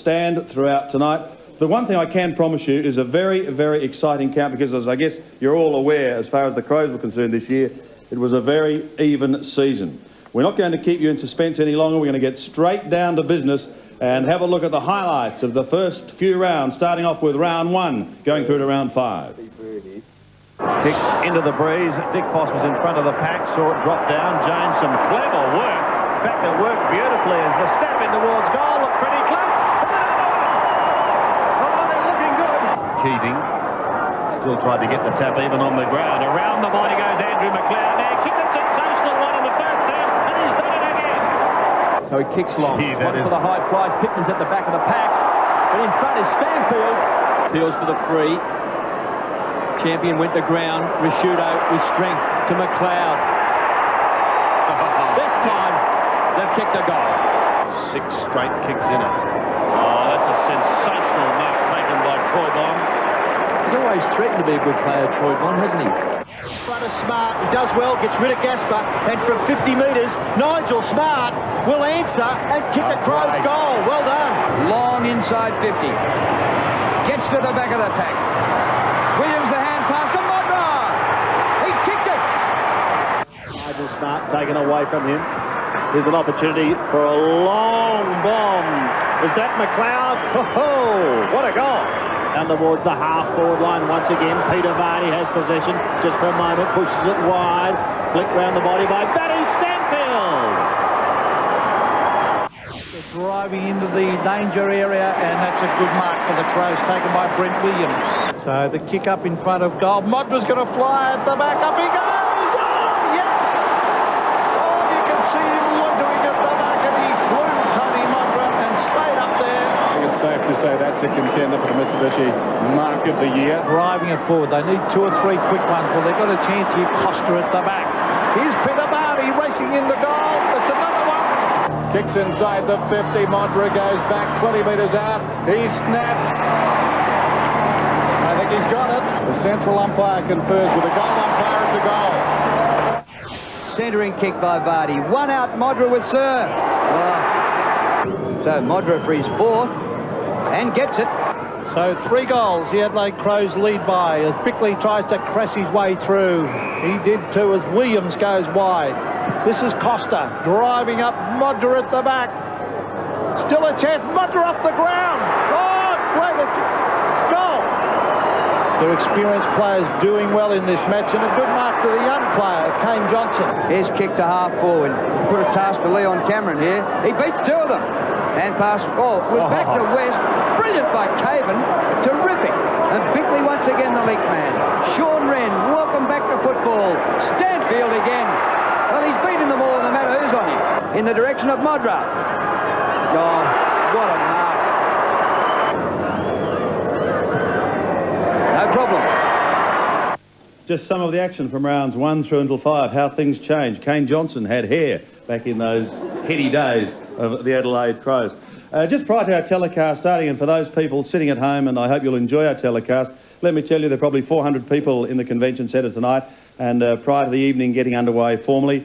stand throughout tonight. The one thing I can promise you is a very, very exciting count, because as I guess you're all aware, as far as the Crows were concerned this year, it was a very even season. We're not going to keep you in suspense any longer. We're going to get straight down to business and have a look at the highlights of the first few rounds, starting off with round 1, going through to round 5. Kicks into the breeze. Dick Foss was in front of the pack, saw it drop down. James, some clever work. In fact, it worked beautifully as the step in towards goal looked pretty close. Oh, they're looking good. Keating still tried to get the tap even on the ground. Around the body goes Andrew McLeod. There, kicked a sensational one in the first term, and he's done it again. So he kicks long. One for the high price. Pittman's at the back of the pack. But in front is Stanfield. Peels for the free. Champion went to ground. Risciuto with strength to McLeod. This time, they've kicked a goal. 6 straight kicks in it. Oh, that's a sensational mark taken by Troy Bond. He's always threatened to be a good player, Troy Bond, hasn't he? Front of Smart, he does well, gets rid of Gaspar, and from 50 metres, Nigel Smart will answer and kick a Crows goal. Well done. Long inside 50. Gets to the back of the pack. Williams the hand pass to Modra. He's kicked it. Nigel Smart taken away from him. Here's an opportunity for a long bomb. Is that McLeod? Oh, what a goal. Down towards the half-forward line once again. Peter Vardy has possession just for a moment, pushes it wide. Flick round the body by Barry Stanfield. They're driving into the danger area, and that's a good mark for the Crows, taken by Brent Williams. So the kick up in front of goal. Modra's going to fly at the back. Up he goes! Oh, yes! Oh, you can see him loitering at the back, and he flew Tony Modra and stayed up there. I think it's safe to say that's a contender for the Mitsubishi Mark of the Year. Driving it forward. They need 2 or 3 quick ones. Well, they've got a chance here. Costa at the back. Here's Peter Barty racing in the goal. It's another one. Kicks inside the 50. Modra goes back 20 metres out. He snaps. I think he's got it. The central umpire confers with the goal umpire. It's a goal. Centering kick by Vardy. 1 out, Modra with serve. So Modra for his 4th and gets it. So 3 goals the Adelaide Crows lead by as Bickley tries to crash his way through. He did too as Williams goes wide. This is Costa driving up, Modra at the back. Still a chance, Modra off the ground. Oh, great goal. Their experienced players doing well in this match, and a good mark to the young player, Kane Johnson. Here's kick to half forward. Put a task for Leon Cameron here. He beats 2 of them. And pass, we're back to West. Brilliant by Caven. Terrific. And Bickley once again the link man. Sean Wren, welcome back to football. Stanfield again. Well, he's beaten them all no matter who's on him. In the direction of Modra. Oh, what a mark. No problem. Just some of the action from rounds 1 through until 5, how things changed. Kane Johnson had hair back in those heady days of the Adelaide Crows. Just prior to our telecast starting, and for those people sitting at home, and I hope you'll enjoy our telecast, let me tell you there are probably 400 people in the convention centre tonight, and prior to the evening getting underway formally,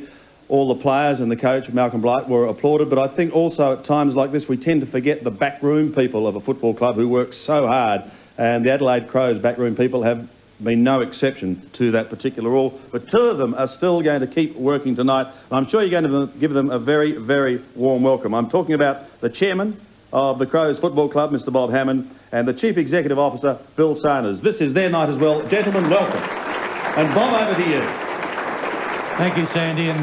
all the players and the coach, Malcolm Blight, were applauded. But I think also at times like this we tend to forget the backroom people of a football club who work so hard, and the Adelaide Crows backroom people have been no exception to that particular rule. But 2 of them are still going to keep working tonight, and I'm sure you're going to give them a very, very warm welcome. I'm talking about the chairman of the Crows Football Club, Mr. Bob Hammond, and the Chief Executive Officer, Bill Sanders. This is their night as well. Gentlemen, welcome. And Bob, over to you. Thank you, Sandy, and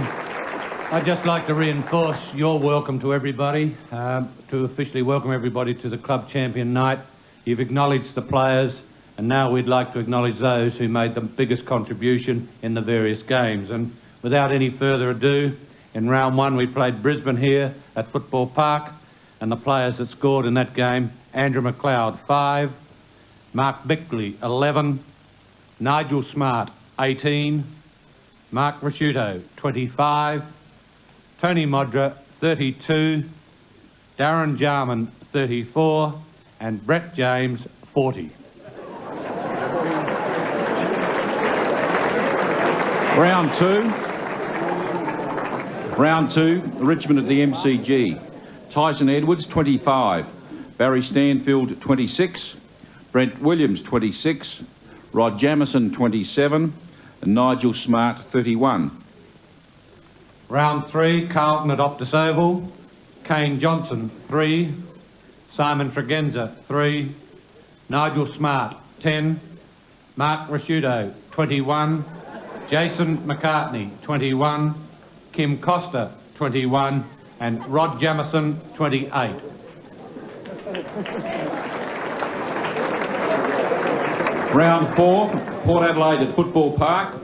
I'd just like to reinforce your welcome to everybody, to officially welcome everybody to the club champion night. You've acknowledged the players, and now we'd like to acknowledge those who made the biggest contribution in the various games. And without any further ado, in round 1 we played Brisbane here at Football Park, and the players that scored in that game: Andrew McLeod 5, Mark Bickley 11, Nigel Smart 18, Mark Risciuto 25, Tony Modra 32, Darren Jarman 34, and Brett James 40. Round 2, Richmond at the MCG. Tyson Edwards, 25. Barry Stanfield 26, Brent Williams 26, Rod Jamieson 27 and Nigel Smart 31. Round 3, Carlton at Optus Oval. Kane Johnson 3, Simon Tregenza 3, Nigel Smart 10, Mark Rasciuto 21, Jason McCartney 21, Kim Costa 21 and Rod Jamieson 28. Round 4, Port Adelaide at Football Park.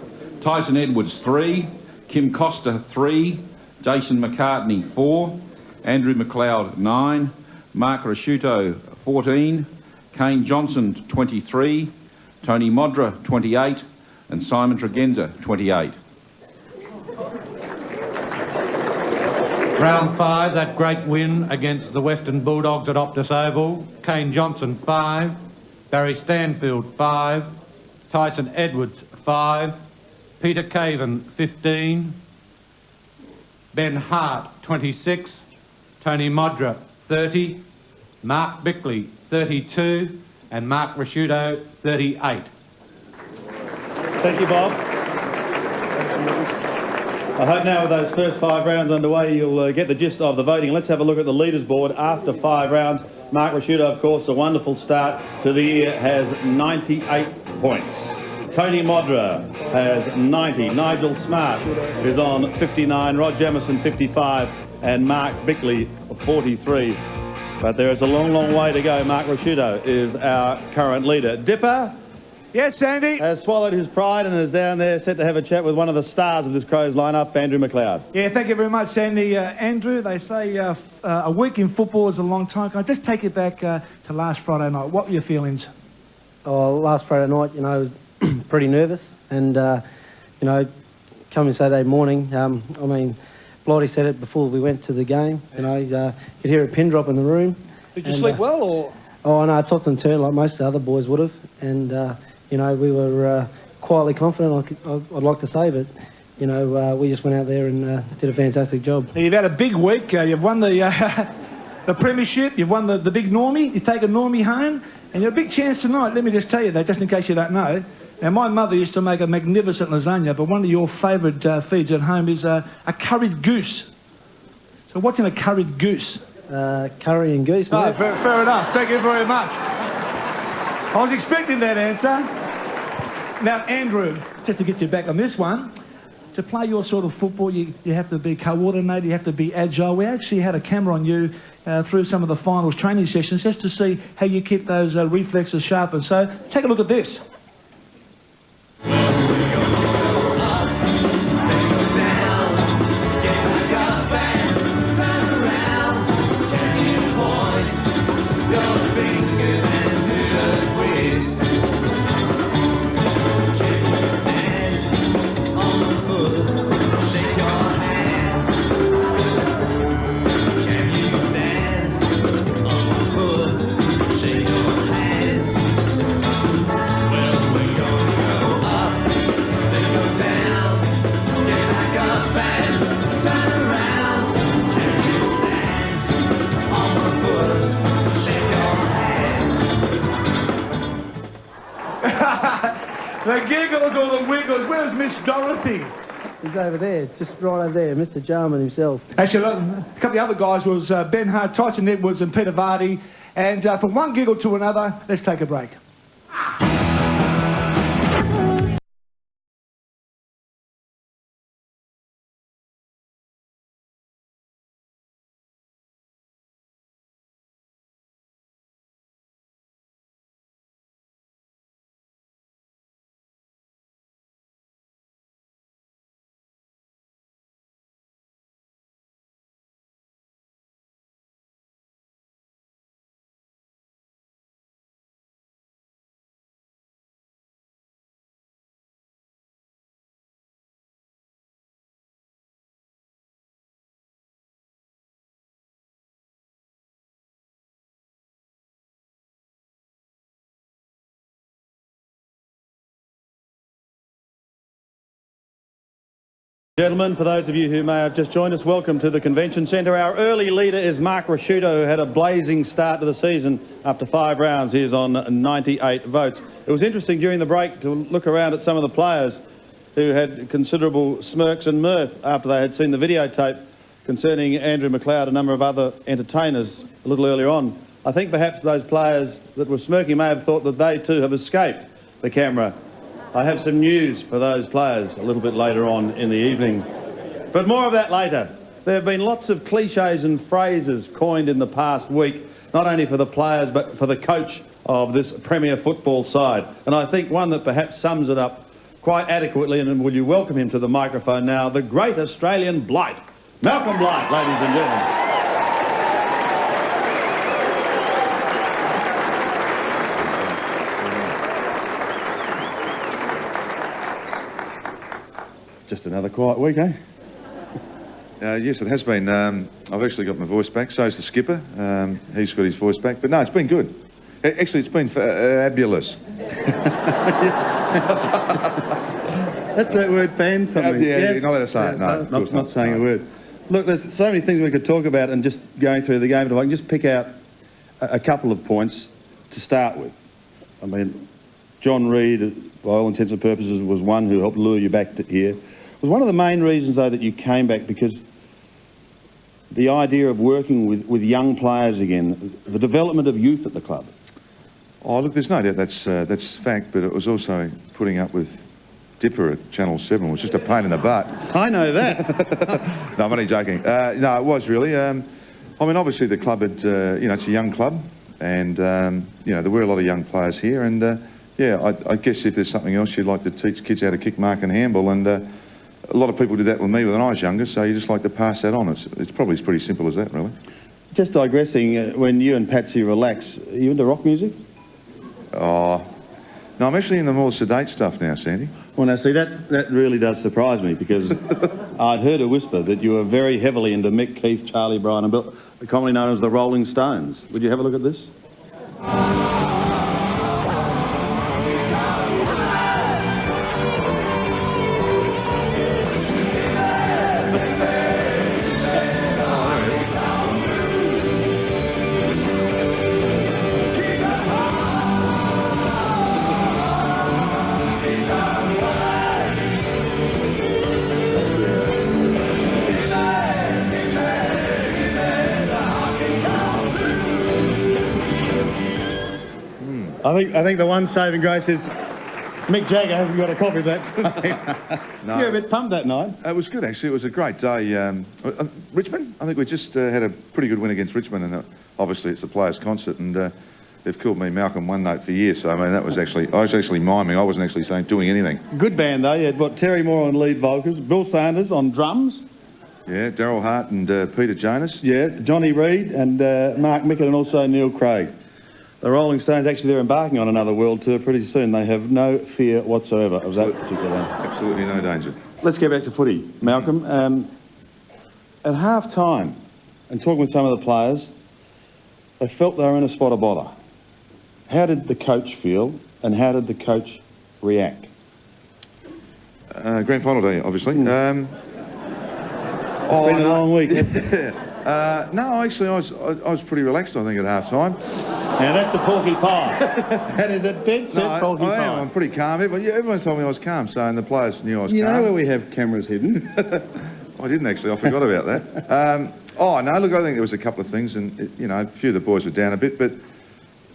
Tyson Edwards 3, Kim Costa 3, Jason McCartney 4, Andrew McLeod 9, Mark Rasciuto 14, Kane Johnson 23, Tony Modra 28 and Simon Tregenza 28. Round 5, that great win against the Western Bulldogs at Optus Oval. Kane Johnson 5, Barry Stanfield 5, Tyson Edwards 5, Peter Caven 15, Ben Hart 26, Tony Modra 30, Mark Bickley 32 and Mark Rasciuto 38. Thank you, Bob. I hope now with those first 5 rounds underway you'll get the gist of the voting. Let's have a look at the leaders board after 5 rounds. Mark Rasciuto, of course, a wonderful start to the year, has 98 points. Tony Modra has 90. Nigel Smart is on 59. Rod Jamieson 55 and Mark Bickley 43. But there is a long, long way to go. Mark Rasciuto is our current leader. Dipper? Yes, Sandy? Has swallowed his pride and is down there set to have a chat with one of the stars of this Crows lineup, Andrew McLeod. Yeah, thank you very much, Sandy. Andrew, they say a week in football is a long time. Can I just take you back to last Friday night? What were your feelings? Oh, last Friday night, you know, pretty nervous. And, you know, coming Saturday morning, I mean, Blighty said it before we went to the game. You know, you could hear a pin drop in the room. Did you sleep well, or? Oh, no, I tossed and turned like most of the other boys would have. And, you know, we were quietly confident, I'd like to say, but, you know, we just went out there and did a fantastic job. You've had a big week. You've won the the premiership. You've won the big Normie. You've taken Normie home. And you've a big chance tonight. Let me just tell you that, just in case you don't know. Now, my mother used to make a magnificent lasagna, but one of your favourite feeds at home is a curried goose. So what's in a curried goose? Curry and goose, mate. Oh, fair enough. Thank you very much. I was expecting that answer. Now, Andrew, just to get you back on this one, to play your sort of football, you have to be coordinated, you have to be agile. We actually had a camera on you through some of the finals training sessions just to see how you keep those reflexes sharp. And so, take a look at this. The giggles or the wiggles. Where's Miss Dorothy? He's over there, just right over there, Mr. Jarman himself. Actually, a couple of the other guys was Ben Hart, Tyson Edwards and Peter Vardy. And from one giggle to another, let's take a break. Gentlemen, for those of you who may have just joined us, welcome to the Convention Centre. Our early leader is Mark Rasciuto, who had a blazing start to the season. After 5 rounds, he is on 98 votes. It was interesting during the break to look around at some of the players who had considerable smirks and mirth after they had seen the videotape concerning Andrew McLeod and a number of other entertainers a little earlier on. I think perhaps those players that were smirking may have thought that they too have escaped the camera. I have some news for those players a little bit later on in the evening. But more of that later. There have been lots of cliches and phrases coined in the past week, not only for the players but for the coach of this Premier football side. And I think one that perhaps sums it up quite adequately, and will you welcome him to the microphone now, the great Australian Blight, Malcolm Blight, ladies and gentlemen. Just another quiet week, eh? Yes, it has been. I've actually got my voice back. So's the skipper. He's got his voice back. But no, it's been good. Actually, it's been fabulous. That's that word, fan, something. Yeah, yes. you're not allowed to say it. No, not saying a word. Look, there's so many things we could talk about, and just going through the game, if I can just pick out a couple of points to start with. I mean, John Reid, by all intents and purposes, was one who helped lure you back to here. Was one of the main reasons, though, that you came back, because the idea of working with young players again, the development of youth at the club. Oh, look, there's no doubt that's fact, but it was also putting up with Dipper at Channel 7 was just a pain in the butt. I know that. No, I'm only joking. No, it was really. I mean, obviously the club had, it's a young club, and, there were a lot of young players here, and, yeah, I guess if there's something else you'd like to teach kids how to kick, mark and handball, and a lot of people did that with me when I was younger, so you just like to pass that on. It's probably as pretty simple as that, really. Just digressing, when you and Patsy relax, are you into rock music? Oh, no, I'm actually in the more sedate stuff now, Sandy. Well, now, see, that really does surprise me, because I'd heard a whisper that you were very heavily into Mick, Keith, Charlie, Brian and Bill, commonly known as the Rolling Stones. Would you have a look at this? I think the one saving grace is Mick Jagger hasn't got a copy of that tonight. No. You were a bit pumped that night. It was good, actually. It was a great day. Richmond, I think we just had a pretty good win against Richmond, and obviously it's the players' concert, and they've called me Malcolm One Note for years, so I mean, I was actually miming. I wasn't actually doing anything. Good band, though. You had, Terry Moore on lead vocals, Bill Sanders on drums. Yeah, Daryl Hart and Peter Jonas. Yeah, Johnny Reid and Mark Mickett, and also Neil Craig. The Rolling Stones, actually, they're embarking on another world tour pretty soon. They have no fear whatsoever of that particular one. Absolutely no danger. Let's get back to footy. Malcolm, at half-time, and talking with some of the players, they felt they were in a spot of bother. How did the coach feel, and how did the coach react? Grand final day, obviously. It's been a long week. No, actually, I was pretty relaxed, I think, at half-time. Now, that's a porky pie. That is a dead set porky pie. I'm pretty calm. Everyone told me I was calm, so and the players knew I was calm. You know where we have cameras hidden? I didn't, actually. I forgot about that. No, look, I think there was a couple of things, and, a few of the boys were down a bit, but,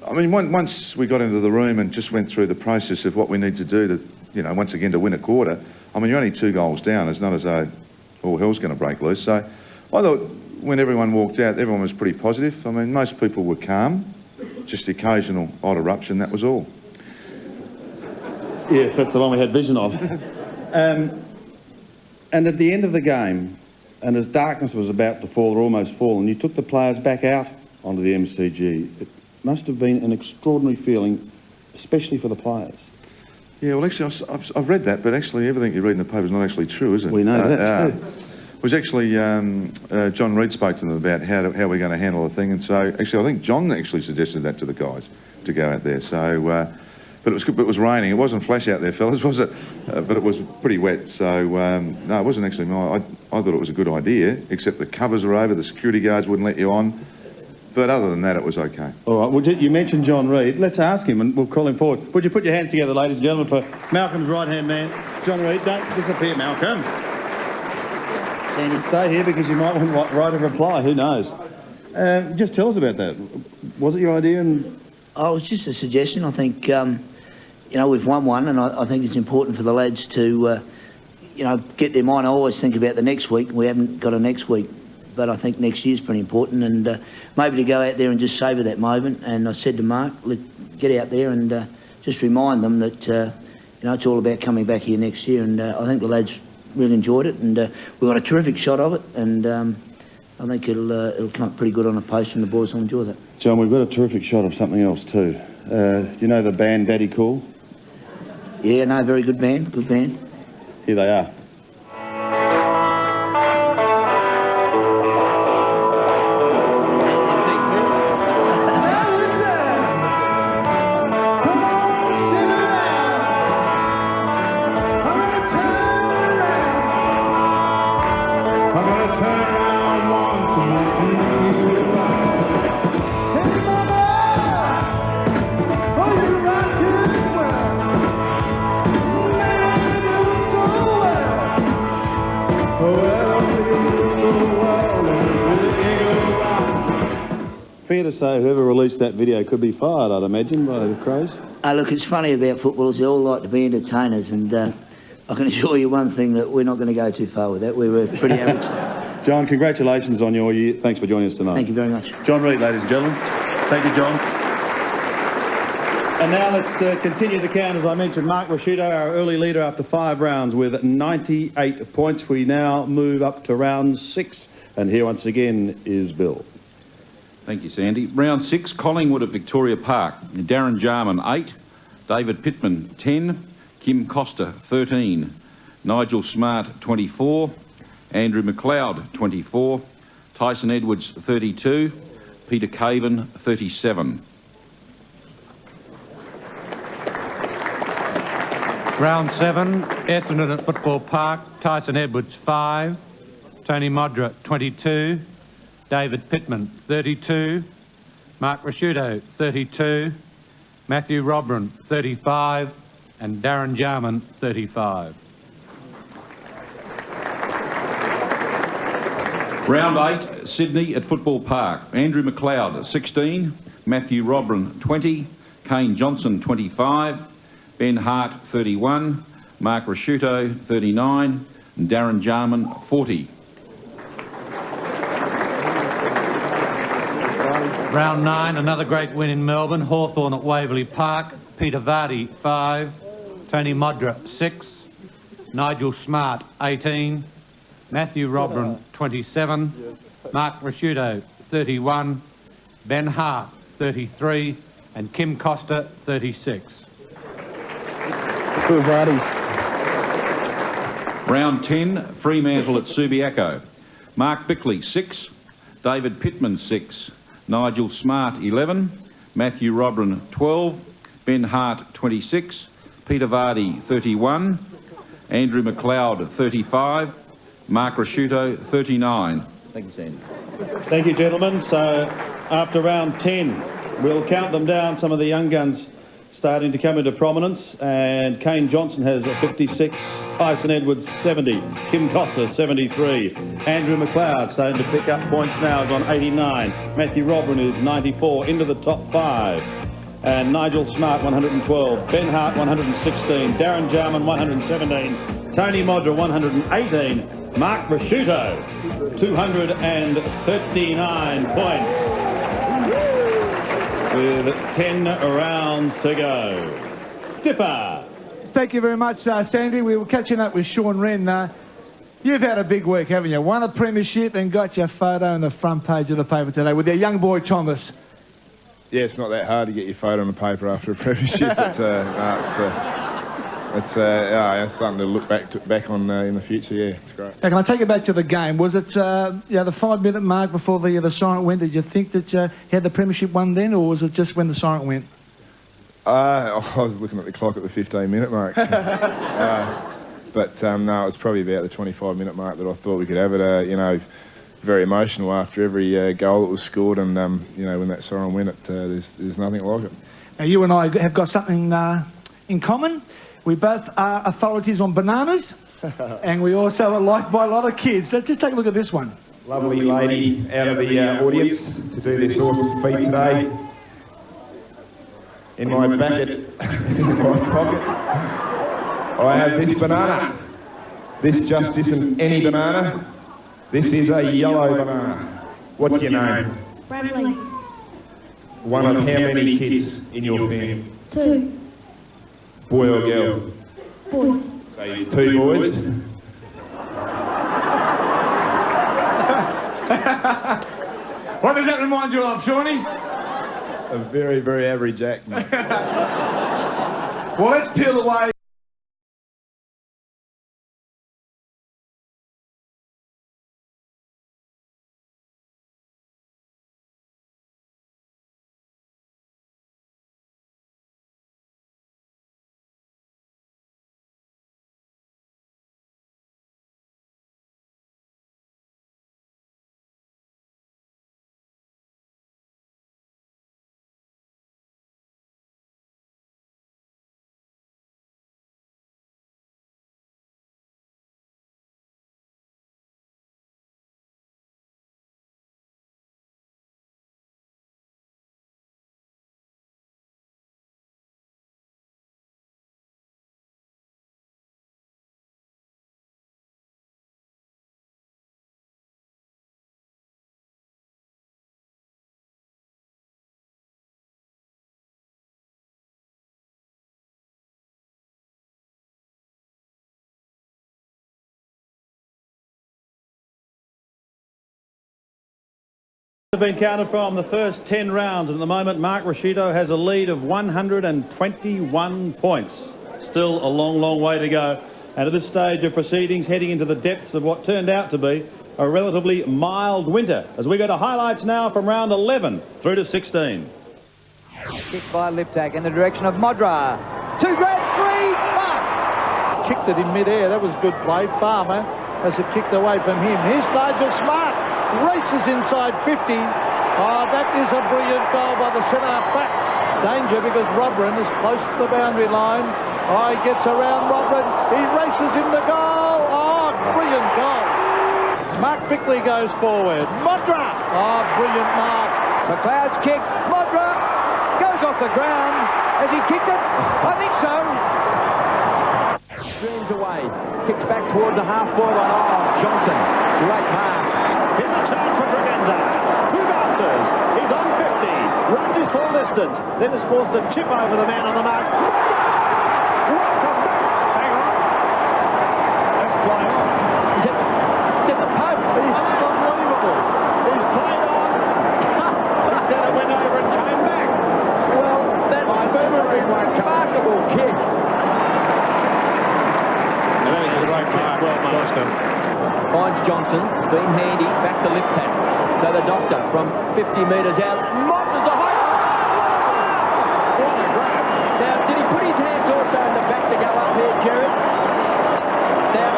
I mean, once we got into the room and just went through the process of what we need to do to, once again, to win a quarter, I mean, you're only 2 goals down. It's not as though all hell's going to break loose. So I thought when everyone walked out, everyone was pretty positive. I mean, most people were calm. Just the occasional odd eruption, that was all. Yes, that's the one we had vision of. And at the end of the game, and as darkness was about to fall, or almost fallen, you took the players back out onto the MCG. It must have been an extraordinary feeling, especially for the players. Yeah, well, actually, I've read that, but actually everything you read in the paper is not actually true, is it? We know that too. It was actually John Reid spoke to them about how we're going to handle the thing, and so actually I think John actually suggested that to the guys to go out there. So But it was good. But it was raining. It wasn't flash out there, fellas, was it? But it was pretty wet. So no, it wasn't actually. I thought it was a good idea, except the covers were over. The security guards wouldn't let you on. But other than that, it was okay. All right. Well, you mentioned John Reid. Let's ask him, and we'll call him forward. Would you put your hands together, ladies and gentlemen, for Malcolm's right-hand man, John Reid? Don't disappear, Malcolm. Sandy, stay here because you might want right of reply. Who knows? Just tell us about that. Was it your idea? And oh, it's just a suggestion. I think, you know, we've won one, and I think it's important for the lads to, you know, get their mind. I always think about the next week. We haven't got a next week, but I think next year's pretty important, and maybe to go out there and just savour that moment. And I said to Mark, get out there and just remind them that, you know, it's all about coming back here next year. And I think the lads really enjoyed it, and we got a terrific shot of it, and I think it'll come up pretty good on the post, and the boys will enjoy that. John, we've got a terrific shot of something else too. You know the band Daddy Cool? Yeah, no, very good band, good band. Here they are. Fair to say whoever released that video could be fired, I'd imagine, by the Crows. Look, it's funny about footballers. They all like to be entertainers, and I can assure you one thing, that we're not going to go too far with that. We were pretty average. John, congratulations on your year. Thanks for joining us tonight. Thank you very much. John Reid, ladies and gentlemen. Thank you, John. And now let's continue the count. As I mentioned, Mark Rashuto, our early leader after 5 rounds with 98 points. We now move up to round 6. And here once again is Bill. Thank you, Sandy. Round 6, Collingwood at Victoria Park. Darren Jarman, 8. David Pittman, 10. Kim Costa, 13. Nigel Smart, 24. Andrew McLeod, 24. Tyson Edwards, 32. Peter Caven, 37. Round 7, Essendon at Football Park. Tyson Edwards, 5. Tony Modra, 22. David Pittman, 32. Mark Rashuto, 32. Matthew Robran, 35. And Darren Jarman, 35. Round 8, Sydney at Football Park. Andrew McLeod, 16. Matthew Robran, 20. Kane Johnson, 25. Ben Hart, 31. Mark Rashuto, 39. And Darren Jarman, 40. Round 9, another great win in Melbourne. Hawthorn at Waverley Park. Peter Vardy, 5. Tony Modra, 6. Nigel Smart, 18. Matthew Robran, 27. Mark Rashuto, 31. Ben Hart, 33. And Kim Costa, 36. Round 10, Fremantle at Subiaco. Mark Bickley, 6. David Pittman, 6. Nigel Smart, 11. Matthew Robran, 12. Ben Hart, 26. Peter Vardy, 31. Andrew McLeod, 35. Mark Rashuto, 39. Thank you, Sandy. Thank you, gentlemen. So after round 10, we'll count them down. Some of the young guns starting to come into prominence, and Kane Johnson has a 56, Tyson Edwards 70, Kim Costa 73, Andrew McLeod starting to pick up points now is on 89, Matthew Robran is 94, into the top 5, and Nigel Smart 112, Ben Hart 116, Darren Jarman 117, Tony Modra 118, Mark Rashuto 239 points. With 10 rounds to go. Dipper. Thank you very much, Sandy. We were catching up with Sean Wren. You've had a big week, haven't you? Won a premiership and got your photo on the front page of the paper today with your young boy, Thomas. Yeah, it's not that hard to get your photo on the paper after a premiership. It's something to look back on in the future. Yeah, it's great. Now, can I take you back to the game? Was it the 5-minute mark before the siren went? Did you think that you had the premiership won then, or was it just when the siren went? I was looking at the clock at the 15-minute mark. But no, it was probably about the 25-minute mark that I thought we could have it. You know, very emotional after every goal that was scored, and you know, when that siren went, there's nothing like it. Now, you and I have got something in common. We both are authorities on bananas, and we also are liked by a lot of kids. So just take a look at this one. Lovely lady out of the audience to do this awesome feat today. In my pocket, I have this banana. This just isn't any banana. This is a yellow banana. What's your name? Bradley. One of how many kids in your family? 2. Boy or girl? Boy. So 2 boys. What does that remind you of, Shawnee? A very, very average act, mate. Well, let's peel away. Have been counted from the first 10 rounds, and at the moment Mark Rasciuto has a lead of 121 points. Still a long, long way to go, and at this stage of proceedings, heading into the depths of what turned out to be a relatively mild winter, as we go to highlights now from round 11 through to 16. Kick by Liptak in the direction of Modra. 2 grab 3, Farm. Kicked it in mid-air. That was good play. Farmer has it kicked away from him. Here's Nigel Smart. Races inside 50. Oh, that is a brilliant goal by the centre back. Danger because Robrin is close to the boundary line. Oh, he gets around Robrin. He races in the goal. Oh, brilliant goal. Mark Bickley goes forward. Modra. Oh, brilliant mark. McLeod's kick. Modra goes off the ground. Has he kicked it? I think so. Streams away. Kicks back towards the half-forward line. Oh, Johnson. Great mark. Here's a chance for Draganza. 2 bouncers. He's on 50. Runs his full distance. Then is forced to chip over the man on the mark. Welcome back. Hang on. That's flying on. He's at the post. He's unbelievable. He's played on. He said it went over and came back. Well, that's a remarkable kick. That is a great mark. Well marked. Finds Johnson, been handy, back to Liptak. So the doctor from 50 metres out, Motters a high. What a grab. Now, did he put his hands also in the back to go up here, Jared? Now,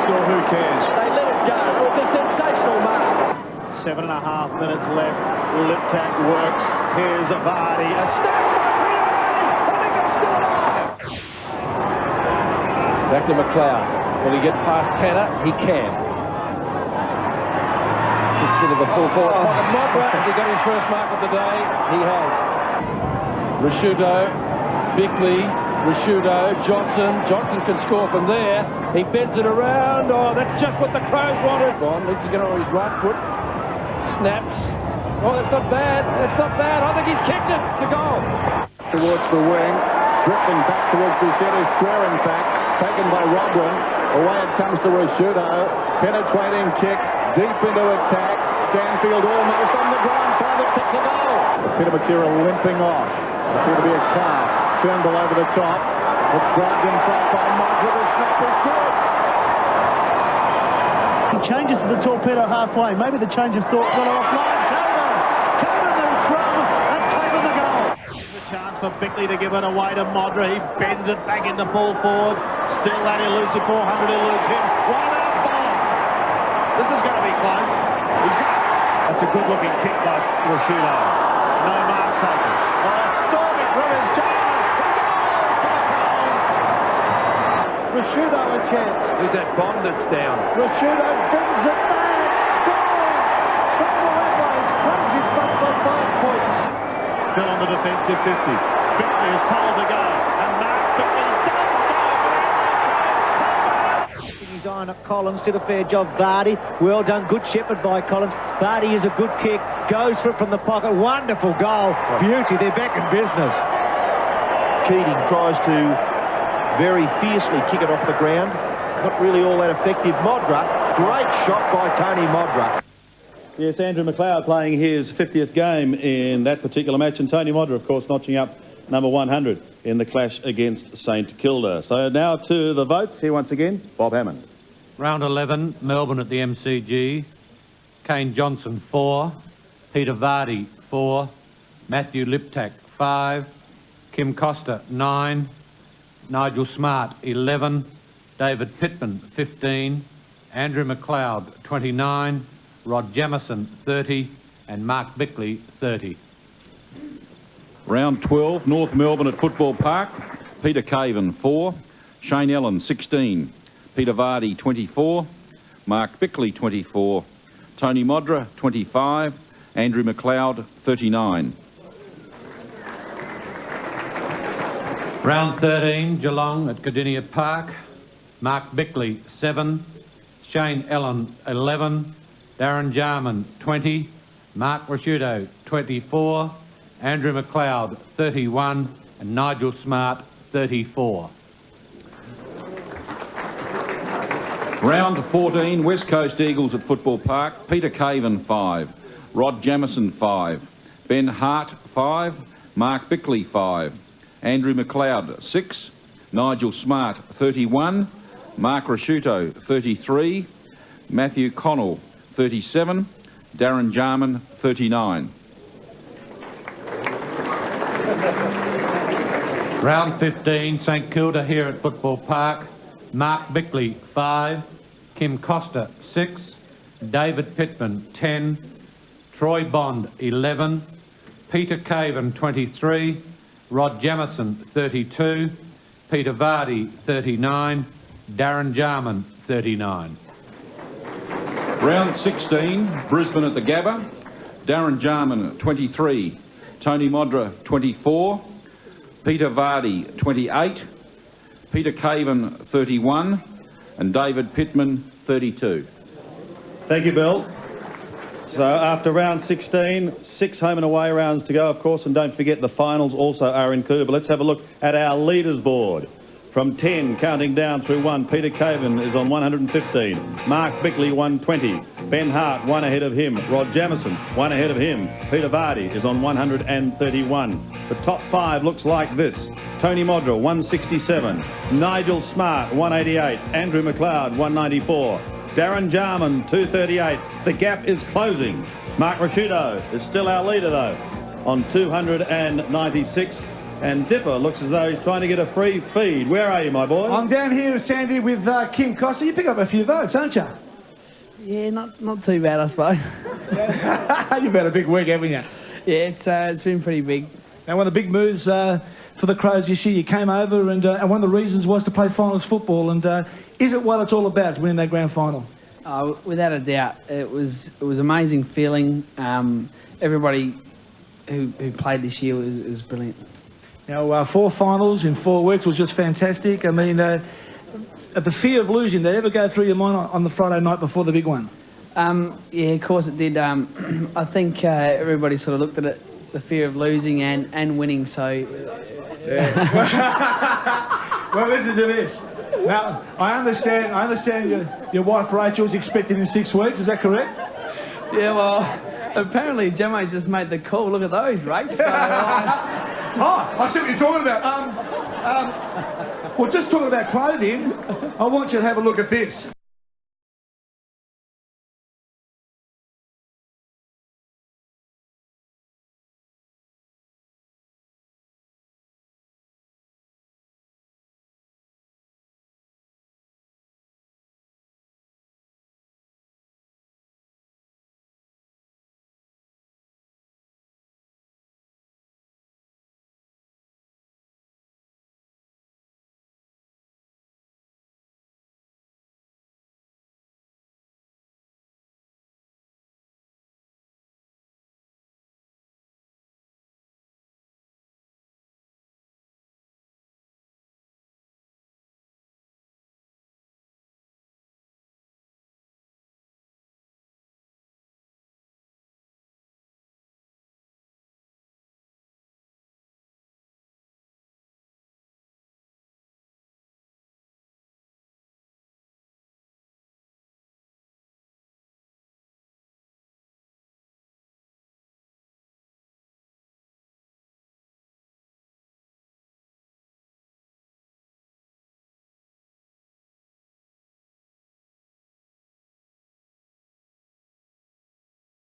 So who cares? they let it go. It was a sensational mark. 7.5 minutes left. Liptak works. Here's Vardy. A snap by Vardy. I think it's still alive. Back to McLeod. Will he get past Tanner? He can. Kicks into the full forward. Modra, has he got his first mark of the day? He has. Rasciuto, Bickley, Rasciuto, Johnson. Johnson can score from there. He bends it around. Oh, that's just what the Crows wanted. Bond needs to get on his right foot. Snaps. Oh, that's not bad. That's not bad. I think he's kicked it to goal. Towards the wing. Drifting back towards the centre square, in fact. Taken by Robrin. Away it comes to Rasciuto. Penetrating kick. Deep into attack. Stanfield almost on the ground. Finally picks a goal. The bit of material limping off. Appear to be a car. Turnbull over the top. It's grabbed in front by Modra. The snap is good. He changes to the torpedo halfway. Maybe the change of thought got offline. Caven the scrum and Caven the goal. chance for Bickley to give it away to Modra. He bends it back into full forward. Still that elusive 400 eludes him. What about Bob? This is going to be close. That's a good-looking kick by Rashudo. No mark taken. Oh, storming Rivers Jarman. Rashudo a chance. Who's that Bond that's down? Rashudo brings it back. Goal! From Adelaide comes in front by 5 points. Still on the defensive 50. Bickley is told to go. And Mark Bickley does go. Keeping his eye on Collins, did a fair job. Vardy, well done. Good shepherd by Collins. Vardy is a good kick. Goes for it from the pocket. Wonderful goal. Beauty. They're back in business. Keating tries to very fiercely kick it off the ground. Not really all that effective. Modra, great shot by Tony Modra. Yes, Andrew McLeod playing his 50th game in that particular match, and Tony Modra, of course, notching up number 100 in the clash against St Kilda. So now to the votes. Here once again, Bob Hammond. Round 11, Melbourne at the MCG. Kane Johnson, 4. Peter Vardy, 4. Matthew Liptak, 5. Kim Costa, 9. Nigel Smart, 11. David Pittman, 15. Andrew McLeod, 29. Rod Jamieson, 30. And Mark Bickley, 30. Round 12, North Melbourne at Football Park. Peter Caven, 4. Shane Ellen, 16. Peter Vardy, 24. Mark Bickley, 24. Tony Modra, 25. Andrew McLeod, 39. Round 13, Geelong at Cardinia Park. Mark Bickley, 7. Shane Ellen, 11. Darren Jarman, 20. Mark Rashudo, 24. Andrew McLeod, 31. And Nigel Smart, 34. Round 14, West Coast Eagles at Football Park. Peter Caven, 5. Rod Jamieson, 5. Ben Hart, 5. Mark Bickley, 5. Andrew McLeod, 6. Nigel Smart, 31. Mark Rashuto, 33. Matthew Connell, 37. Darren Jarman, 39. Round 15, St Kilda here at Football Park. Mark Bickley, 5. Kim Costa, 6. David Pittman, 10. Troy Bond, 11. Peter Caven, 23. Rod Jamieson, 32. Peter Vardy, 39. Darren Jarman, 39. Round 16, Brisbane at the Gabba. Darren Jarman, 23. Tony Modra, 24. Peter Vardy, 28. Peter Caven, 31. And David Pittman, 32. Thank you, Bill. So after round 16, 6 home and away rounds to go, of course, and don't forget the finals also are included. But let's have a look at our leaders board. From 10, counting down through 1, Peter Caven is on 115. Mark Bickley, 120. Ben Hart, 1 ahead of him. Rod Jamieson, 1 ahead of him. Peter Vardy is on 131. The top 5 looks like this. Tony Modra, 167. Nigel Smart, 188. Andrew McLeod, 194. Darren Jarman, 238. The gap is closing. Mark Rashudo is still our leader, though, on 296. And Dipper looks as though he's trying to get a free feed. Where are you, my boy? I'm down here, Sandy, with Kim Costa. You pick up a few votes, aren't you? Yeah, not too bad, I suppose. You've had a big week, haven't you? Yeah, it's been pretty big. Now, one of the big moves for the Crows this year, you came over and one of the reasons was to play finals football. And is it what it's all about, winning that grand final? Without a doubt. It was amazing feeling. Everybody who played this year was brilliant. Now, 4 finals in 4 weeks was just fantastic. I mean, the fear of losing, did it ever go through your mind on the Friday night before the big one? Yeah, of course it did. I think everybody sort of looked at it, the fear of losing and winning, so... Yeah. Well, listen to this. Now, I understand your wife Rachel's expecting in 6 weeks, is that correct? Yeah, well, apparently Gemma's just made the call. Look at those rates. So, oh, I see what you're talking about. Well, just talking about clothing, I want you to have a look at this.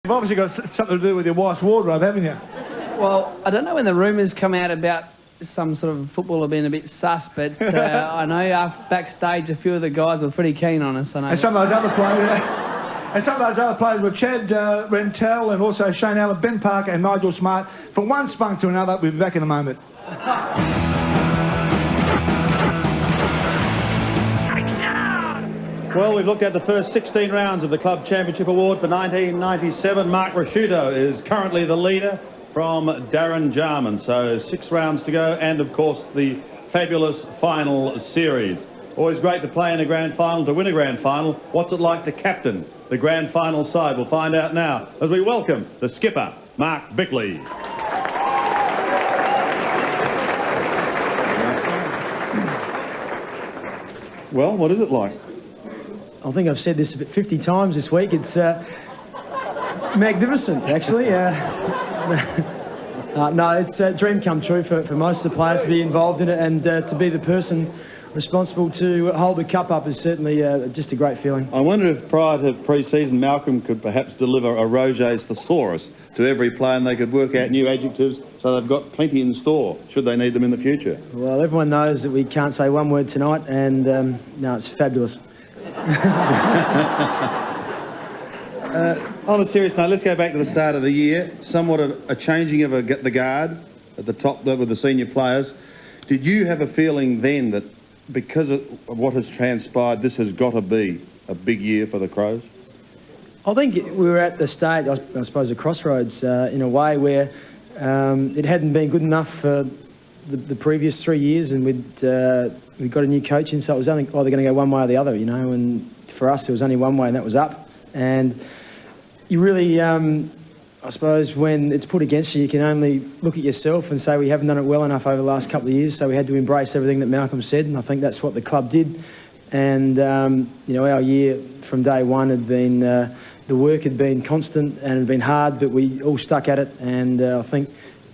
You've obviously got something to do with your wife's wardrobe, haven't you? Well, I don't know when the rumours come out about some sort of footballer being a bit sus, but I know backstage a few of the guys were pretty keen on us. I know. And some of those other players, were Chad Rentel and also Shane Allen, Ben Parker and Nigel Smart. From one spunk to another, we'll be back in a moment. Well, we've looked at the first 16 rounds of the Club Championship Award for 1997. Mark Rasciuto is currently the leader from Darren Jarman. So 6 rounds to go, and of course the fabulous final series. Always great to play in a grand final, to win a grand final. What's it like to captain the grand final side? We'll find out now as we welcome the skipper, Mark Bickley. Well, what is it like? I think I've said this about 50 times this week. It's magnificent, actually. No, it's a dream come true for most of the players to be involved in it, and to be the person responsible to hold the cup up is certainly just a great feeling. I wonder if prior to pre-season Malcolm could perhaps deliver a Roget's thesaurus to every player and they could work out new adjectives so they've got plenty in store should they need them in the future. Well, everyone knows that we can't say one word tonight, and no, it's fabulous. On a serious note, let's go back to the start of the year. Somewhat of a changing of the guard at the top with the senior players. Did you have a feeling then that because of what has transpired, this has got to be a big year for the Crows? I think we were at the stage, I suppose, a crossroads in a way where it hadn't been good enough for the previous 3 years, and we'd got a new coach in, so it was only either going to go one way or the other, you know, and for us there was only one way, and that was up. And you really, I suppose, when it's put against you, you can only look at yourself and say we haven't done it well enough over the last couple of years, so we had to embrace everything that Malcolm said, and I think that's what the club did. And, you know, our year from day one had been, the work had been constant and had been hard, but we all stuck at it, and I think,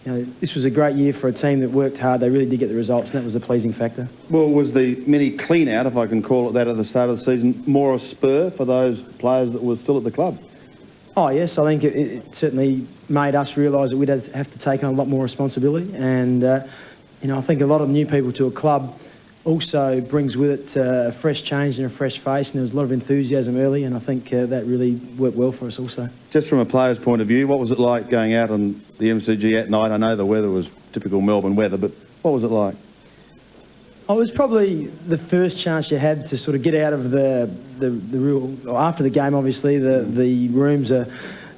you know, this was a great year for a team that worked hard. They really did get the results, and that was a pleasing factor. Well, was the mini clean-out, if I can call it that, at the start of the season, more a spur for those players that were still at the club? Oh, yes, I think it certainly made us realise that we'd have to take on a lot more responsibility, and, you know, I think a lot of new people to a club also brings with it a fresh change and a fresh face, and there was a lot of enthusiasm early, and I think that really worked well for us also. Just from a player's point of view, what was it like going out on the MCG at night? I know the weather was typical Melbourne weather, but what was it like? Oh, it was probably the first chance you had to sort of get out of the real... After the game, obviously, the rooms are...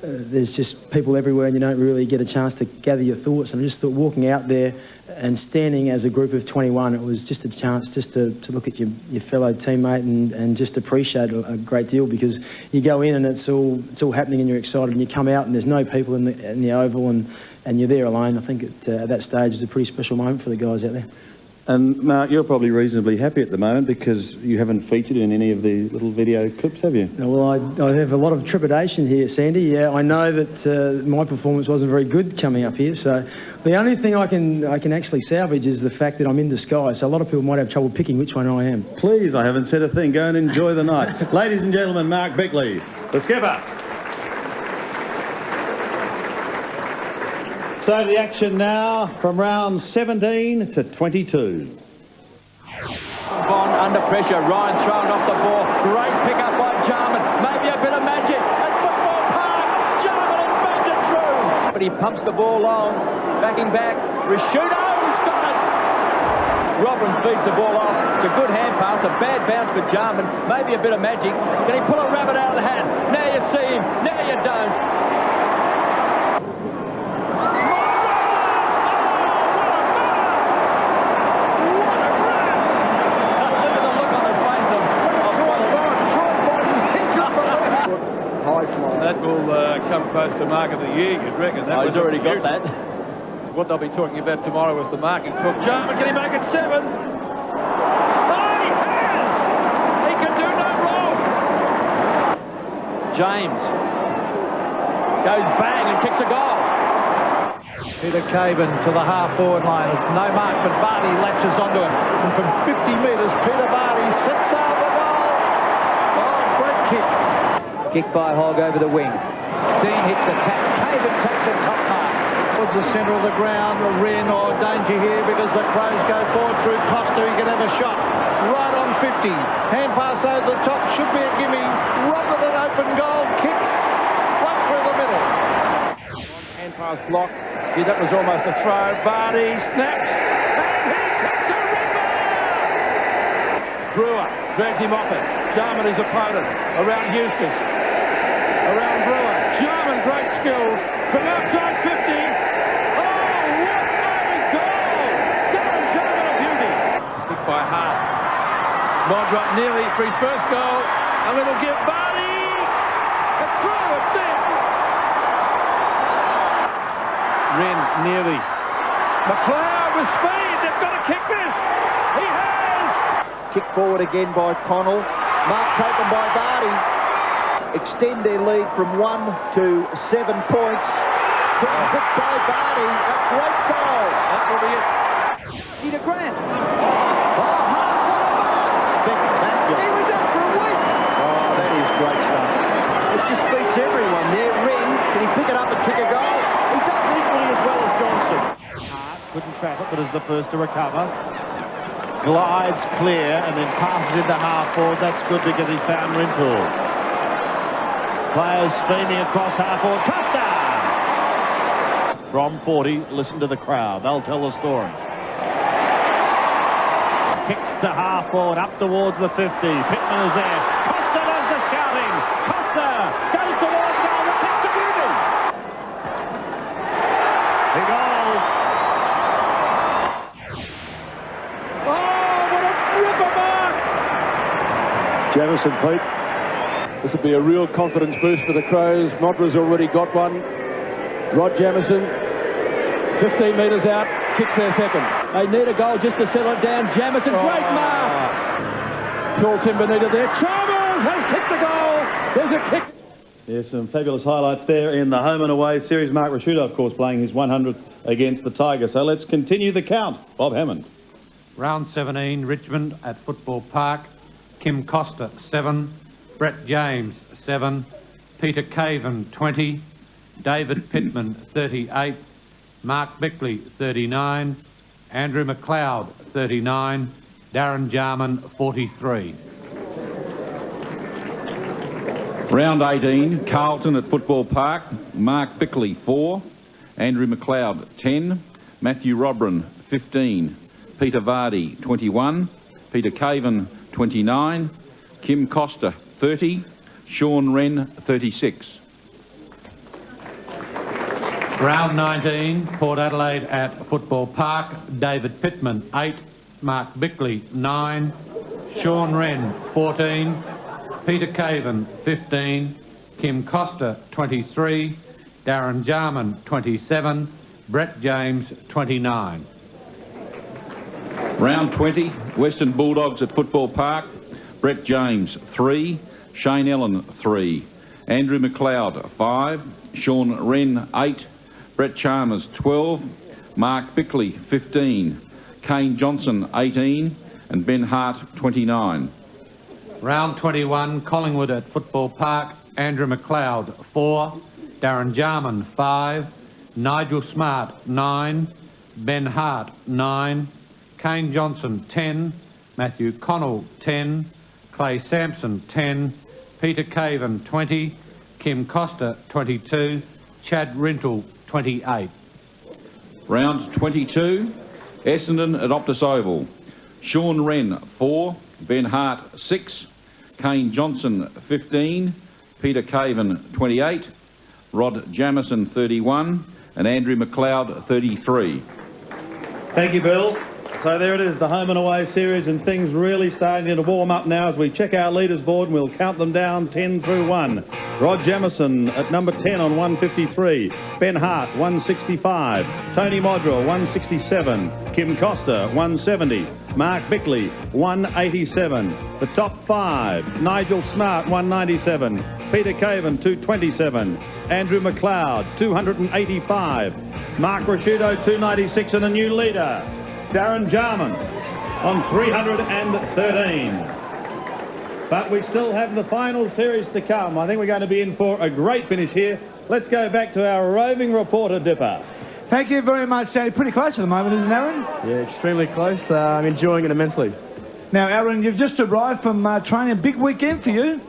there's just people everywhere, and you don't really get a chance to gather your thoughts. And I just thought walking out there and standing as a group of 21, it was just a chance just to look at your fellow teammate and just appreciate it a great deal, because you go in and it's all happening and you're excited, and you come out and there's no people in the oval and you're there alone. I think at that stage is a pretty special moment for the guys out there. And Mark, you're probably reasonably happy at the moment because you haven't featured in any of the little video clips, have you? Well, I have a lot of trepidation here, Sandy. Yeah, I know that my performance wasn't very good coming up here, so the only thing I can actually salvage is the fact that I'm in disguise, so a lot of people might have trouble picking which one I am. Please, I haven't said a thing. Go and enjoy the night. Ladies and gentlemen, Mark Bickley, the skipper. So the action now from round 17 to 22. Bond under pressure, Ryan thrown off the ball, great pick up by Jarman, maybe a bit of magic at Football Park, Jarman has banged it through, but he pumps the ball long, backing back, Rasciuto's got it, Robin feeds the ball off, it's a good hand pass, a bad bounce for Jarman, maybe a bit of magic, can he pull a rabbit out of the hat? Now you see him, now you don't. That will come close to mark of the year, you'd reckon. That He's already got that. What they'll be talking about tomorrow is the marking talk. Jarman, can he make it 7? Oh, he has! He can do no wrong! James goes bang and kicks a goal. Peter Caven to the half-forward line. It's no mark, but Barty latches onto it. And from 50 metres, Peter Barty sets out the goal. Oh, great kick. Kick by Hogg over the wing. Dean hits the tap. Caven takes it top mark. Towards the centre of the ground, Wren or danger here because the Crows go forward through Costa. He can have a shot right on 50. Hand pass over the top, should be a gimme. Robert an open goal, kicks one through the middle. Hand pass block. Yeah, that was almost a throw. Vardy snaps and he cuts a ripper. Brewer drags him off it. Jarman his opponent around Eustace. Around Brewer. Jarman great skills from outside 50. By Hart. Modra nearly for his first goal. A little give. Vardy! A throw, it's there. Wren nearly. McLeod with speed. They've got to kick this. He has. Kick forward again by Connell. Mark taken by Vardy. Extend their lead from 1 to 7 points. Picked by Vardy. A great goal. That will be it. Peter Grant. He was up for a week. Oh, that is great stuff. It just beats everyone there. Wren, can he pick it up and kick a goal? He does equally as well as Johnson. Hart couldn't trap it, but is the first to recover. Glides clear and then passes into half forward. That's good because he's found Rintoul. Players streaming across half forward. Costa! From 40, listen to the crowd. They'll tell the story. Kicks to half forward, up towards the 50. Pittman is there. Costa does the scouting. Costa goes towards goal. The kick's a beauty. He goes. Oh, what a ripper mark! Jamison, Pete. This will be a real confidence boost for the Crows. Modra's already got one. Rod Jamison, 15 metres out, kicks their second. They need a goal just to settle it down. Jamison, great mark. Tall Timber needed there. Chalmers has kicked the goal. There's a kick. Yes, some fabulous highlights there in the home and away series. Mark Rashuda, of course, playing his 100th against the Tigers. So let's continue the count. Bob Hammond. Round 17, Richmond at Football Park. Kim Costa, 7. Brett James, 7. Peter Caven, 20. David Pittman, 38. Mark Bickley, 39. Andrew McLeod, 39. Darren Jarman, 43. Round 18, Carlton at Football Park. Mark Bickley, 4. Andrew McLeod, 10. Matthew Robran, 15. Peter Vardy, 21. Peter Caven, 29. Kim Costa, 30. Sean Wren, 36. Round 19, Port Adelaide at Football Park. David Pittman, 8. Mark Bickley, 9. Sean Wren, 14. Peter Caven, 15. Kim Costa, 23. Darren Jarman, 27. Brett James, 29. Round 20, Western Bulldogs at Football Park. Brett James, 3. Shane Ellen, 3. Andrew McLeod, 5. Sean Wren, 8. Brett Chalmers, 12. Mark Bickley, 15. Kane Johnson, 18. And Ben Hart, 29. Round 21, Collingwood at Football Park. Andrew McLeod, 4. Darren Jarman, 5. Nigel Smart, 9. Ben Hart, 9. Kane Johnson, 10. Matthew Connell, 10. Clay Sampson, 10. Peter Caven, 20. Kim Costa, 22. Chad Rintoul, 28. Round 22, Essendon at Optus Oval. Sean Wren, 4. Ben Hart, 6. Kane Johnson, 15. Peter Caven, 28. Rod Jamison, 31. And Andrew McLeod, 33. Thank you, Bill. So there it is, the home and away series, and things really starting to warm up now as we check our leaders board and we'll count them down 10 through 1. Rod Jamison at number 10 on 153. Ben Hart, 165. Tony Modrell, 167. Kim Costa, 170. Mark Bickley, 187. The top 5. Nigel Smart, 197. Peter Caven, 227. Andrew McLeod, 285. Mark Rashudo, 296, and a new leader, Darren Jarman, on 313. But we still have the final series to come. I think we're going to be in for a great finish here. Let's go back to our roving reporter, Dipper. Thank you very much, Sandy. Pretty close at the moment, isn't it, Aaron? Yeah, extremely close. I'm enjoying it immensely. Now, Aaron, you've just arrived from training. A big weekend for you.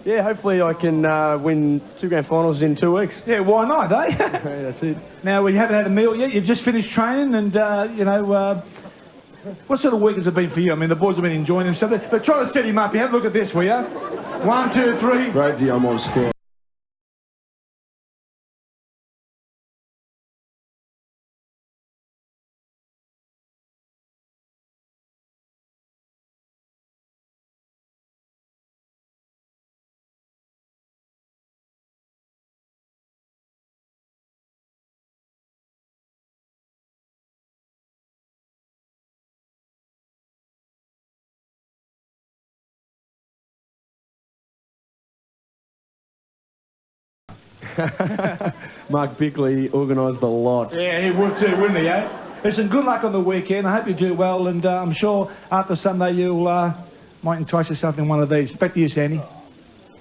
Yeah, hopefully I can win 2 grand finals in 2 weeks. Yeah, why not, eh? Yeah, that's it. Now, we haven't had a meal yet. You've just finished training and, what sort of week has it been for you? I mean, the boys have been enjoying themselves. But try to set him up. You have a look at this, will you? 1, 2, 3. Rosie, I'm on score. Mark Bickley organised a lot. Yeah, he would too, wouldn't he, eh? Listen, good luck on the weekend. I hope you do well, and I'm sure after Sunday you'll might entice yourself in one of these. Back to you, Sandy.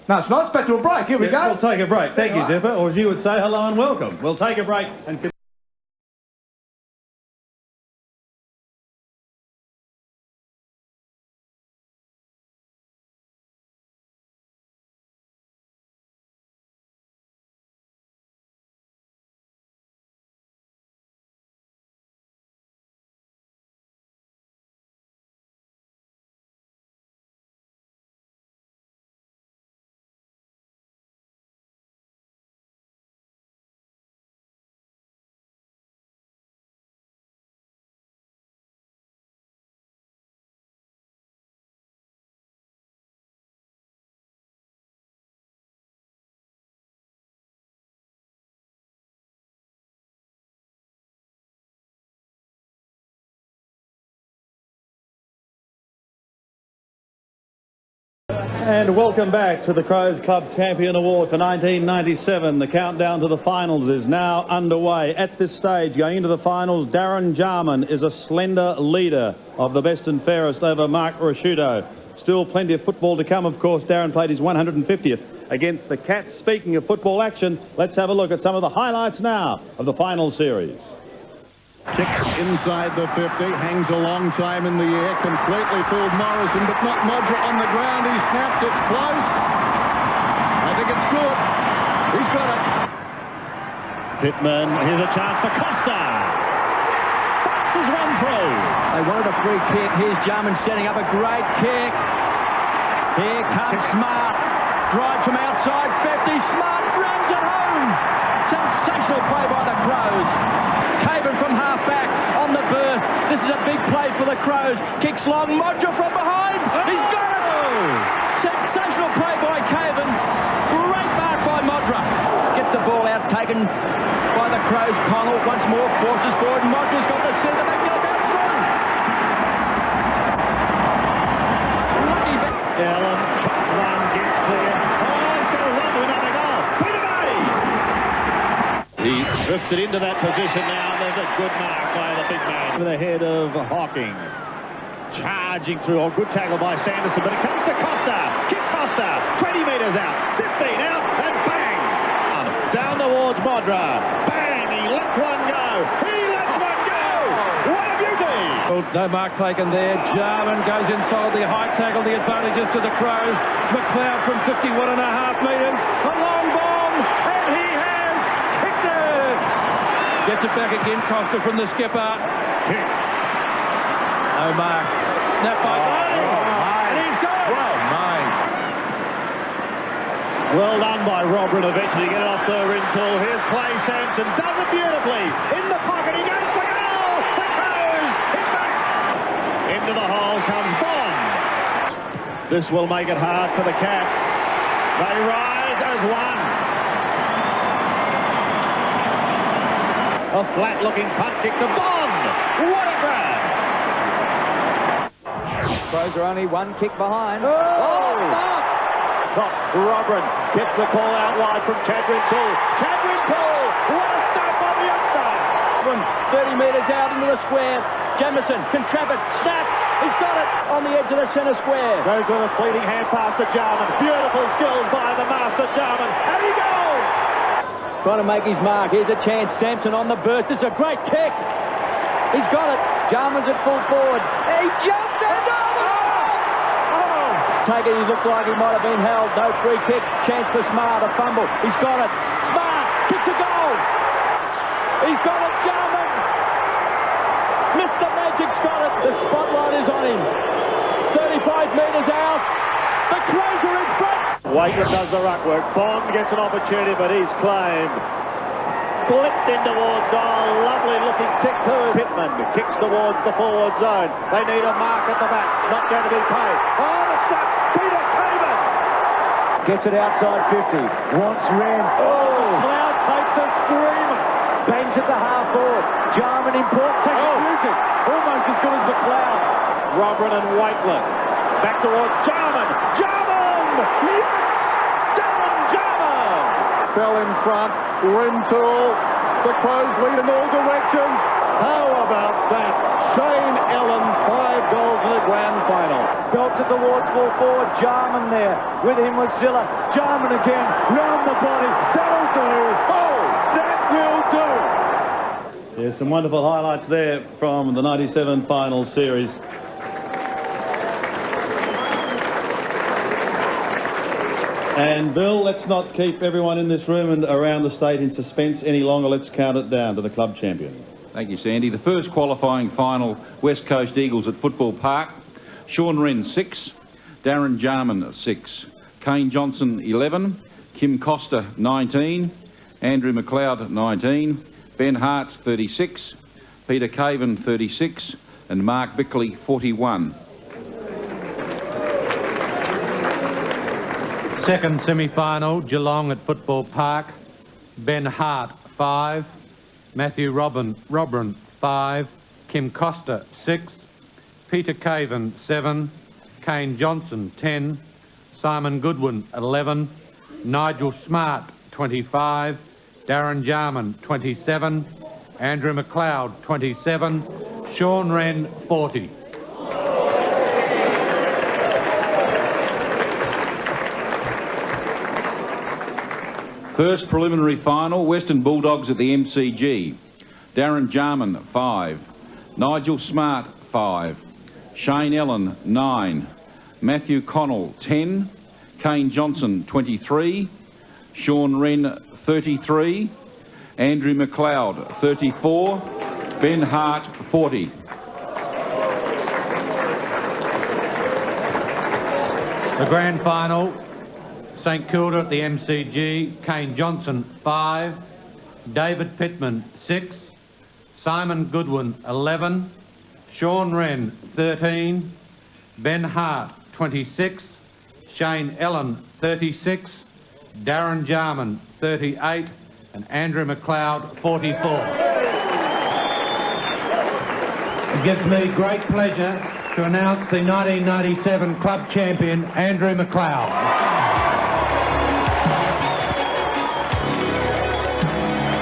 No, it's not. It's back to a break. Here we go. We'll take a break. Thank you, Dipper. Or as you would say, hello and welcome. We'll take a break and... And welcome back to the Crows Club Champion Award for 1997. The countdown to the finals is now underway. At this stage, going into the finals, Darren Jarman is a slender leader of the best and fairest over Mark Rasciuto. Still plenty of football to come, of course. Darren played his 150th against the Cats. Speaking of football action, let's have a look at some of the highlights now of the final series. Kicks inside the 50, hangs a long time in the air, completely fooled Morrison, but not Modra on the ground. He snaps, it's close. I think it's good. He's got it. Pittman, here's a chance for Costa. Boxes one through. They wanted a free kick. Here's Jarman setting up a great kick. Here comes Smart. Drive from outside 50. Smart runs it home. Sensational play by the Crows. Caven from half-back on the burst. This is a big play for the Crows. Kicks long. Modra from behind. He's got it! Sensational play by Caven. Great mark by Modra. Gets the ball out, taken by the Crows. Connell once more forces forward. Modra's got the centre. That's going to bounce through. Lucky bit. Allen, touch one, gets clear. Oh, it's going to run to another goal. Peter Bay! He drifted into that position now. There's a good mark by the big man. To the head of Hawking. Charging through. Oh, good tackle by Sanderson, but it comes to Costa. Kick Costa. 20 metres out. 15 out. And bang! Down towards Modra. Bang! He lets one go. He lets one go! What a beauty! No mark taken there. Jarman goes inside the high tackle. The advantages to the Crows. McLeod from 51.5 metres. A long bomb. And he has kicked it. Gets it back again. Costa from the skipper. Kick. No mark. Snap by and he's got it. Well made. Well done by Robert. Eventually get it off to Rintoul. Here's Clay Sampson. Does it beautifully. In the pocket. He goes for goal. The Crows hit back. Into the hole comes Bond. This will make it hard for the Cats. They rise as one. A flat-looking punt kick to Bond. What a grab. Crows are only one kick behind. Top Robin gets the call out wide from Chad Rintoul. Chad Rintoul, what a start by the youngster. 30 metres out into the square. Jamieson can trap it, snaps. He's got it on the edge of the centre square. Goes with a fleeting hand pass to Jarman. Beautiful skills by the master Jarman. And he goes! trying to make his mark. Here's a chance. Sampson on the burst. It's a great kick. He's got it. Jarman's at full forward. He jumps and Taker, he looked like he might have been held. No free kick. Chance for Smart. A fumble. He's got it. Smart kicks a goal. He's got it. Jarman. Mr. Magic's got it. The spotlight is on him. 35 metres out. The Crows are in front. Waitman does the ruck work. Bond gets an opportunity, but he's claimed. Flipped in towards goal. Lovely looking tick to Pittman. Kicks towards the forward zone. They need a mark at the back. Not going to be paid. Oh, the stop. Peter Caven gets it outside 50. Wants Wren. Oh, Cloud takes a screamer. Bangs at the half forward. Jarman in port. Takes a beauty. Almost as good as McLeod. Robin and Waitland. Back towards Jarman. Jarman! Yes! Darren Jarman! Fell in front. Rintoul. The Crows lead in all directions. How about that? Shane Ellen, 5 goals in the grand final. Belts it towards full forward. Jarman there. With him was Zilla. Jarman again. Round the body. That'll do. Oh, that will do. There's some wonderful highlights there from the 97 final series. And Bill, let's not keep everyone in this room and around the state in suspense any longer. Let's count it down to the club champion. Thank you, Sandy. The first qualifying final, West Coast Eagles at Football Park. Sean Wren, 6. Darren Jarman, 6. Kane Johnson, 11. Kim Costa, 19. Andrew McLeod, 19. Ben Hart, 36. Peter Caven, 36. And Mark Bickley, 41. Second semi-final, Geelong at Football Park. Ben Hart, 5. Matthew Robin, 5. Kim Costa, 6. Peter Caven, 7. Kane Johnson, 10. Simon Goodwin, 11. Nigel Smart, 25. Darren Jarman, 27. Andrew McLeod, 27. Sean Wren, 40. First preliminary final, Western Bulldogs at the MCG. Darren Jarman, 5. Nigel Smart, 5. Shane Ellen, 9. Matthew Connell, 10. Kane Johnson, 23. Sean Wren, 33. Andrew McLeod, 34. Ben Hart, 40. The grand final, St Kilda at the MCG. Kane Johnson, 5. David Pittman, 6. Simon Goodwin, 11. Sean Wren, 13. Ben Hart, 26. Shane Ellen, 36. Darren Jarman, 38. And Andrew McLeod, 44. It gives me great pleasure to announce the 1997 club champion, Andrew McLeod.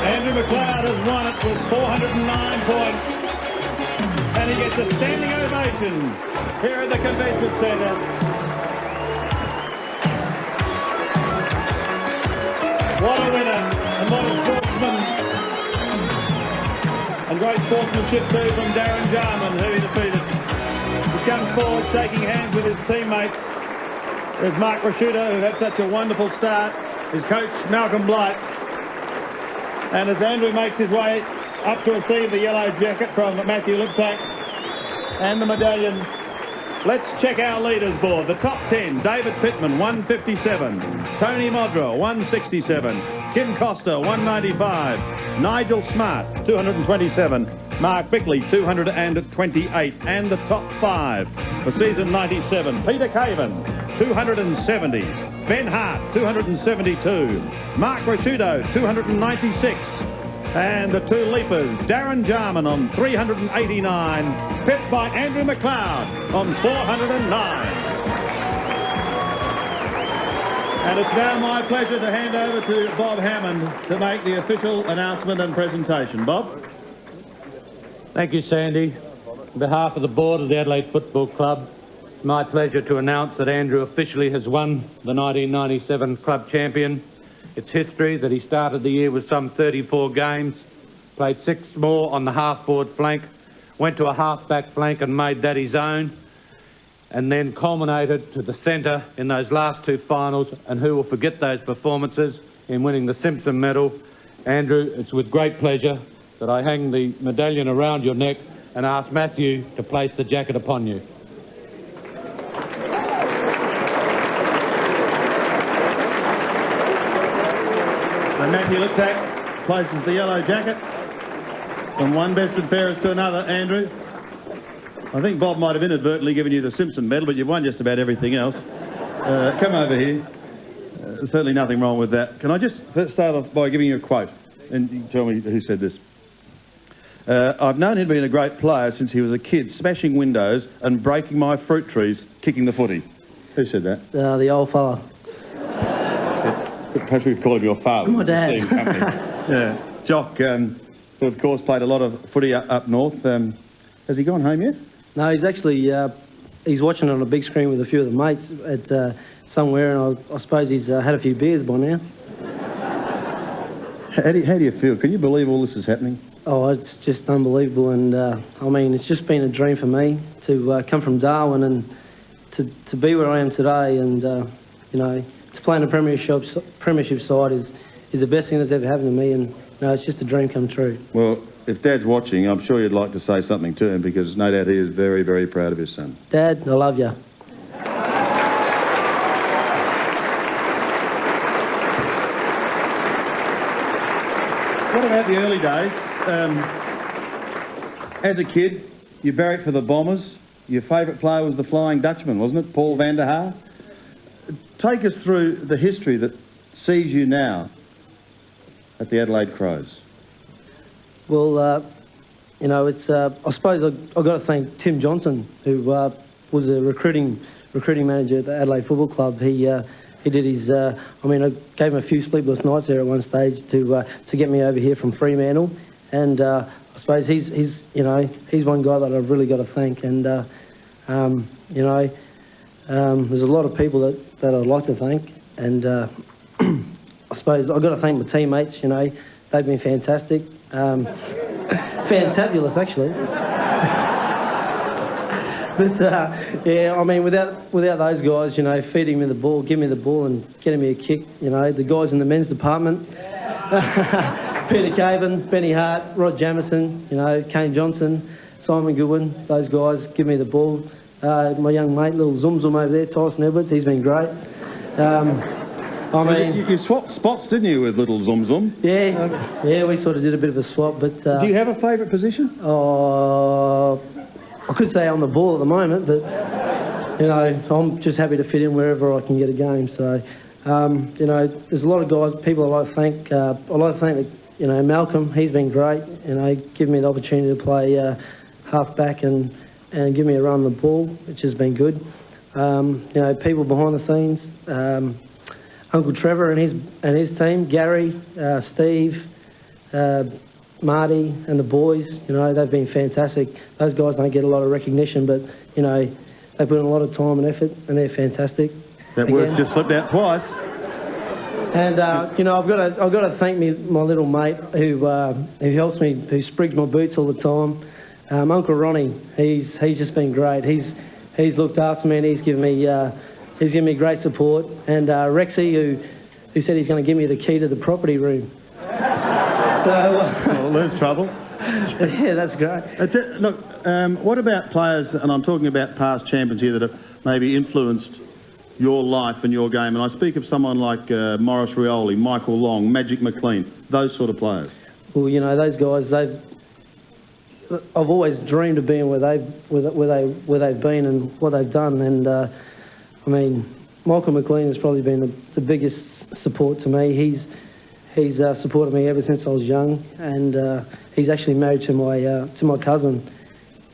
Andrew McLeod has won it with 409 points. And he gets a standing ovation here at the Convention Centre. What a winner and what a sportsman. And great sportsmanship too from Darren Jarman, who he defeated. He comes forward shaking hands with his teammates. There's Mark Rashuda, who had such a wonderful start. His coach, Malcolm Blight. And as Andrew makes his way up to receive the yellow jacket from Matthew Lipsack and the medallion, let's check our leaders board. The top 10, David Pittman, 157. Tony Modra, 167. Kim Costa, 195. Nigel Smart, 227. Mark Bickley, 228. And the top 5 for season 97, Peter Caven, 270. Ben Hart, 272. Mark Rashudo, 296. And the two leapers, Darren Jarman on 389, pipped by Andrew McLeod on 409. And it's now my pleasure to hand over to Bob Hammond to make the official announcement and presentation. Bob? Thank you, Sandy. On behalf of the board of the Adelaide Football Club, it's my pleasure to announce that Andrew officially has won the 1997 club champion. It's history that he started the year with some 34 games, played 6 more on the half-forward flank, went to a half-back flank and made that his own, and then culminated to the centre in those last 2 finals, and who will forget those performances in winning the Simpson medal. Andrew, it's with great pleasure that I hang the medallion around your neck and ask Matthew to place the jacket upon you. So Matthew Litak places the yellow jacket from one best and fairest to another. Andrew, I think Bob might have inadvertently given you the Simpson medal, but you've won just about everything else. Come over here. Certainly nothing wrong with that. Can I just start off by giving you a quote, and you tell me who said this. I've known he'd been a great player since he was a kid, smashing windows and breaking my fruit trees, kicking the footy. Who said that? The old fella. Perhaps we could call him your father. My dad. Yeah. Jock, who of course played a lot of footy up north. Has he gone home yet? No, he's actually he's watching on a big screen with a few of the mates at somewhere, and I suppose he's had a few beers by now. How do you feel? Can you believe all this is happening? Oh, it's just unbelievable, and I mean, it's just been a dream for me to come from Darwin and to be where I am today, and you know, to play in a premiership side is the best thing that's ever happened to me, and you know, it's just a dream come true. Well, if Dad's watching, I'm sure you'd like to say something to him, because no doubt he is very, very proud of his son. Dad, I love you. What about the early days? As a kid, you barracked for the Bombers. Your favourite player was the Flying Dutchman, wasn't it? Paul van der Haar. Take us through the history that sees you now at the Adelaide Crows. Well, you know, it's I suppose I've got to thank Tim Johnson, who was a recruiting manager at the Adelaide Football Club. He did his. I mean, I gave him a few sleepless nights there at one stage to get me over here from Fremantle, and I suppose he's you know, he's one guy that I've really got to thank. And you know, there's a lot of people that I'd like to thank, and I suppose I've got to thank my teammates. You know, they've been fantastic, fantabulous actually. But yeah, I mean, without those guys, you know, feeding me the ball, giving me the ball and getting me a kick, you know, the guys in the men's department, Peter Caven, Benny Hart, Rod Jamieson, you know, Kane Johnson, Simon Goodwin, those guys give me the ball. My young mate, little Zum Zum over there, Tyson Edwards, he's been great. I mean, you swapped spots, didn't you, with little Zum Zum? Yeah, yeah, we sort of did a bit of a swap, but... do you have a favourite position? I could say on the ball at the moment, but, you know, I'm just happy to fit in wherever I can get a game. So, you know, there's a lot of guys, people I like to thank. I like to thank, you know, Malcolm. He's been great, you know, giving me the opportunity to play half-back and give me a run on the ball, which has been good. You know, people behind the scenes, Uncle Trevor and his team, Gary, Steve, Marty and the boys, you know, they've been fantastic. Those guys don't get a lot of recognition, but, you know, they put in a lot of time and effort, and they're fantastic. That word's just slipped out twice. And, you know, I've got to thank my little mate who helps me, who sprigs my boots all the time. Uncle Ronnie, he's just been great. He's looked after me, and he's given me great support. And Rexy, who said he's going to give me the key to the property room. So, well, there's trouble. Yeah, that's great. Look, what about players, and I'm talking about past champions here, that have maybe influenced your life and your game? And I speak of someone like Maurice Rioli, Michael Long, Magic McLean, those sort of players. Well, you know, those guys, I've always dreamed of being where they've been and what they've done. And I mean, Michael McLean has probably been the biggest support to me. He's supported me ever since I was young, and he's actually married to my cousin.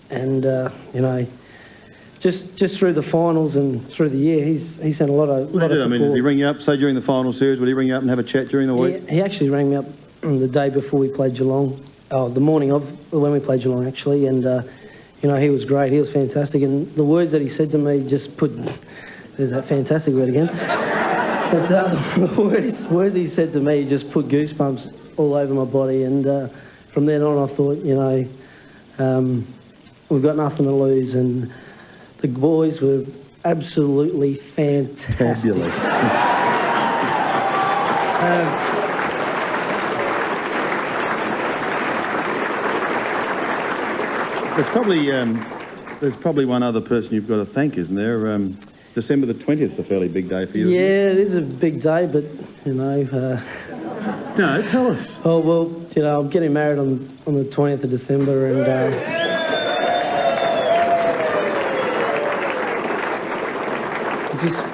And you know, just through the finals and through the year, he's sent a lot of support. I mean, did he ring you up, say during the final series? Would he ring you up and have a chat during the week? He actually rang me up the day before we played Geelong. Oh, the morning of when we played Geelong actually, and you know, he was great. He was fantastic, and the words that he said to me just put. There's that fantastic word again. But the words he said to me just put goosebumps all over my body, and from then on I thought, you know, we've got nothing to lose, and the boys were absolutely fantastic. Fabulous. There's probably one other person you've got to thank, isn't there? December the 20th is a fairly big day for you. Yeah, it is a big day, but, you know... No, tell us. Oh, well, you know, I'm getting married on the 20th of December, and...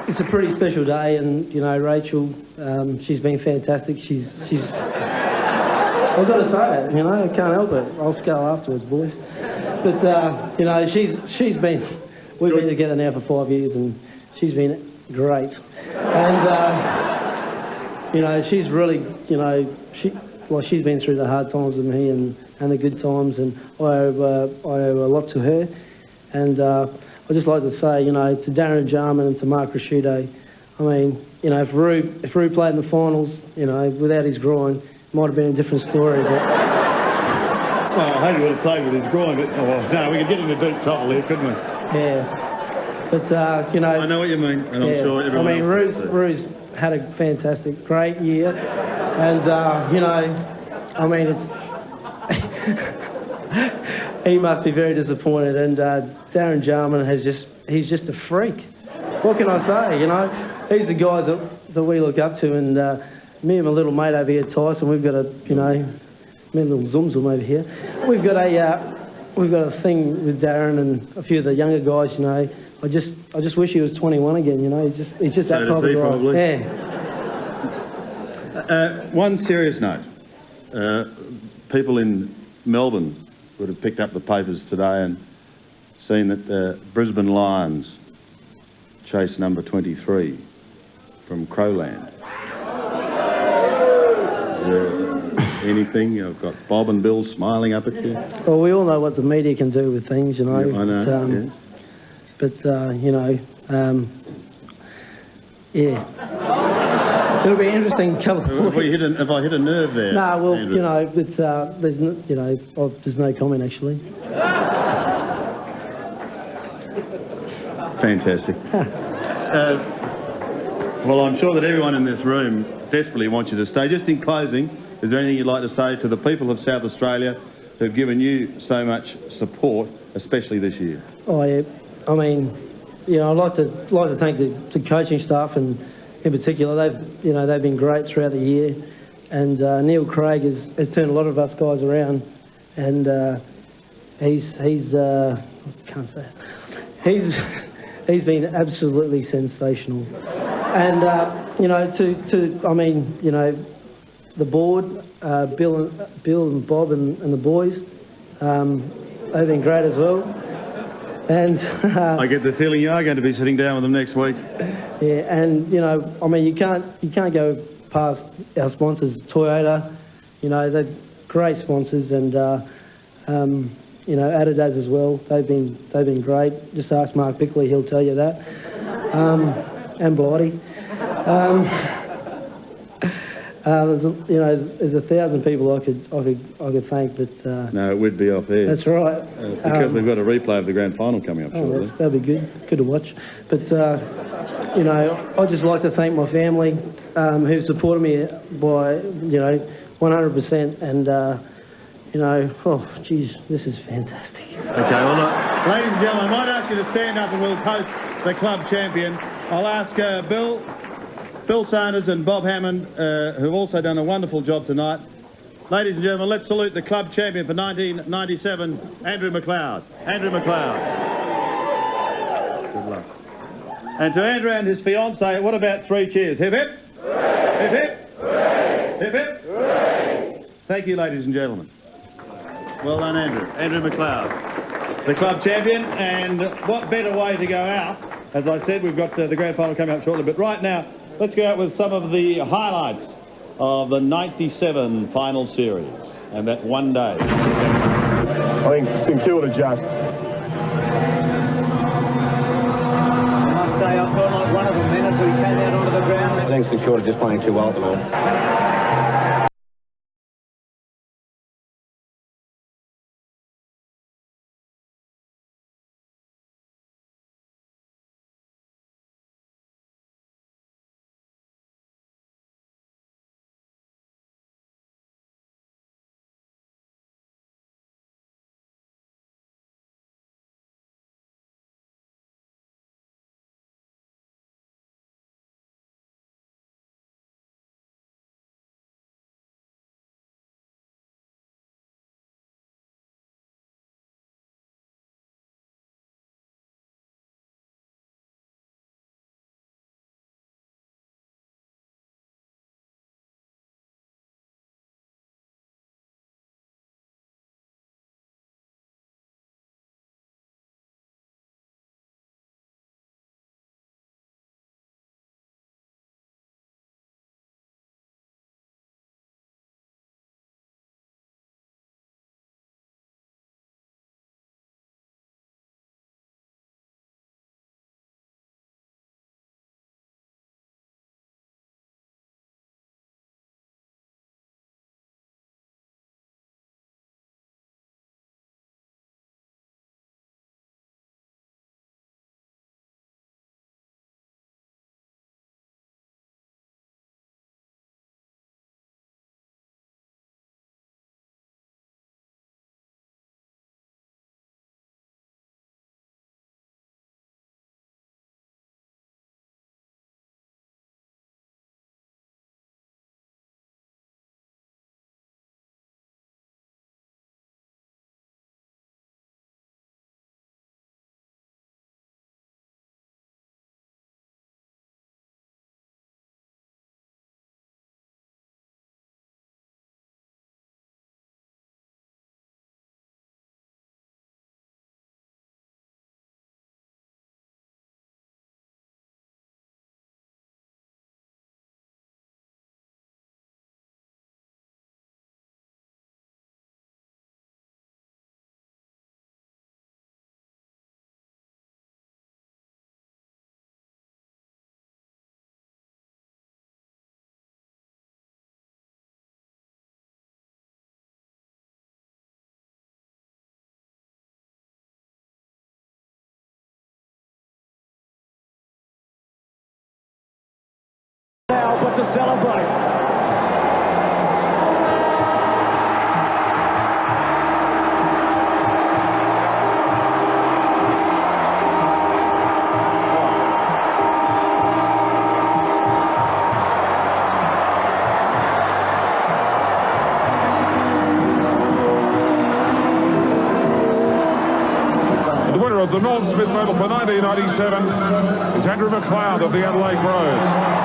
it's a pretty special day, and, you know, Rachel, she's been fantastic. She's I've got to say that, you know, I can't help it. I'll scale afterwards, boys. But, you know, she's been... We've been together now for 5 years, and she's been great. And, you know, she's really, you know, she's been through the hard times with me and the good times, and I owe a lot to her. And I'd just like to say, you know, to Darren Jarman and to Mark Rasciuto, I mean, you know, if Roo played in the finals, you know, without his groin, it might have been a different story, but... Well, I hope he would have played with his groin, but no, we could get into deep trouble here, couldn't we? Yeah. But, you know... I know what you mean, and I'm sure everyone I mean, else Roo's had a fantastic, great year. And, you know, I mean, it's... he must be very disappointed. And Darren Jarman he's just a freak. What can I say, you know? He's the guys that we look up to. And me and my little mate over here, Tyson, we've got a, you know, me and little Zum over here. We've got a thing with Darren and a few of the younger guys, you know. I just wish he was 21 again, you know. He's just that type of guy. Probably. Yeah. One serious note. People in Melbourne would have picked up the papers today and seen that the Brisbane Lions chase number 23 from Crowland. Anything? I've got Bob and Bill smiling up at you. Well, we all know what the media can do with things, you know. Yeah, I know, yes. But, you know, yeah. It'll be an interesting couple of weeks. Have I hit a nerve there? No, well, Andrew? you know, it's, there's no comment, actually. Fantastic. Well, I'm sure that everyone in this room desperately wants you to stay. Just in closing, is there anything you'd like to say to the people of South Australia who've given you so much support, especially this year? Oh, yeah. I mean, you know, I'd like to thank the coaching staff, and in particular, they've been great throughout the year. And Neil Craig has turned a lot of us guys around, and he's I can't say it. He's been absolutely sensational. And you know, I mean, you know, the board, Bill and Bob and the boys, they've been great as well. And I get the feeling you are going to be sitting down with them next week. Yeah, and you know, I mean, you can't go past our sponsors, Toyota. You know, they're great sponsors, and you know, Adelaide as well. They've been great. Just ask Mark Bickley; he'll tell you that. And Blighty. There's 1,000 people I could thank, but no, it would be off air. That's right. Because we've got a replay of the grand final coming up shortly. That'd be good to watch. But you know, I'd just like to thank my family who supported me by 100%, and you know, oh geez, this is fantastic. Okay, well look, ladies and gentlemen, I might ask you to stand up and we'll toast the club champion. I'll ask Bill Sanders and Bob Hammond, who've also done a wonderful job tonight. Ladies and gentlemen, let's salute the club champion for 1997, Andrew McLeod. Andrew McLeod. Good luck. And to Andrew and his fiancée, what about 3 cheers? Hip hip. Hooray. Hip hip. Hooray. Hip hip. Hooray. Thank you, ladies and gentlemen. Well done, Andrew. Andrew McLeod, the club champion. And what better way to go out? As I said, we've got the grand final coming up shortly, but right now, let's go out with some of the highlights of the 97 final series and that one day. I think St Kilda just. I must say, I felt like one of the men as we came out onto the ground. I think St Kilda just playing too well at the moment. Now, but to celebrate. The Norm Smith medal for 1997 is Andrew McLeod of the Adelaide Crows.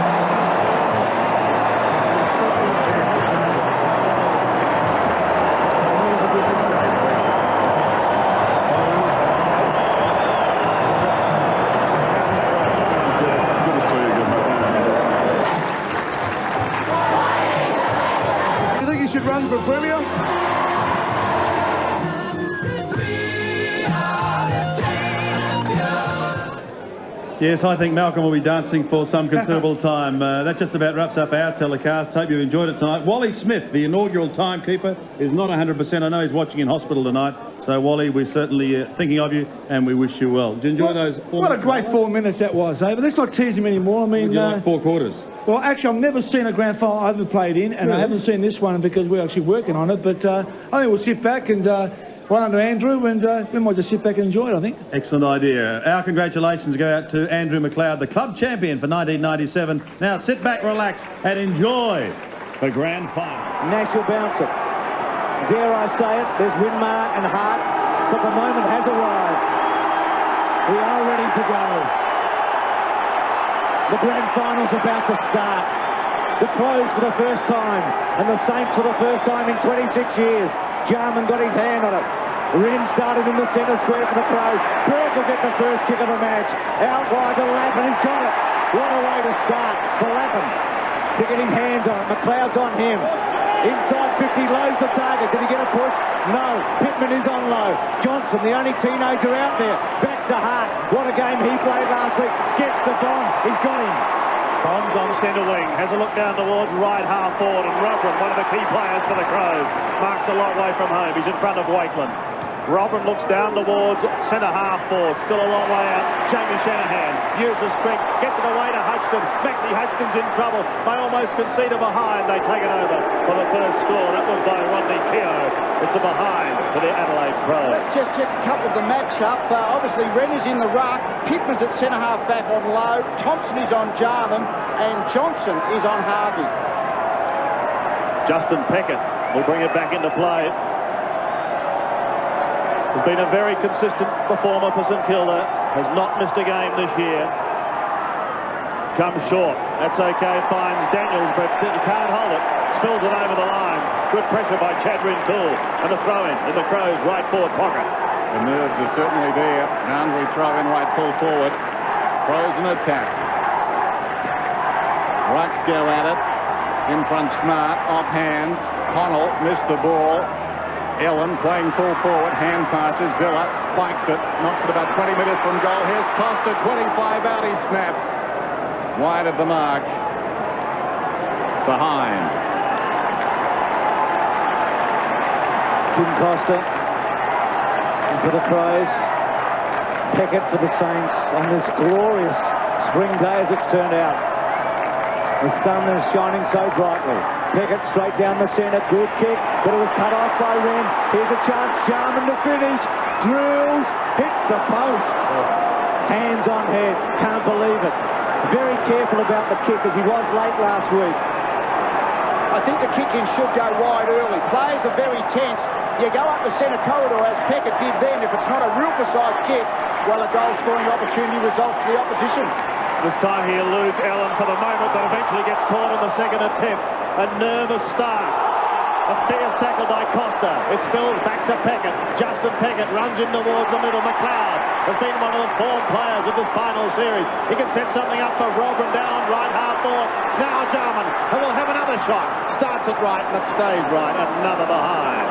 You think he should run for Premier? Yes, I think Malcolm will be dancing for some considerable time. That just about wraps up our telecast. Hope you enjoyed it tonight. Wally Smith, the inaugural timekeeper, is not 100%. I know he's watching in hospital tonight. So, Wally, we're certainly thinking of you and we wish you well. Did you enjoy those 4 What a minutes? great 4 minutes that was, eh? But let's not tease him anymore. I mean, Would you like 4 quarters? Well, actually, I've never seen a grand final I haven't played in, and I haven't seen this one because we're actually working on it. But I think we'll sit back and run under Andrew, and we might just sit back and enjoy it, I think. Excellent idea. Our congratulations go out to Andrew McLeod, the club champion for 1997. Now sit back, relax, and enjoy the grand final. Nash will bounce it. Dare I say it, there's Winmar and Hart, but the moment has arrived. We are ready to go. The grand final's about to start. The Crows for the first time, and the Saints for the first time in 26 years. Jarman got his hand on it. Rin started in the centre square for the Crows. Burke will get the first kick of the match. Out wide to Lappin, he's got it. What a way to start for Lappin to get his hands on it. McLeod's on him. Inside 50, lows the target. Did he get a push? No. Pittman is on low. Johnson, the only teenager out there. Back to Hart. What a game he played last week. Gets the Don. He's got him. Bonds on centre wing, has a look down towards right half forward, and Robin, one of the key players for the Crows, marks a long way from home. He's in front of Wakeland. Robin looks down towards centre half forward, still a long way out. Jamie Shanahan uses strength, gets it away to Hutchton. Maxie Hutchton's in trouble. They almost concede a behind. They take it over for the first score. That was by Rodney Keogh. It's a behind for the Adelaide Crows. Let's just check a couple of the match-up. Obviously, Rennie's in the ruck. Pittman's at centre half back on low. Thompson is on Jarman. And Johnson is on Harvey. Justin Peckett will bring it back into play. Has been a very consistent performer for St Kilda. Has not missed a game this year. Comes short. That's okay. Finds Daniels, but he can't hold it. Spills it over the line. Good pressure by Chad Rintoul. And a throw-in the Crows' right forward pocket. The nerves are certainly there. Boundary throw-in right full forward. Crows in attack. Rucks go at it. In front, Smart. Off hands. Connell missed the ball. Ellen playing full forward, hand passes, Zilla spikes it, knocks it about 20 metres from goal. Here's Costa, 25 out, he snaps. Wide of the mark. Behind. Kim Costa for the Crows. Peckett for the Saints on this glorious spring day as it's turned out. The sun is shining so brightly. Peckett straight down the centre, good kick, but it was cut off by Wren. Here's a chance, Jarman to finish, drills, hits the post. Hands on head, can't believe it. Very careful about the kick as he was late last week. I think the kick-in should go wide early. Players are very tense. You go up the centre corridor as Peckett did then. If it's not a real precise kick, well, a goal-scoring opportunity results for the opposition. This time he eludes Allen for the moment, but eventually gets caught in the second attempt. A nervous start. A fierce tackle by Costa. It spills back to Peckett. Justin Peckett runs in towards the middle. McLeod has been one of the form players of this final series. He can set something up for Robin down right half forward. Now Jarman, who will have another shot. Starts it right and it stays right. Another behind.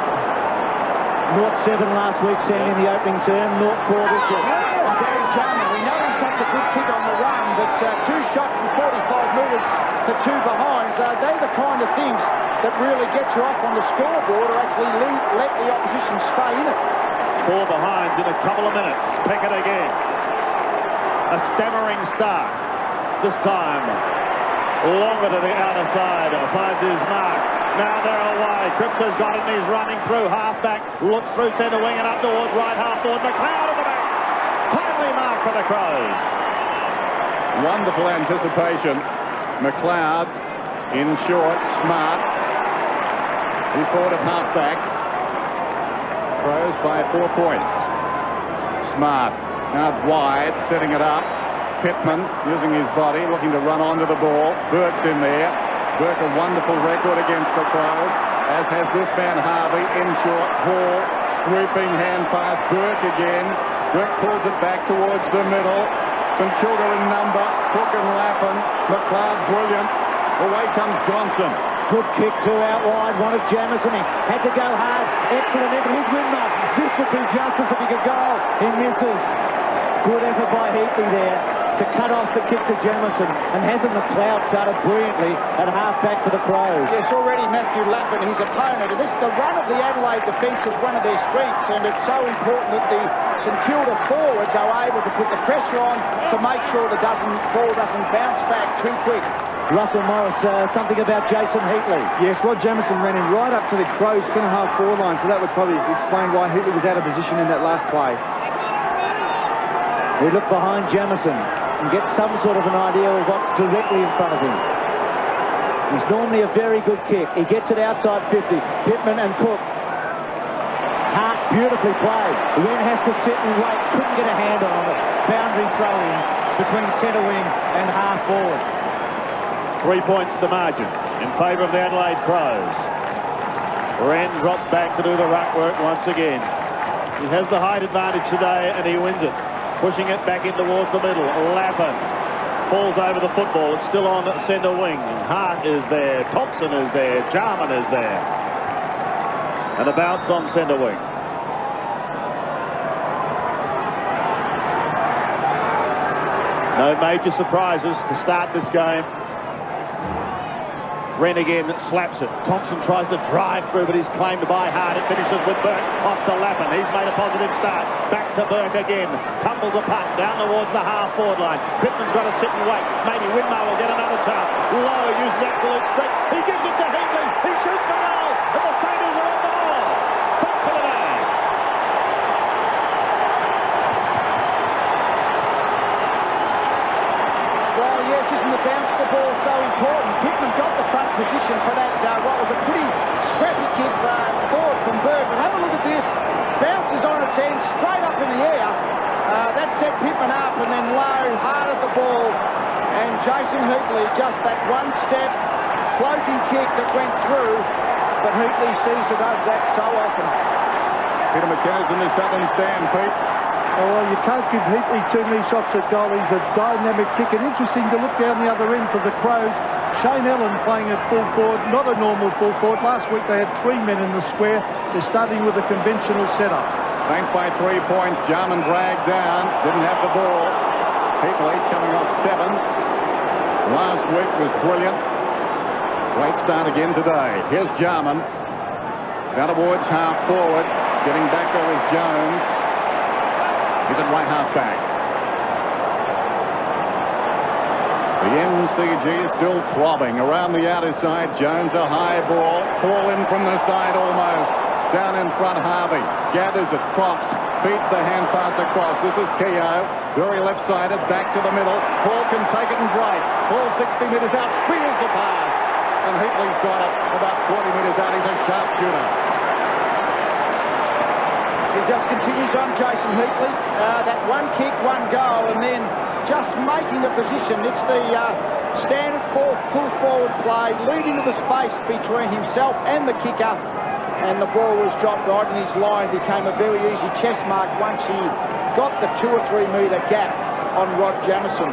0-7 last week, Sam, in the opening term. 0-4 this week. Gary Jarman, we know he's such a good kick on the run, but two shots from 45 metres for two behinds. They're the kind of things that really get you off on the scoreboard or actually let the opposition stay in it. 4 behinds in a couple of minutes. Peckett again. A stammering start. This time, longer to the outer side. Finds his mark. Now they're away. Cripps has got it and he's running through half-back. Looks through centre wing and up towards right half-forward. McLeod in the back. Timely mark for the Crows. Wonderful anticipation. McLeod in short, Smart. He's forward at half-back. Crows by 4 points. Smart out wide, setting it up. Pittman using his body, looking to run onto the ball. Burke's in there. Burke a wonderful record against the Crows, as has this man Harvey in short. Hall, sweeping hand pass. Burke again. Burke pulls it back towards the middle. St Kilda in number. Cook and Lappin. McLeod brilliant. Away comes Johnson. Good kick, 2 out wide, wanted Jamison. He had to go hard. Excellent effort. He's Winmar. This would be justice if he could go. He misses. Good effort by Heatley there to cut off the kick to Jamison. And hasn't McLeod started brilliantly at half-back for the Crows? Yes, already Matthew Lappin, his opponent. And the run of the Adelaide defence is one of their strengths, and it's so important that the St Kilda forwards are able to put the pressure on to make sure the ball doesn't bounce back too quick. Russell Morris, something about Jason Heatley. Yes, Rod Jamison ran him right up to the Crows centre-half forward line, so that was probably explained why Heatley was out of position in that last play. We look behind Jamison and get some sort of an idea of what's directly in front of him. He's normally a very good kick. He gets it outside 50. Pittman and Cook. Hart beautifully played. Wren has to sit and wait. Couldn't get a hand on it. Boundary throw-in between centre wing and half forward. 3 points the margin in favour of the Adelaide Crows. Wren drops back to do the ruck work once again. He has the height advantage today and he wins it. Pushing it back in towards the middle. Lappin falls over the football. It's still on centre wing. Hart is there. Thompson is there. Jarman is there. And a bounce on centre wing. No major surprises to start this game. Wren again slaps it. Thompson tries to drive through, but he's claimed by hard. It finishes with Burke off to Lappin. He's made a positive start. Back to Burke again. Tumbles a putt down towards the half-forward line. Pittman's got to sit and wait. Maybe Winmar will get another chance. Lowe uses absolute strength. He gives it to Heatley. He shoots for goal. And the Saints are on the ball. Back for the bag. Well, yes, isn't the bounce of the ball so important? Pittman got the front position for that, what was a pretty scrappy kick forward from Berg. But have a look at this. Bounces on its end, straight up in the air. That set Pittman up, and then Lowe hard at the ball. And Jason Heatley, just that one step, floating kick that went through. But Heatley sees it does that so often. Peter McKenna's in the southern stand, Pete. Oh, well, you can't give Heatley too many shots at goal. He's a dynamic kick, and interesting to look down the other end for the Crows. Shane Allen playing at full forward, not a normal full forward. Last week they had 3 men in the square. They're starting with a conventional setup. Saints by 3 points. Jarman dragged down, didn't have the ball. Heatley coming off 7. Last week was brilliant. Great start again today. Here's Jarman. Down towards half forward. Getting back there is Jones. He's at right half back. The MCG is still throbbing around the outer side. Jones a high ball. Paul in from the side almost. Down in front Harvey. Gathers it. Props. Beats the hand pass across. This is Keogh. Very left-sided. Back to the middle. Paul can take it and break. Paul 60 metres out. Spears the pass. And Heatley's got it about 40 metres out. He's a sharpshooter. He just continues on, Jason Heatley. That one kick, one goal, and then just making the position. It's the standard full forward play, leading to the space between himself and the kicker, and the ball was dropped right in his line. Became a very easy chest mark once he got the 2 or 3 metre gap on Rod Jamison.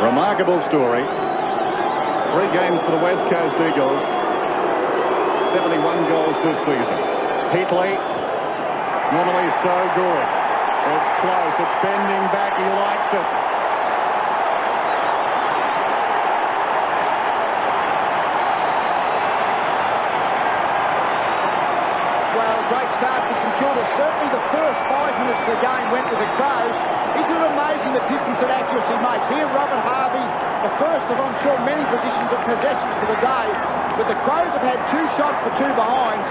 Remarkable story. 3 games for the West Coast Eagles. 71 goals this season. Heatley, normally so good. It's close. It's bending back. He likes it. Well, great start for St Kilda. Certainly the first 5 minutes of the game went with the Crows. Isn't it amazing the difference that accuracy makes? Here, Robert Harvey, the first of, I'm sure, many positions of possessions for the day. But the Crows have had 2 shots for 2 behinds.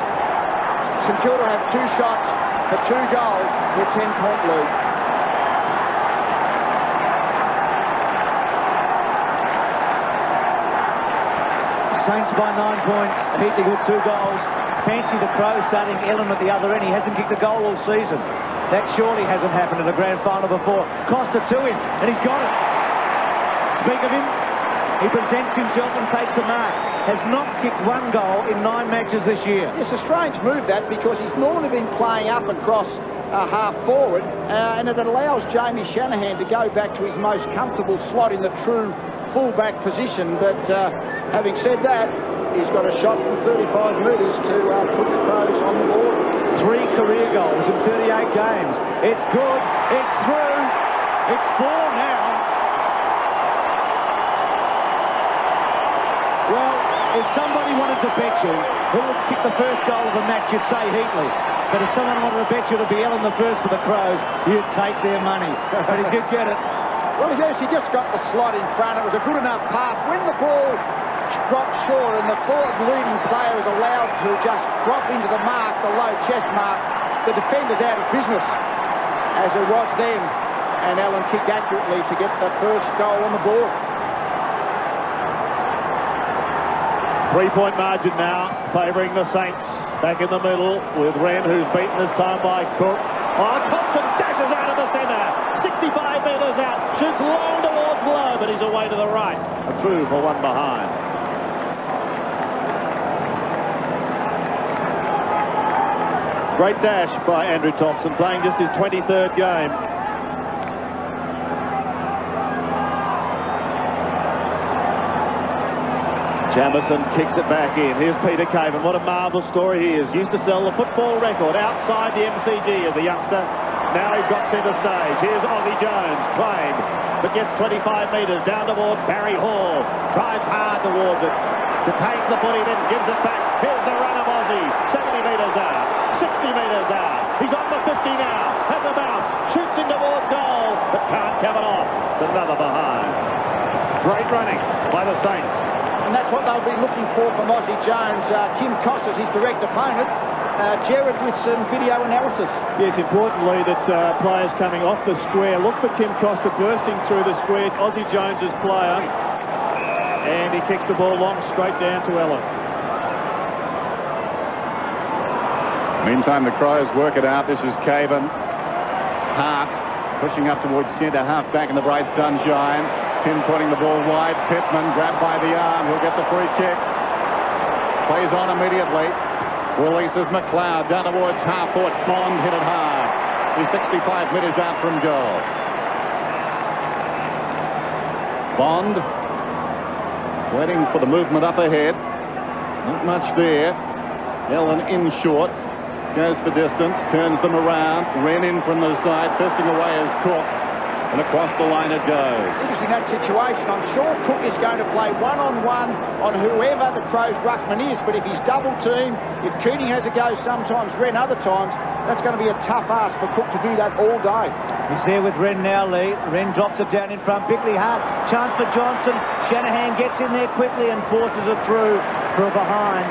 St Kilda have 2 shots for 2 goals with 10-point lead. Saints by 9 points. Heatley with 2 goals. Fancy the Crows starting Ellen at the other end. He hasn't kicked a goal all season. That surely hasn't happened in a grand final before. Costa to him, and he's got it. Speak of him. He presents himself and takes a mark. Has not kicked 1 goal in 9 matches this year. It's a strange move, that, because he's normally been playing up across half forward, and it allows Jamie Shanahan to go back to his most comfortable slot in the true full-back position. But having said that, he's got a shot from 35 metres to put the Crows on the board. 3 career goals in 38 games. It's good. It's through. It's 4 now. Well, if somebody wanted to bet you who would kick the first goal of the match, you'd say Heatley. But if someone wanted to bet you to be Ellen the first for the Crows, you'd take their money. But he did get it. Well, yes, he just got the slot in front. It was a good enough pass. When the ball dropped short and the forward leading player is allowed to just drop into the mark, the low chest mark, the defender's out of business, as it was then. And Allen kicked accurately to get the first goal on the board. 3-point margin now, favouring the Saints. Back in the middle with Wren, who's beaten this time by Cook. Oh, Thompson dashes out of the centre. 65 metres out. Shoots long towards Lowe, but he's away to the right. A through for 1 behind. Great dash by Andrew Thompson, playing just his 23rd game. Jamison kicks it back in. Here's Peter Caven. What a marvellous story he is. Used to sell the football record outside the MCG as a youngster. Now he's got centre stage. Here's Ozzie Jones, claimed, but gets 25 metres down toward Barry Hall. Drives hard towards it. To take the footy, then gives it back. Here's the run of Ozzie. 70 metres out. 60 metres out. He's on the 50 now. Has a bounce. Shoots in towards goal, but can't come it off. It's another behind. Great running by the Saints. And that's what they'll be looking for from Ozzie Jones. Kim Costa's his direct opponent. Jared with some video analysis. Yes, importantly that players coming off the square look for Kim Costa bursting through the square. Ozzie Jones's player, and he kicks the ball long straight down to Ellen. Meantime, the Crows work it out. This is Caven. Hart pushing up towards centre, half back in the bright sunshine. Pinpointing the ball wide. Pittman grabbed by the arm. He'll get the free kick. Plays on immediately. Releases McLeod down towards half foot. Bond hit it hard. He's 65 metres out from goal. Bond waiting for the movement up ahead. Not much there. Ellen in short. Goes for distance. Turns them around. Wren in from the side. Fisting away as Cook. And across the line it goes. Interesting that situation. I'm sure Cook is going to play one-on-one on whoever the Crows' ruckman is, but if he's double-teamed, if Keating has a go sometimes, Wren other times, that's going to be a tough ask for Cook to do that all day. He's there with Wren now, Lee. Wren drops it down in front. Bickley hard. Chance for Johnson. Shanahan gets in there quickly and forces it through for a behind.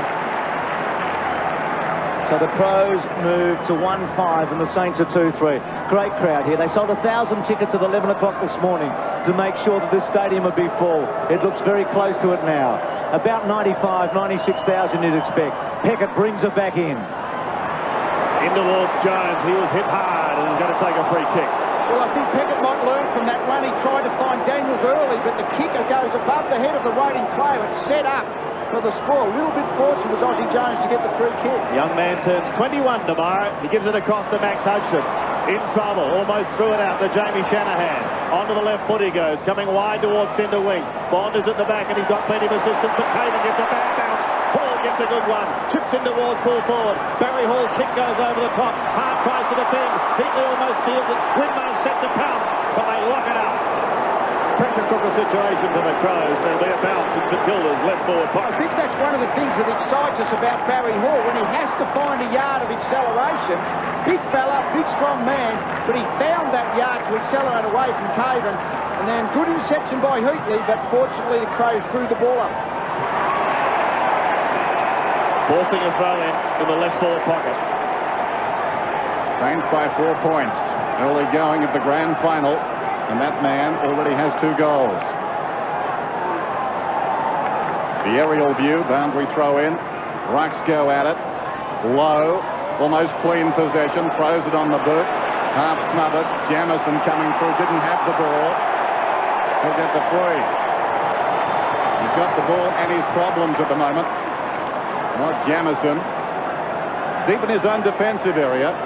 So the Crows move to 1-5 and the Saints are 2-3. Great crowd here. They sold 1,000 tickets at 11 o'clock this morning to make sure that this stadium would be full. It looks very close to it now. About 95, 96,000 you'd expect. Peckett brings it back in. In towards Jones. He was hit hard and he's going to take a free kick. Well, I think Peckett might learn from that run. He tried to find Daniels early, but the kicker goes above the head of the waiting player. It's set up for the score. A little bit fortunate was Ozzie Jones to get the free kick. Young man turns 21 tomorrow. He gives it across to Max Hudson. In trouble, almost threw it out to Jamie Shanahan. Onto the left foot he goes, coming wide towards centre wing. Bond is at the back and he's got plenty of assistance, but Caven gets a bad bounce. Hall gets a good one. Chips in towards full forward. Barry Hall's kick goes over the top. Hart tries to defend. Heatley almost steals it. Winmar's set to pounce, but they lock it up. Pressure cooker situation for the Crows. There'll be a bounce in St Kilda's left forward pocket. I think that's one of the things that excites us about Barry Hall, when he has to find a yard of acceleration. Big fella, big strong man, but he found that yard to accelerate away from Caven. And then good interception by Heatley, but fortunately the Crows threw the ball up. Forcing a throw in the left forward pocket. Saints by 4 points. Early going of the grand final. And that man already has 2 goals. The aerial view, boundary throw in. Rucks go at it. Low, almost clean possession. Throws it on the boot. Half smothered. Jamison coming through. Didn't have the ball. He'll get the free. He's got the ball and his problems at the moment. Not Jamison. Deep in his own defensive area.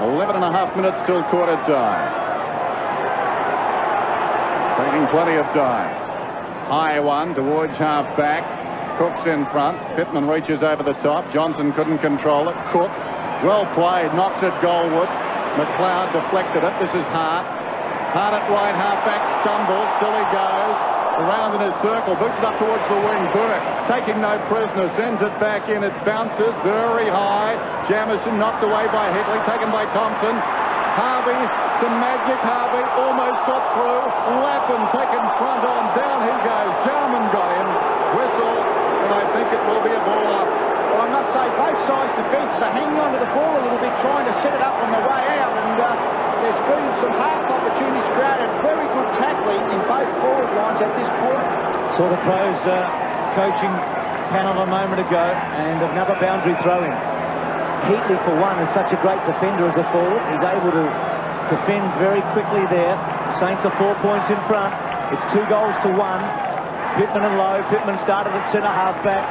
11.5 minutes till quarter time. Taking plenty of time. High one towards half back. Cook's in front. Pittman reaches over the top. Johnson couldn't control it. Cook, well played, knocks it goalward. McLeod deflected it. This is Hart. Hart at wide half back, stumbles. Still he goes. Around in his circle. Boots it up towards the wing. Burke taking no prisoner. Sends it back in. It bounces very high. Jamison knocked away by Heatley. Taken by Thompson. Harvey, some magic. Harvey almost got through. Lappin taken front on. Down he goes. Jarman got him. Whistle. And I think it will be a ball up. Well, I must say both sides' defences are hanging on to the ball a little bit, trying to set it up on the way out. And there's been some half opportunities created. Very good tackling in both forward lines at this point. Saw the Crows coaching panel a moment ago, and another boundary throw in. Heatley, for one, is such a great defender as a forward. He's able to defend very quickly there. The Saints are 4 points in front. It's 2 goals to 1. Pittman and Lowe. Pittman started at centre half-back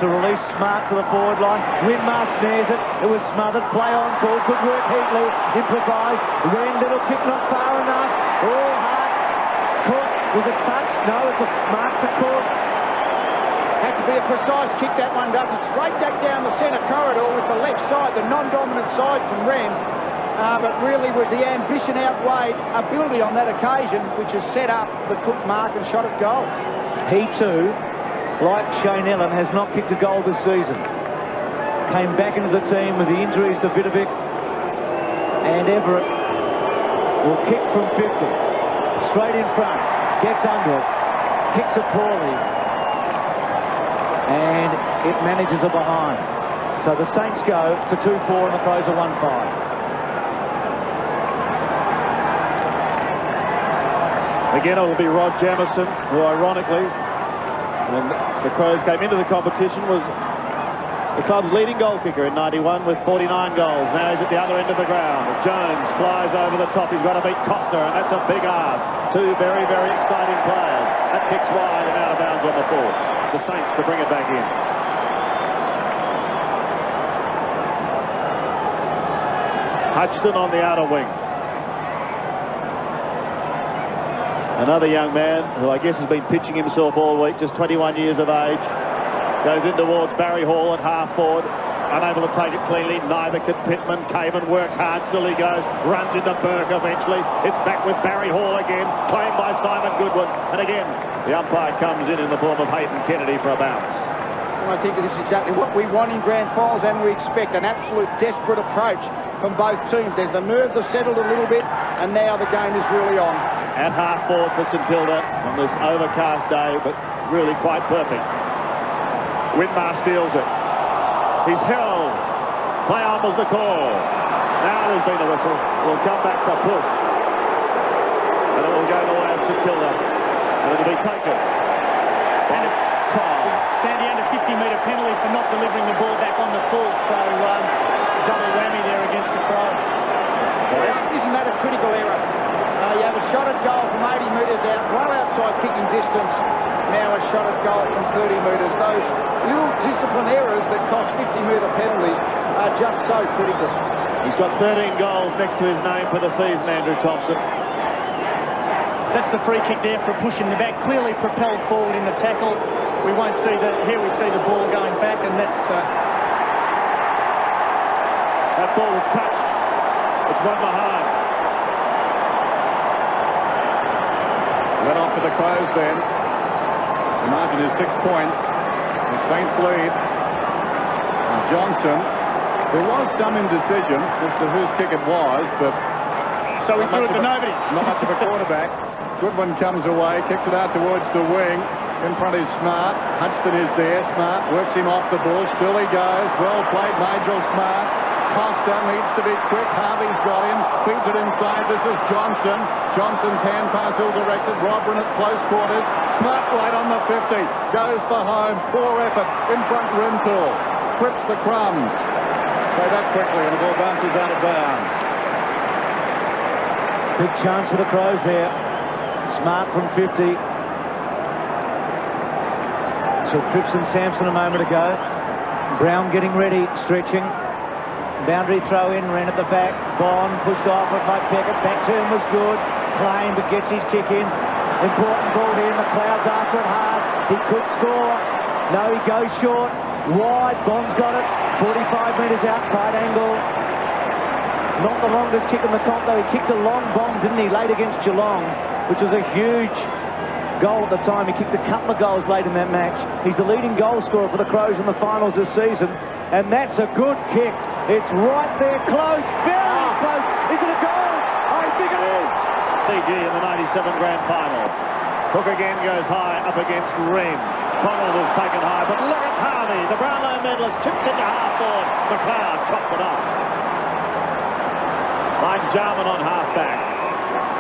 to release Smart to the forward line. Winmar snares it. It was smothered. Play on call. Good work, Heatley. Improvised. Wren, little kick, not far enough. All hard. Cook. Was it touched? No, it's a mark to Cook. Had to be a precise kick, that one does it. Straight back down the centre corridor with the left side, the non-dominant side from Wren. but really was the ambition outweighed ability on that occasion, which has set up the Cook mark and shot at goal. He too, like Shane Ellen, has not kicked a goal this season. Came back into the team with the injuries to Vidovic, and Everett will kick from 50. Straight in front, gets under it, kicks it poorly, and it manages a behind. So the Saints go to 2-4 and the Crows are 1-5. Again, it will be Rod Jamieson, who ironically, when the Crows came into the competition, was the club's leading goal kicker in 91 with 49 goals. Now he's at the other end of the ground. Jones flies over the top. He's got to beat Costa, and that's a big ask. Two very, very exciting players. That kicks wide and out of bounds on the full. The Saints to bring it back in. Hutchton on the outer wing. Another young man who I guess has been pitching himself all week, just 21 years of age. Goes in towards Barry Hall at half forward. Unable to take it cleanly. Neither could Pittman. Caven works hard. Still he goes. Runs into Burke eventually. It's back with Barry Hall again. Claimed by Simon Goodwin. And again, the umpire comes in the form of Hayden Kennedy for a bounce. And I think this is exactly what we want in grand finals, and we expect an absolute desperate approach from both teams. There's the nerves have settled a little bit, and now the game is really on. At half forward for St Kilda on this overcast day, but really quite perfect. Winmar steals it. He's held. Play on was the call. Now there's been a whistle. We'll come back for push. And it will go the way of St Kilda. And it'll be taken. And a Sandy under 50-metre penalty for not delivering the ball back on the full. So double whammy there against the Crows. Isn't that a critical error? You have a shot at goal from 80 metres out, well outside kicking distance. Now a shot at goal from 30 metres. Those little discipline errors that cost 50-metre penalties are just so critical. He's got 13 goals next to his name for the season, Andrew Thompson. That's the free kick there for pushing the back. Clearly propelled forward in the tackle. We won't see that. Here we see the ball going back, and that's... That ball was touched. It's one behind. Let off for the Crows then. The margin is 6 points. The Saints lead. And Johnson, there was some indecision as to whose kick it was, but... So he threw it to nobody. Not much of a quarterback. Goodwin comes away, kicks it out towards the wing. In front is Smart. Hutchton is there. Smart works him off the ball. Still he goes. Well played, Nigel Smart. Costa needs to be quick. Harvey's got him. Feeds it inside. This is Johnson. Johnson's hand pass ill-directed. Robrin at close quarters. Smart right on the 50. Goes for home. Poor effort. In front, Rintoul. Clips the crumbs. So that quickly, and the ball bounces out of bounds. Big chance for the Crows there. Smart from 50. So Cripps and Sampson a moment ago. Brown getting ready, stretching. Boundary throw in, ran at the back. Bond pushed off it by Peckett. Back turn was good. Claim, but gets his kick in. Important ball here. McLeod's after it hard. He could score. No, he goes short. Wide. Bond's got it. 45 metres out, tight angle. Not the longest kick in the comp, though. He kicked a long bomb, didn't he, late against Geelong, which was a huge goal at the time. He kicked a couple of goals late in that match. He's the leading goal scorer for the Crows in the finals this season, and that's a good kick. It's right there, close, very close. Is it a goal? I think it is. PG in the 97 grand final. Hook again goes high up against Ream. Connell was taken high, but look at Harvey, the Brownlow medalist, chips into half forward. McLeod chops it off. Finds Jarman on half back.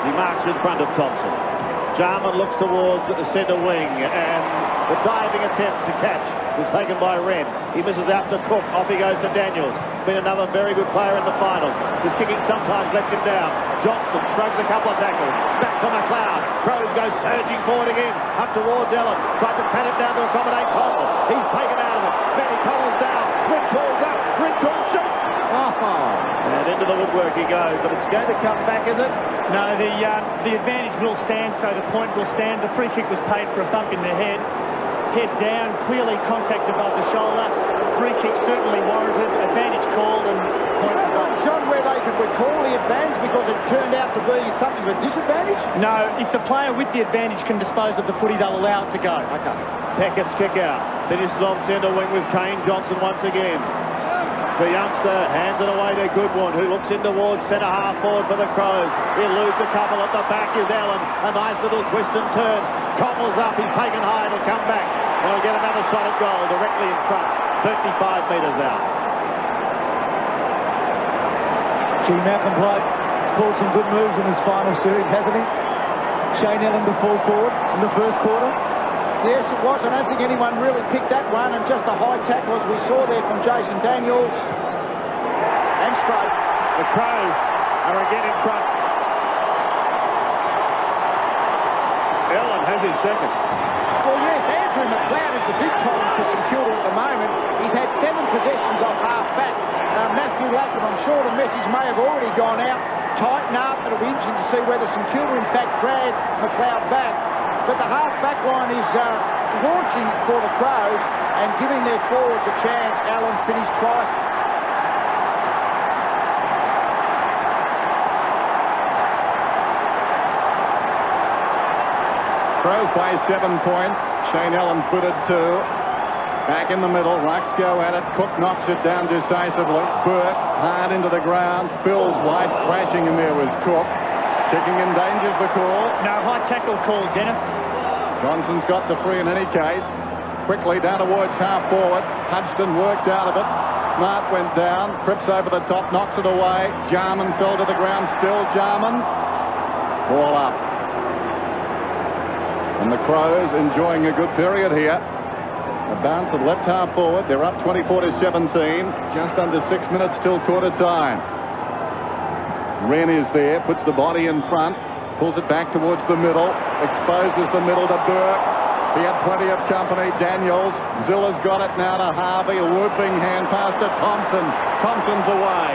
He marks in front of Thompson. Jarman looks towards the centre wing, and the diving attempt to catch was taken by Wren. He misses out to Cook. Off he goes to Daniels. Been another very good player in the finals. His kicking sometimes lets him down. Johnson shrugs a couple of tackles. Back to McLeod. Crows go surging forward again. Up towards Ellen. Tried to pat it down to accommodate Connell. He's taken out of it. Benny Connell's down. Rintoul's up. Rintoul shoots. And into the woodwork he goes. But it's going to come back, is it? No, the advantage will stand, so the point will stand. The free kick was paid for a bump in the head. head down, clearly contact above the shoulder. Free kick certainly warranted, advantage called, and point result. John, where they could recall the advantage because it turned out to be something of a disadvantage? No, if the player with the advantage can dispose of the footy, they'll allow it to go. Okay. Peckett's kick out. Finishes on centre wing with Kane Johnson once again. The youngster hands it away to Goodwin, who looks in towards centre half forward for the Crows. He eludes a couple. At the back is Allen. A nice little twist and turn. Copples up. He's taken high. It'll come back. And he'll get another shot at goal directly in front. 35 metres out. Gee, Malcolm Blight has pulled some good moves in his final series, hasn't he? Shane Allen to fall forward in the first quarter. Yes, it was. I don't think anyone really picked that one, and just a high tackle as we saw there from Jason Daniels. And straight. The Crows are again in front. Allen has his second. Well, yes, Andrew McLeod is the big problem for St Kilda at the moment. He's had 7 possessions off half-back. Matthew Latham, I'm sure the message may have already gone out. Tighten up. It'll be interesting to see whether St Kilda, in fact, drag McLeod back. But the half-back line is launching for the Crows and giving their forwards a chance. Allen finished twice. Crows by 7 points. Shane Allen's booted 2. Back in the middle. Rucks go at it. Cook knocks it down decisively. Burke hard into the ground. Spills wide. Crashing in there was Cook. Kicking endangers the call. No, high tackle call, Dennis. Johnson's got the free in any case. Quickly down towards half forward. Hudson worked out of it. Smart went down. Cripps over the top. Knocks it away. Jarman fell to the ground. Still Jarman. Ball up. And the Crows enjoying a good period here. A bounce at left half forward. They're up 24-17. Just under 6 minutes till quarter time. Wren is there. Puts the body in front. Pulls it back towards the middle. Exposes the middle to Burke. He had plenty of company. Daniels. Zilla's got it now to Harvey. A whooping hand pass to Thompson. Thompson's away.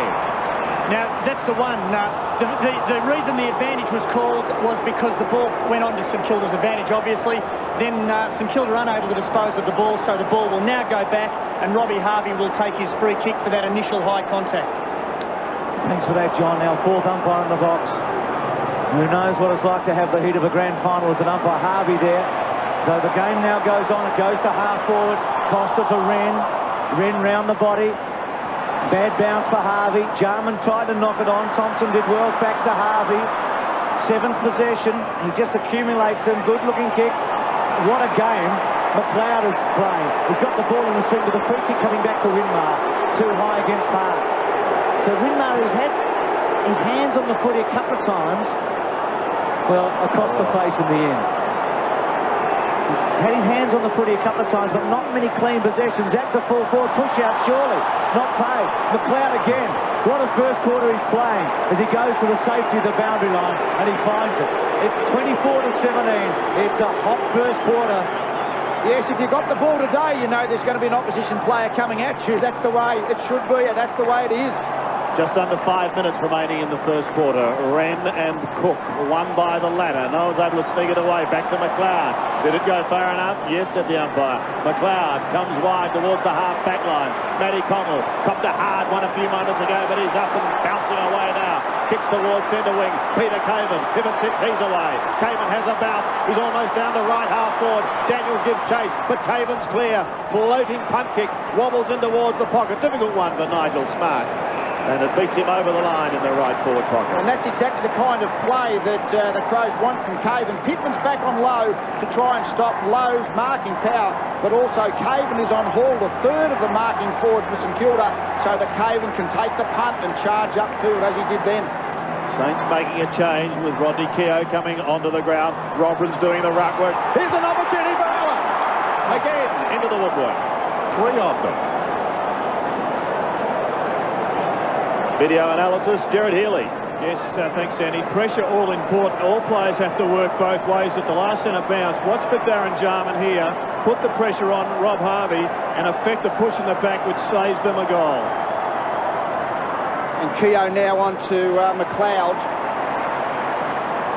Now, that's the one. The reason the advantage was called was because the ball went on to St Kilda's advantage, obviously. Then St Kilda unable to dispose of the ball, so the ball will now go back, and Robbie Harvey will take his free kick for that initial high contact. Thanks for that, John. Now, 4th umpire in the box. Who knows what it's like to have the heat of a grand final as an umpire. Harvey there. So the game now goes on. It goes to half forward. Costa to Wren. Wren round the body. Bad bounce for Harvey. Jarman tried to knock it on. Thompson did well. Back to Harvey. 7th possession. He just accumulates them. Good looking kick. What a game McLeod is playing. He's got the ball in the string with a free kick coming back to Winmar. Too high against Hart. So Winmar has had his hands on the footy a couple of times. Well, across the face in the end. He's had his hands on the footy a couple of times, but not many clean possessions. At to full forward, push out surely. Not paid. McLeod again. What a first quarter he's playing as he goes to the safety of the boundary line and he finds it. It's 24-17. It's a hot first quarter. Yes, if you got the ball today, you know there's going to be an opposition player coming at you. That's the way it should be, and that's the way it is. Just under 5 minutes remaining in the first quarter. Wren and Cook won by the ladder. No one's able to sneak it away. Back to McLeod. Did it go far enough? Yes, said the umpire. McLeod comes wide towards the half-back line. Matty Connell copped a hard one a few moments ago, but he's up and bouncing away now. Kicks towards centre wing. Peter Caven. If it sits, he's away. Caven has a bounce. He's almost down to right half forward. Daniels gives chase, but Caven's clear. Floating punt kick. Wobbles in towards the pocket. Difficult one for Nigel Smart. And it beats him over the line in the right forward pocket. And that's exactly the kind of play that the Crows want from Caven. Pittman's back on Lowe to try and stop Lowe's marking power, but also Caven is on Hall, the third of the marking forward for St Kilda, so that Caven can take the punt and charge upfield as he did then. Saints making a change with Rodney Keogh coming onto the ground. Robin's doing the ruck work. Here's an opportunity for Allen. Again, into the woodwork. 3 of them. Video analysis, Gerard Healy. Yes, thanks, Andy. Pressure all important. All players have to work both ways at the last centre bounce. Watch for Darren Jarman here. Put the pressure on Rob Harvey and affect the push in the back, which saves them a goal. And Keogh now on to McLeod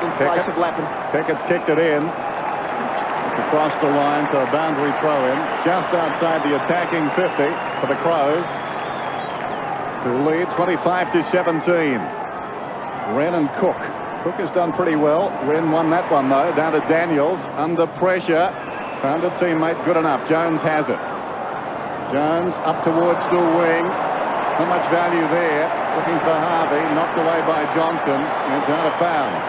in place of Lappin. Pickett's kicked it in. It's across the line, so a boundary throw in just outside the attacking 50 for the Crows, who lead 25-17. Wren and Cook. Cook has done pretty well. Wren won that one, though. Down to Daniels. Under pressure. Found a teammate good enough. Jones has it. Jones up towards the wing. Not much value there. Looking for Harvey. Knocked away by Johnson. It's out of bounds.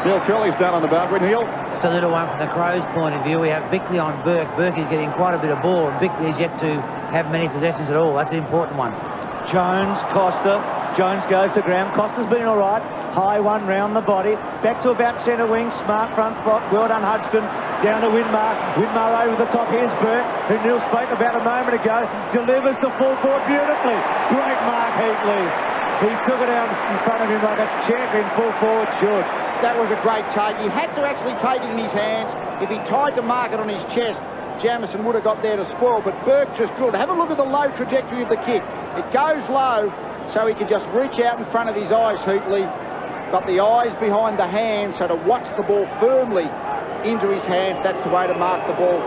Neil Curley's down on the boundary. Neil? Just a little one from the Crows' point of view. We have Bickley on Burke. Burke is getting quite a bit of ball, and Bickley is yet to have many possessions at all. That's an important one. Jones, Costa. Jones goes to ground. Costa's been all right. High one round the body. Back to about centre wing. Smart front spot. Well done, Hudson. Down to Winmar. Winmar over the top. Here's Burke, who Neil spoke about a moment ago. Delivers the full forward beautifully. Great mark, Heatley. He took it out in front of him like a champion full forward should. That was a great take. He had to actually take it in his hands. If he tried to mark it on his chest, Jamieson would have got there to spoil, but Burke just drilled. Have a look at the low trajectory of the kick. It goes low, so he can just reach out in front of his eyes, Heatley. Got the eyes behind the hands, so to watch the ball firmly into his hands, that's the way to mark the ball.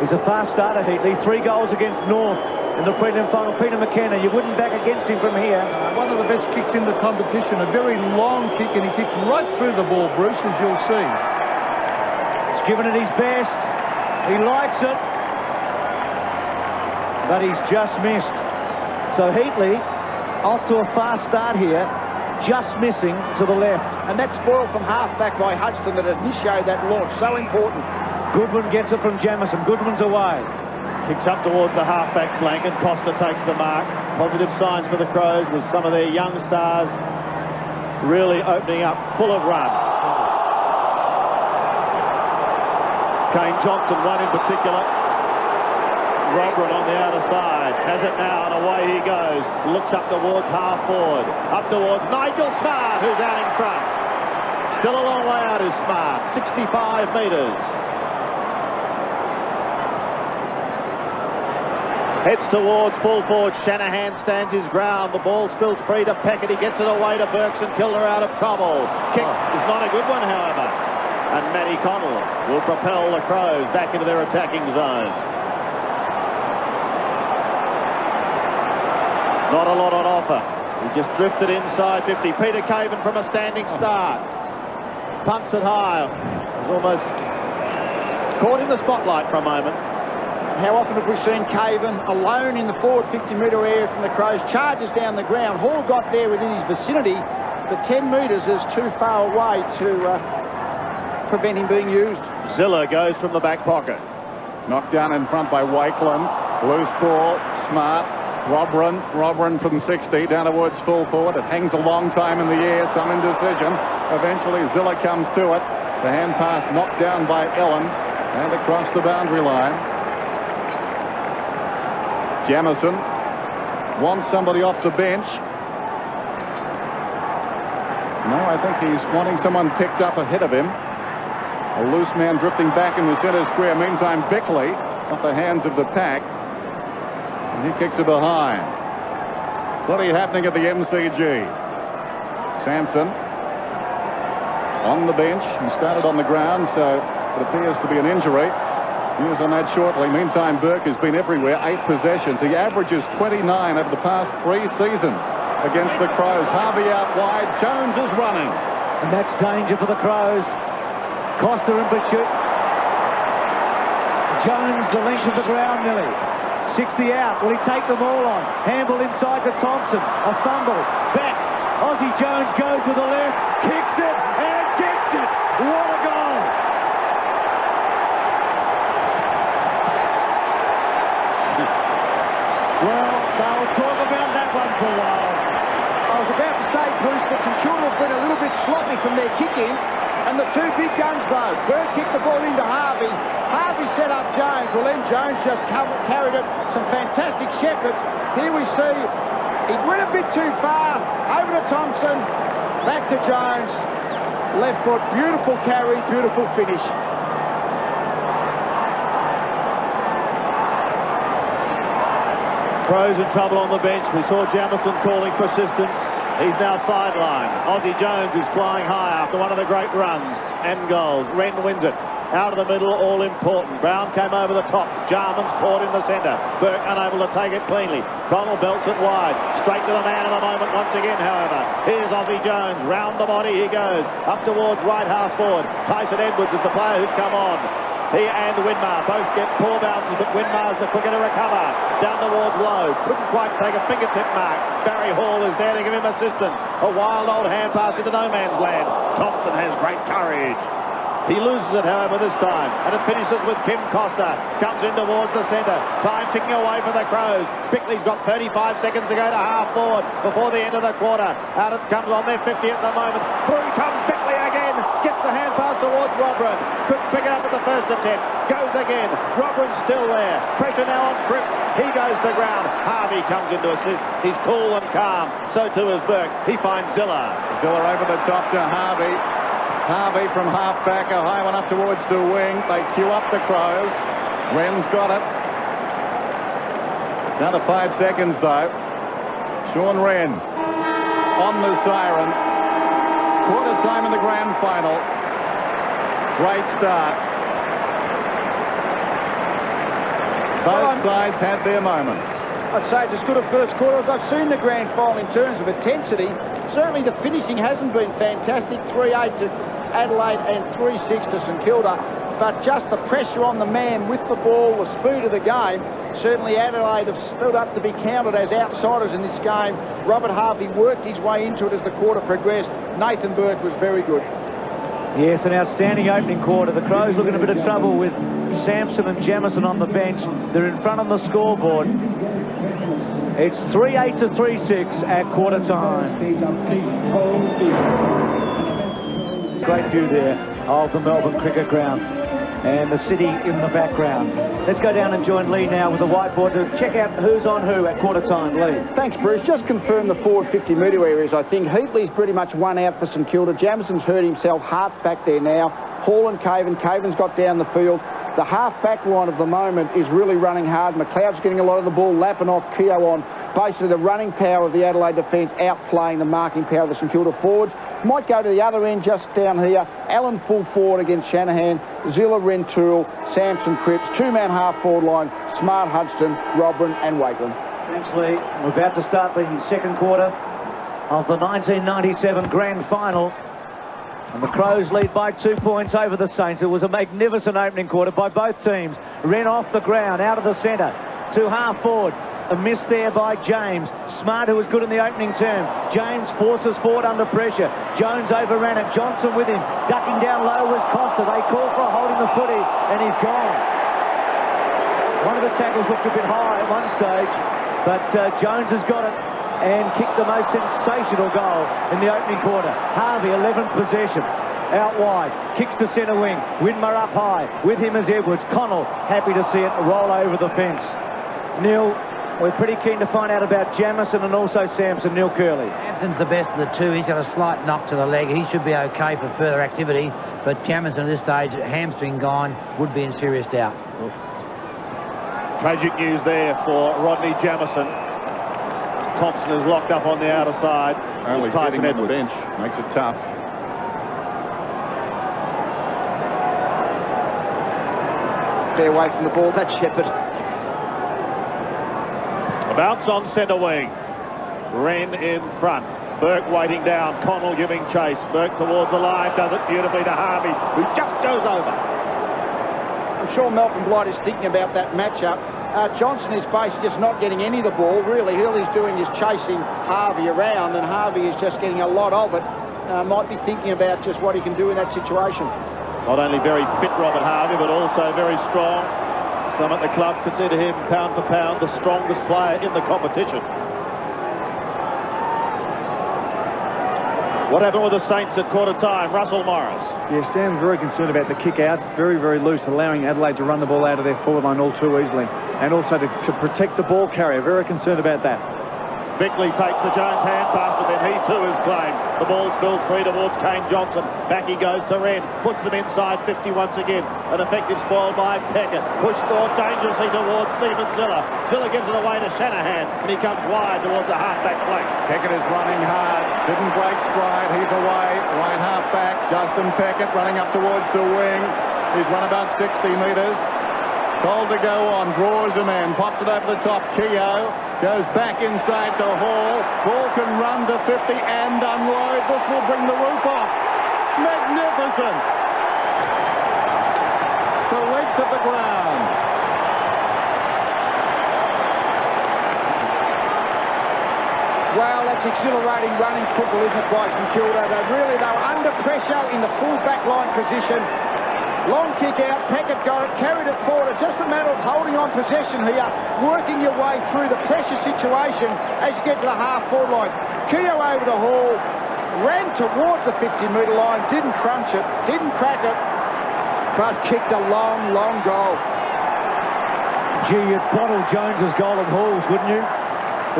He's a fast starter, Heatley. 3 goals against North in the prelim final. Peter McKenna, you wouldn't back against him from here. One of the best kicks in the competition, a very long kick, and he kicks right through the ball, Bruce, as you'll see. He's given it his best. He likes it, but he's just missed. So Heatley, off to a fast start here, just missing to the left. And that's spoiled from half-back by Hudson that initiated that launch. So important. Goodwin gets it from Jamieson. Goodwin's away. Kicks up towards the half-back flank, and Costa takes the mark. Positive signs for the Crows with some of their young stars really opening up, full of run. Kane Johnson, one in particular. Robert on the outer side, has it now, and away he goes. Looks up towards half forward, up towards Nigel Smart, who's out in front. Still a long way out is Smart, 65 metres. Heads towards full forward. Shanahan stands his ground. The ball still free to Peckett. He gets it away to Burks, and Kilner out of trouble. Kick is not a good one, however. And Matty Connell will propel the Crows back into their attacking zone. Not a lot on offer. He just drifted inside 50. Peter Caven from a standing start. Punts it high. Was almost caught in the spotlight for a moment. How often have we seen Caven alone in the forward 50-metre area from the Crows, charges down the ground. Hall got there within his vicinity. The 10 metres is too far away to prevent him being used. Ziller goes from the back pocket. Knocked down in front by Wakeland. Loose ball, Smart. Robran from 60 down towards full forward. It hangs a long time in the air, some indecision. Eventually Ziller comes to it. The hand pass knocked down by Ellen and across the boundary line. Jamieson wants somebody off the bench. No, I think he's wanting someone picked up ahead of him. A loose man drifting back in the centre square. Meantime, Bickley off the hands of the pack. And he kicks it behind. Plenty happening at the MCG. Sampson on the bench. He started on the ground, so it appears to be an injury. News on that shortly. Meantime, Burke has been everywhere. 8 possessions. He averages 29 over the past 3 seasons against the Crows. Harvey out wide. Jones is running. And that's danger for the Crows. Costa in pursuit. Jones the length of the ground nearly. 60 out. Will he take them all on? Handball inside to Thompson. A fumble. Back. Aussie Jones goes with the left. Kicks it and gets it. What a goal. Well, they'll talk about that one for a while. I was about to say, Bruce, that St Kilda have been a little bit sloppy from their kick-ins. And the 2 big guns, though. Burke kicked the ball into Harvey. Harvey set up Jones. Well, then Jones just carried it. Some fantastic shepherds. Here we see he went a bit too far. Over to Thompson. Back to Jones. Left foot. Beautiful carry. Beautiful finish. Crows in trouble on the bench. We saw Jamieson calling persistence. He's now sidelined. Aussie Jones is flying high after one of the great runs. and goals. Wren wins it. Out of the middle, all important. Brown came over the top. Jarman's caught in the centre. Burke unable to take it cleanly. Connell belts it wide. Straight to the man of the moment once again, however. Here's Aussie Jones. Round the body he goes. Up towards right half forward. Tyson Edwards is the player who's come on. He and Winmar both get poor bounces, but Winmar's the quicker to recover. Down towards Lowe. Couldn't quite take a fingertip mark. Barry Hall is there to give him assistance. A wild old hand pass into no man's land. Thompson has great courage. He loses it, however, this time, and it finishes with Kim Costa. Comes in towards the centre. Time ticking away for the Crows. Bickley's got 35 seconds to go to half forward before the end of the quarter. Out it comes on their 50 at the moment. Through comes Bickley again. Gets the hand pass towards Robran. Couldn't pick it up at the first attempt. Goes again. Robran's still there. Pressure now on Cripps. He goes to ground. Harvey comes in to assist. He's cool and calm. So too is Burke. He finds Zilla. Zilla over the top to Harvey. Harvey from half-back, a high one up towards the wing. They queue up the Crows. Wren's got it. Down to 5 seconds, though. Sean Wren on the siren. Quarter time in the grand final. Great start. Both sides had their moments. I'd say it's as good a first quarter as I've seen the grand final in terms of intensity. Certainly the finishing hasn't been fantastic. 3-8 to Adelaide and 3-6 to St Kilda. But just the pressure on the man with the ball, the speed of the game. Certainly Adelaide have stood up to be counted as outsiders in this game. Robert Harvey worked his way into it as the quarter progressed. Nathan Burke was very good. Yes, an outstanding opening quarter. The Crows looking a bit of trouble with Sampson and Jamison on the bench. They're in front on the scoreboard. It's 3-8 to 3-6 at quarter time. Great view there of the Melbourne Cricket Ground and the city in the background. Let's go down and join Lee now with the whiteboard to check out who's on who at quarter time. Lee. Thanks, Bruce. Just confirm the forward 50-metre areas, I think. Heatley's pretty much one out for St Kilda. Jamison's hurt himself. Hart back there now. Hall and Caven. Caven's got down the field. The half-back line of the moment is really running hard. McLeod's getting a lot of the ball, lapping off Keogh on. Basically, the running power of the Adelaide defence outplaying the marking power of the St Kilda forwards. Might go to the other end just down here. Allen full forward against Shanahan. Zilla, Rentoul, Sampson, Cripps. Two-man half-forward line. Smart, Hudson, Robran and Wakeland. Thanks, Lee. We're about to start the second quarter of the 1997 Grand Final. And the Crows lead by 2 points over the Saints. It was a magnificent opening quarter by both teams. Ren off the ground, out of the centre, to half forward. A miss there by James. Smart, who was good in the opening term. James forces forward under pressure. Jones overran it. Johnson with him. Ducking down low was Costa. They call for holding the footy, and he's gone. One of the tackles looked a bit high at one stage, but Jones has got it and kicked the most sensational goal in the opening quarter. Harvey, 11th possession. Out wide, kicks to centre wing. Winmar up high. With him is Edwards. Connell, happy to see it roll over the fence. Neil, we're pretty keen to find out about Jamison and also Sampson. Neil Curley. Sampson's the best of the two. He's got a slight knock to the leg. He should be okay for further activity. But Jamison at this stage, hamstring gone, would be in serious doubt. Tragic news there for Rodney Jamison. Thompson is locked up on the outer side. Only Tyson at the bench makes it tough. Fair away from the ball. That's Shepherd. A bounce on centre wing. Wren in front. Burke waiting down. Connell giving chase. Burke towards the line. Does it beautifully to Harvey, who just goes over. I'm sure Malcolm Blight is thinking about that matchup. Johnson is basically just not getting any of the ball. Really, all he's doing is chasing Harvey around, and Harvey is just getting a lot of it. Might be thinking about just what he can do in that situation. Not only very fit, Robert Harvey, but also very strong. Some at the club consider him, pound for pound, the strongest player in the competition. What happened with the Saints at quarter time? Russell Morris. Yeah, Stan's very concerned about the kick-outs. Very, very loose, allowing Adelaide to run the ball out of their forward line all too easily. And also to protect the ball carrier. Very concerned about that. Bickley takes the Jones hand pass, but then he too is claimed. The ball spills free towards Kane Johnson. Back he goes to Wren. Puts them inside 50 once again. An effective spoil by Peckett. Pushed forward dangerously towards Stephen Ziller. Ziller gives it away to Shanahan, and he comes wide towards the half-back flank. Peckett is running hard. Didn't break stride. He's away. Right half-back. Justin Peckett running up towards the wing. He's run about 60 metres. Told to go on, draws him in, pops it over the top. Keogh goes back inside to Hall. Hall can run to 50 and unload. This will bring the roof off. Magnificent. The length of the ground. Well, that's exhilarating running football, isn't it, by St Kilda? They were under pressure in the full back line position. Long kick out, Peckett got it, carried it forward. It's just a matter of holding on possession here, working your way through the pressure situation as you get to the half-forward line. Keogh over to Hall, ran towards the 50-metre line, didn't crunch it, didn't crack it, but kicked a long, long goal. Gee, you'd bottle Jones's goal at Hall's, wouldn't you?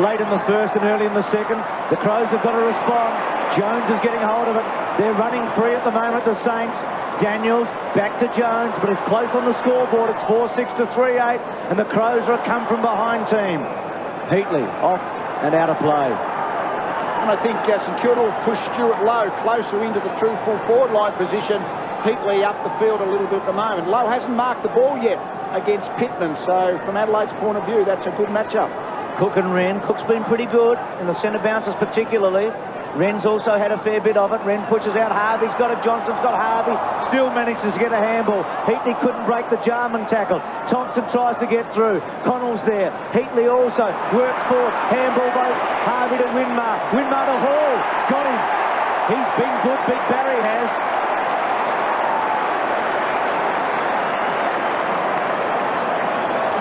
Late in the first and early in the second. The Crows have got to respond. Jones is getting hold of it. They're running free at the moment, the Saints. Daniels back to Jones, but it's close on the scoreboard. It's 4-6 to 3-8, and the Crows are a come-from-behind team. Heatley off and out of play. And I think St Kilda will push Stewart Lowe closer into the true full forward line position. Heatley up the field a little bit at the moment. Lowe hasn't marked the ball yet against Pittman, so from Adelaide's point of view, that's a good matchup. Cook and Wren. Cook's been pretty good in the centre bounces particularly. Wren's also had a fair bit of it. Wren pushes out Harvey's got it. Johnson's got Harvey. Still manages to get a handball. Heatley couldn't break the Jarman tackle. Thompson tries to get through. Connell's there. Heatley also works forward. Handball by Harvey to Winmar. Winmar to Hall. It's got him. He's been good. Big Barry has.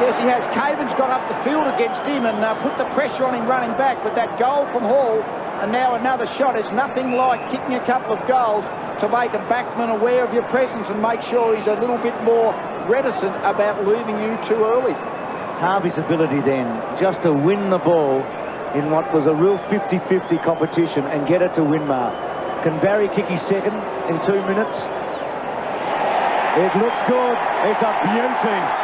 Yes, he has. Caven's got up the field against him and put the pressure on him running back. But that goal from Hall, and now another shot, is nothing like kicking a couple of goals to make a backman aware of your presence and make sure he's a little bit more reticent about leaving you too early. Harvey's ability then just to win the ball in what was a real 50-50 competition and get it to Winmar. Can Barry kick his second in 2 minutes? It looks good. It's a beauty.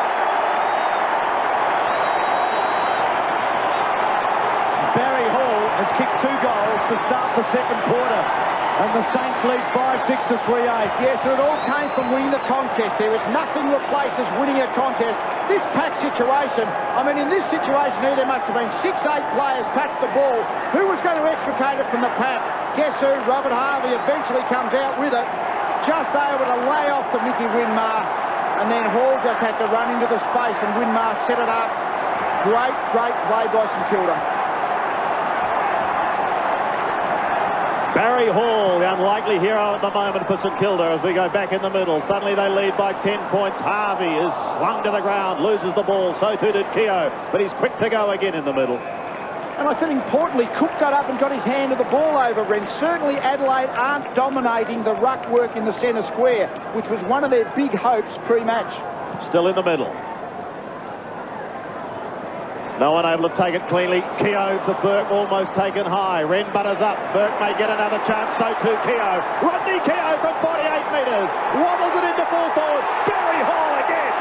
Has kicked 2 goals to start the second quarter, and the Saints lead 5-6 to 3-8. Yes, and it all came from winning the contest. There is nothing replaces winning a contest. This pack situation, I mean, in this situation here, there must have been 6-8 players touch the ball. Who was going to extricate it from the pack? Guess who? Robert Harvey eventually comes out with it, just able to lay off the Mickey Winmar, and then Hall just had to run into the space, and Winmar set it up. Great, great play by St Kilda. Barry Hall, the unlikely hero at the moment for St Kilda as we go back in the middle. Suddenly they lead by 10 points. Harvey is slung to the ground, loses the ball. So too did Keogh, but he's quick to go again in the middle. And I think importantly, Cook got up and got his hand to the ball over Wren. Certainly Adelaide aren't dominating the ruck work in the centre square, which was one of their big hopes pre-match. Still in the middle. No one able to take it cleanly. Keogh to Burke, almost taken high. Wren butters up. Burke may get another chance, so too Keogh. Rodney Keogh from 48 metres. Wobbles it into full forward. Barry Hall again.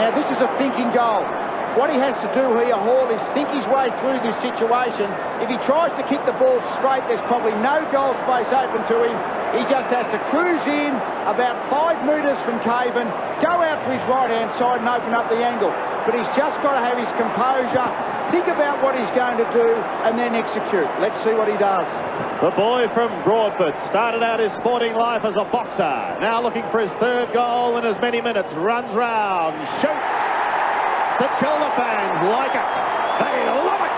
Now this is a thinking goal. What he has to do here, Hall, is think his way through this situation. If he tries to kick the ball straight, there's probably no goal space open to him. He just has to cruise in about 5 metres from Caven, go out to his right-hand side and open up the angle. But he's just got to have his composure, think about what he's going to do, and then execute. Let's see what he does. The boy from Broadford started out his sporting life as a boxer. Now looking for his 3rd goal in as many minutes. Runs round, shoots. St Kilda fans like it. They love it.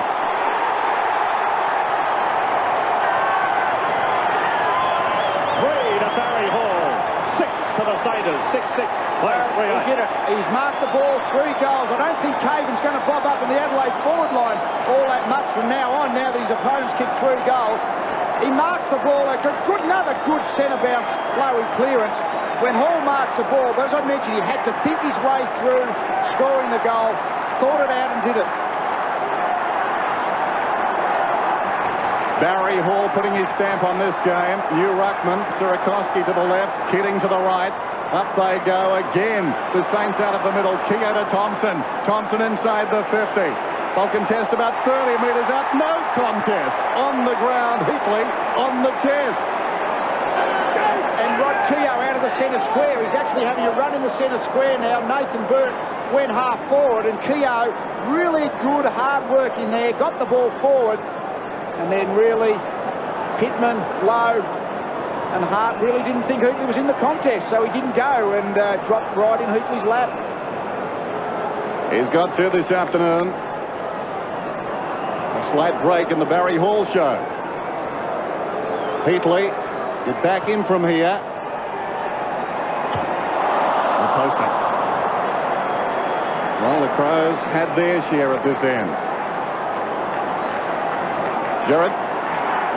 Barry Hall, 6 to the Saints, 6-6, play 3-8. He's marked the ball, 3 goals. I don't think Caven's going to bob up in the Adelaide forward line all that much from now on, now that his opponent's kicked 3 goals. He marks the ball, another good centre bounce, flowy clearance. when Hall marched the ball, but as I mentioned, he had to think his way through scoring the goal, thought it out and did it. Barry Hall putting his stamp on this game. New ruckman, Sierakowski to the left, Keating to the right. Up they go again. The Saints out of the middle. Keogh to Thompson. Thompson inside the 50. They'll contest about 30 metres out. No contest. On the ground, Heatley on the chest. And Rod Keogh out of the centre square. He's actually having a run in the centre square now. Nathan Burt went half forward, and Keogh, really good hard work in there, got the ball forward, and then really Pittman, Lowe and Hart really didn't think Heatley was in the contest, so he didn't go and dropped right in Heatley's lap. He's got two this afternoon. A slight break in the Barry Hall show. Heatley, get back in from here. The poster. Well, the Crows had their share at this end. Gerard?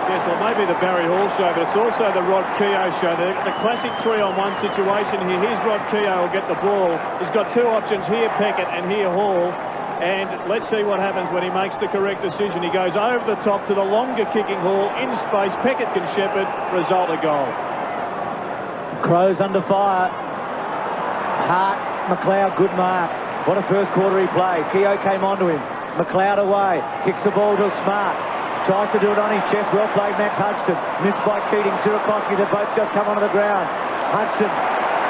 Yes, well, maybe the Barry Hall show, but it's also the Rod Keogh show. The classic 3-on-1 situation here. Here's Rod Keogh will get the ball. He's got two options here, Peckett, and here Hall. And let's see what happens when he makes the correct decision. He goes over the top to the longer kicking Hall in space. Peckett can shepherd. Result a goal. Crows under fire. Hart, McLeod, good mark. What a first quarter he played. Keogh came onto him. McLeod away. Kicks the ball to Smart. Tries to do it on his chest. Well played, Max Hudson. Missed by Keating. Sierakowski, they both just come onto the ground. Hudson,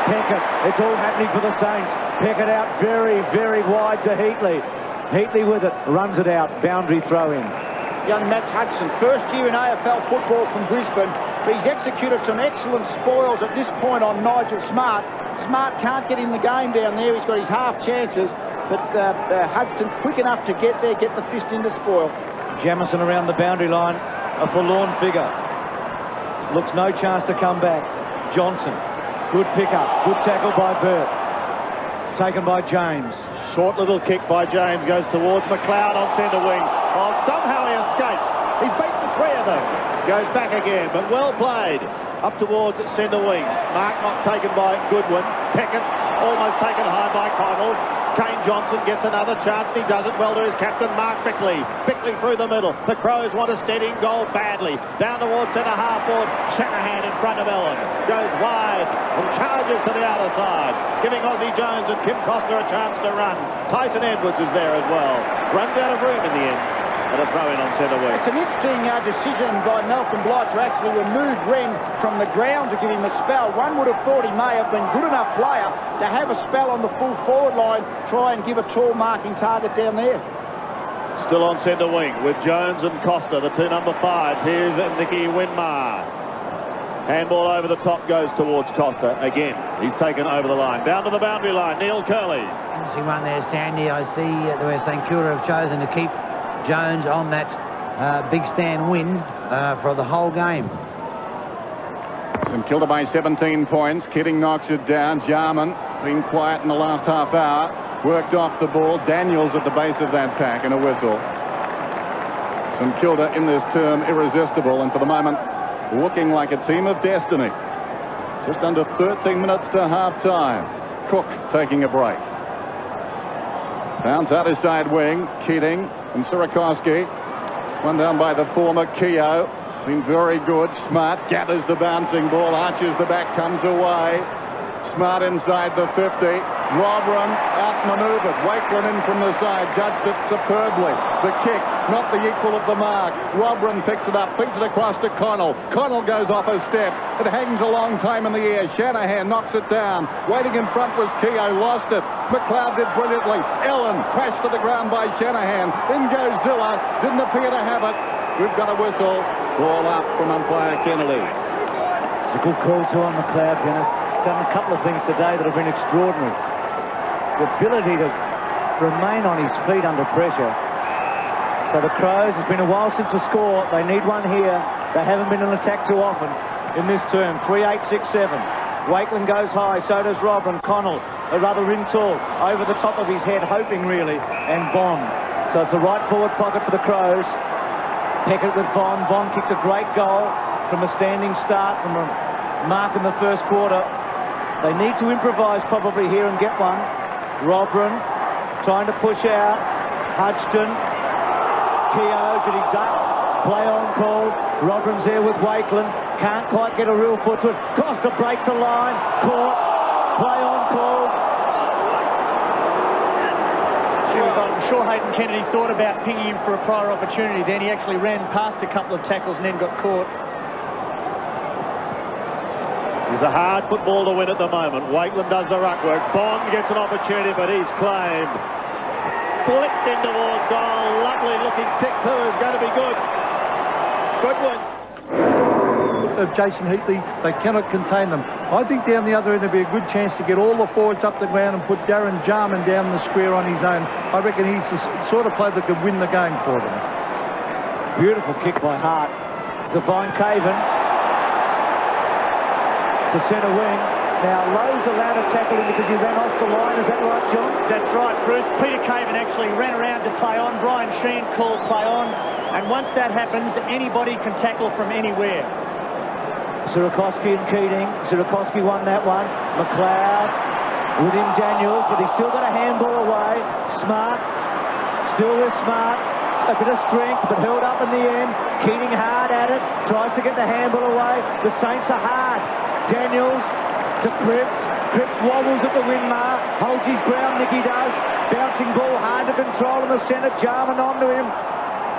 Peckett. It's all happening for the Saints. Peckett out very, very wide to Heatley. Heatley with it. Runs it out. Boundary throw in. Young Max Hudson, first year in AFL football from Brisbane, but he's executed some excellent spoils at this point on Nigel Smart. Smart can't get in the game down there. He's got his half chances, but Hudson quick enough to get there, get the fist into spoil. Jamison around the boundary line, a forlorn figure. Looks no chance to come back. Johnson, good pick-up, good tackle by Burt. Taken by James. Short little kick by James goes towards McLeod on centre wing. Oh, somehow he escapes. He's beaten three of them. Goes back again, but well played. Up towards centre wing. Mark not taken by Goodwin. Peckett's almost taken high by Connell. Kane Johnson gets another chance, and he does it well to his captain, Mark Bickley. Bickley through the middle. The Crows want a steadying goal badly. Down towards centre half forward. Shanahan in front of Ellen. Goes wide and charges to the outer side, giving Aussie Jones and Kim Costa a chance to run. Tyson Edwards is there as well. Runs out of room in the end. And a throw in on centre wing. It's an interesting decision by Malcolm Blight to actually remove Wren from the ground to give him a spell. One would have thought he may have been good enough player to have a spell on the full forward line, try and give a tall marking target down there. Still on centre wing with Jones and Costa, the two number 5s. Here's Nicky Winmar. Handball over the top goes towards Costa again. He's taken over the line. Down to the boundary line, Neil Curley. Interesting one there, Sandy. I see where St Kilda have chosen to keep Jones on that big stand win for the whole game. St Kilda by 17 points. Keating knocks it down. Jarman been quiet in the last half hour. Worked off the ball. Daniels at the base of that pack and a whistle. St Kilda in this term irresistible, and for the moment looking like a team of destiny. Just under 13 minutes to half time. Cook taking a break. Bounce out his side wing. Keating and Sierakowski. One down by the former Keogh. Been very good. Smart gathers the bouncing ball. Arches the back, comes away. Smart inside the 50. Robran outmaneuvered. Wakelin in from the side. Judged it superbly. The kick, not the equal of the mark. Robran picks it up, feeds it across to Connell. Connell goes off a step. It hangs a long time in the air. Shanahan knocks it down. Waiting in front was Keogh. Lost it. McLeod did brilliantly. Ellen crashed to the ground by Shanahan. In goes Zilla. Didn't appear to have it. We've got a whistle. Ball up from umpire Kennedy. It's a good call too on McLeod, Dennis. Done a couple of things today that have been extraordinary. His ability to remain on his feet under pressure. So the Crows, it's been a while since the score. They need one here. They haven't been in attack too often in this term. 3-8-6-7. Wakelin goes high, so does Robran. Connell, rather Rintoul, over the top of his head, hoping really, and Bond. So it's a right forward pocket for the Crows. Peckett with Bond. Bond kicked a great goal from a standing start, from a mark in the first quarter. They need to improvise probably here and get one. Robran trying to push out. Hudson. Keogh, did he duck? Play on call. Robran's there with Wakeland. Can't quite get a real foot to it. Costa breaks a line. Caught. Play on call. I'm sure Hayden Kennedy thought about pinging him for a prior opportunity. Then he actually ran past a couple of tackles and then got caught. It's a hard football to win at the moment. Wakeland does the ruck work. Bond gets an opportunity, but he's claimed. Flicked in towards goal. Lovely looking tick too. Is going to be good. Good one. Of Jason Heatley, they cannot contain them. I think down the other end there'll be a good chance to get all the forwards up the ground and put Darren Jarman down the square on his own. I reckon he's the sort of player that could win the game for them. Beautiful kick by Hart. Zavine Caven to centre wing. Now Lowe's allowed to tackle him because he ran off the line. Is that right, John? That's right, Bruce. Peter Caven actually ran around to play on. Brian Sheehan called play on. And once that happens, anybody can tackle from anywhere. Sierakowski and Keating. Sierakowski won that one. McLeod with him Daniels, but he's still got a handball away. Smart, still with Smart. A bit of strength, but held up in the end. Keating hard at it, tries to get the handball away. The Saints are hard. Daniels to Cripps. Cripps wobbles at the windmar, holds his ground, Nicky does. Bouncing ball, hard to control in the centre. Jarman onto him.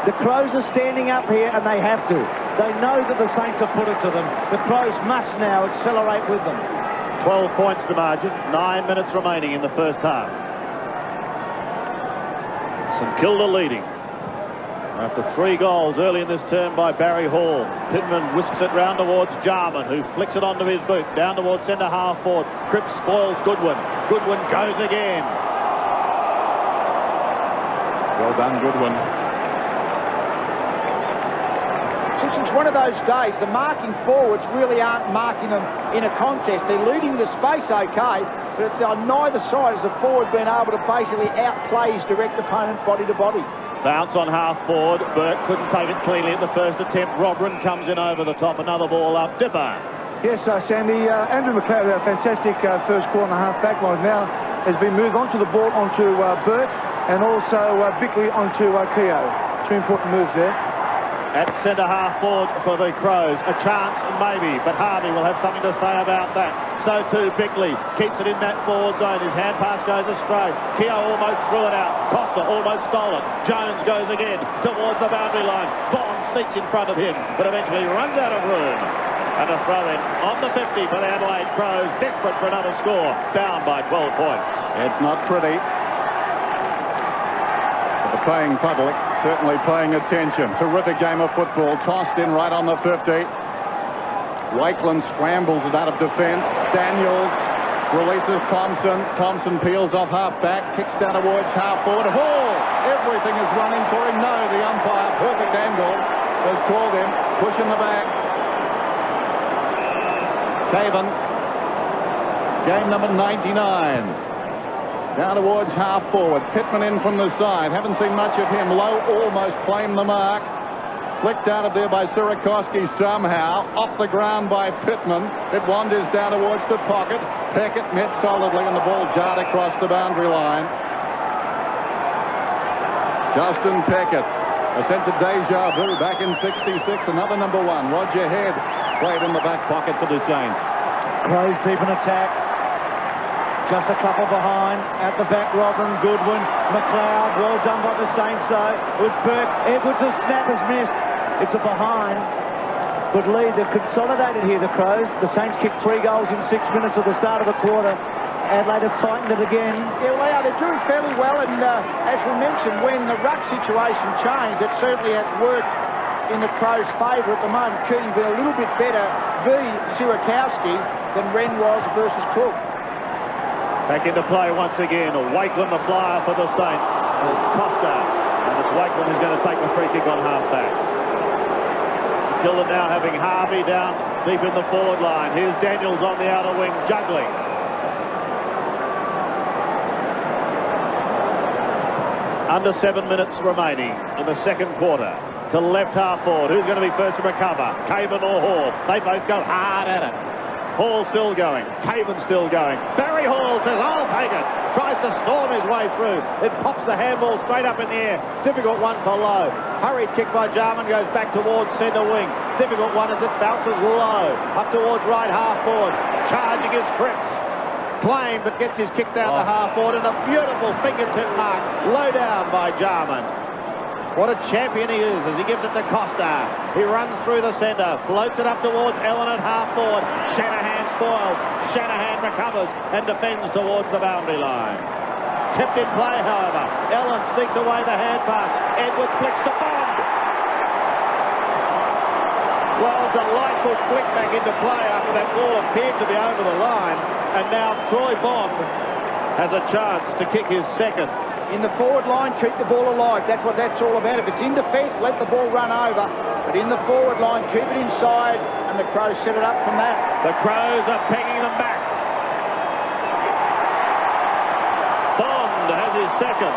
The Crows are standing up here, and they have to. They know that the Saints have put it to them. The Crows must now accelerate with them. 12 points the margin. 9 minutes remaining in the first half. St Kilda leading. After 3 goals early in this term by Barry Hall. Pittman whisks it round towards Jarman, who flicks it onto his boot. Down towards centre half forward. Cripps spoils Goodwin. Goodwin goes again. Well done, Goodwin. It's one of those days, the marking forwards really aren't marking them in a contest. They're leading the space okay, but on neither side has the forward been able to basically outplay his direct opponent body to body. Bounce on half forward. Burke couldn't take it cleanly at the first attempt. Robran comes in over the top. Another ball up. Dipper. Yes, Sandy. Andrew McLeod had a fantastic first quarter and a half back line. Now has been moved onto the ball onto Burke and also Bickley onto Keogh. 2 important moves there. At centre half forward for the Crows. A chance, maybe, but Harvey will have something to say about that. So too Bickley keeps it in that forward zone. His hand pass goes astray. Keogh almost threw it out. Costa almost stole it. Jones goes again towards the boundary line. Bond sneaks in front of him, but eventually runs out of room. And a throw in on the 50 for the Adelaide Crows. Desperate for another score. Down by 12 points. It's not pretty. The paying public certainly paying attention. Terrific game of football. Tossed in right on the 50. Wakeland scrambles it out of defence. Daniels releases Thompson. Thompson peels off half-back. Kicks down towards half-forward. Hall! Everything is running for him. No, the umpire, perfect angle, has called him. Push in the back. Caven. Game number 99. Down towards half forward. Pittman in from the side. Haven't seen much of him. Lowe almost claimed the mark. Flicked out of there by Sierakowski somehow. Off the ground by Pittman. It wanders down towards the pocket. Peckett met solidly and the ball jarred across the boundary line. Justin Peckett. A sense of deja vu back in 66. Another number 1. Roger Head played in the back pocket for the Saints. Crows deep in attack. Just a couple behind. At the back, Robin, Goodwin, McLeod. Well done by the Saints, though. It was Burke. Edwards' snap has missed. It's a behind. Good lead. They've consolidated here, the Crows. The Saints kicked 3 goals in 6 minutes at the start of the quarter. Adelaide have tightened it again. Yeah, well, they're doing fairly well, and as we mentioned, when the ruck situation changed, it certainly has worked in the Crows' favour at the moment. Keating been a little bit better Sierakowski than Wren was versus Cook. Back into play once again. Wakeland the flyer for the Saints. Costa. And it's Wakeland who's going to take the free kick on half-back. St Kilda now having Harvey down deep in the forward line. Here's Daniels on the outer wing, juggling. Under 7 minutes remaining in the second quarter. To left half forward. Who's going to be first to recover? Caven or Hall? They both go hard at it. Hall still going. Caven still going. Barry Hall says, I'll take it. Tries to storm his way through. It pops the handball straight up in the air. Difficult one for Lowe. Hurried kick by Jarman, goes back towards centre wing. Difficult one as it bounces low. Up towards right half forward. Charging his Cripps. Claim, but gets his kick down the half forward, and a beautiful fingertip mark. Low down by Jarman. What a champion he is as he gives it to Costa. He runs through the centre, floats it up towards Ellen at half forward. Shanahan spoiled. Shanahan recovers and defends towards the boundary line. Kept in play, however. Ellen sneaks away the hand pass. Edwards flicks to Bond. Well, delightful flick back into play after that ball appeared to be over the line. And now Troy Bond has a chance to kick his second. In the forward line, keep the ball alive. That's what that's all about. If it's in defence, let the ball run over. But in the forward line, keep it inside, and the Crows set it up from that. The Crows are pegging them back. Bond has his second.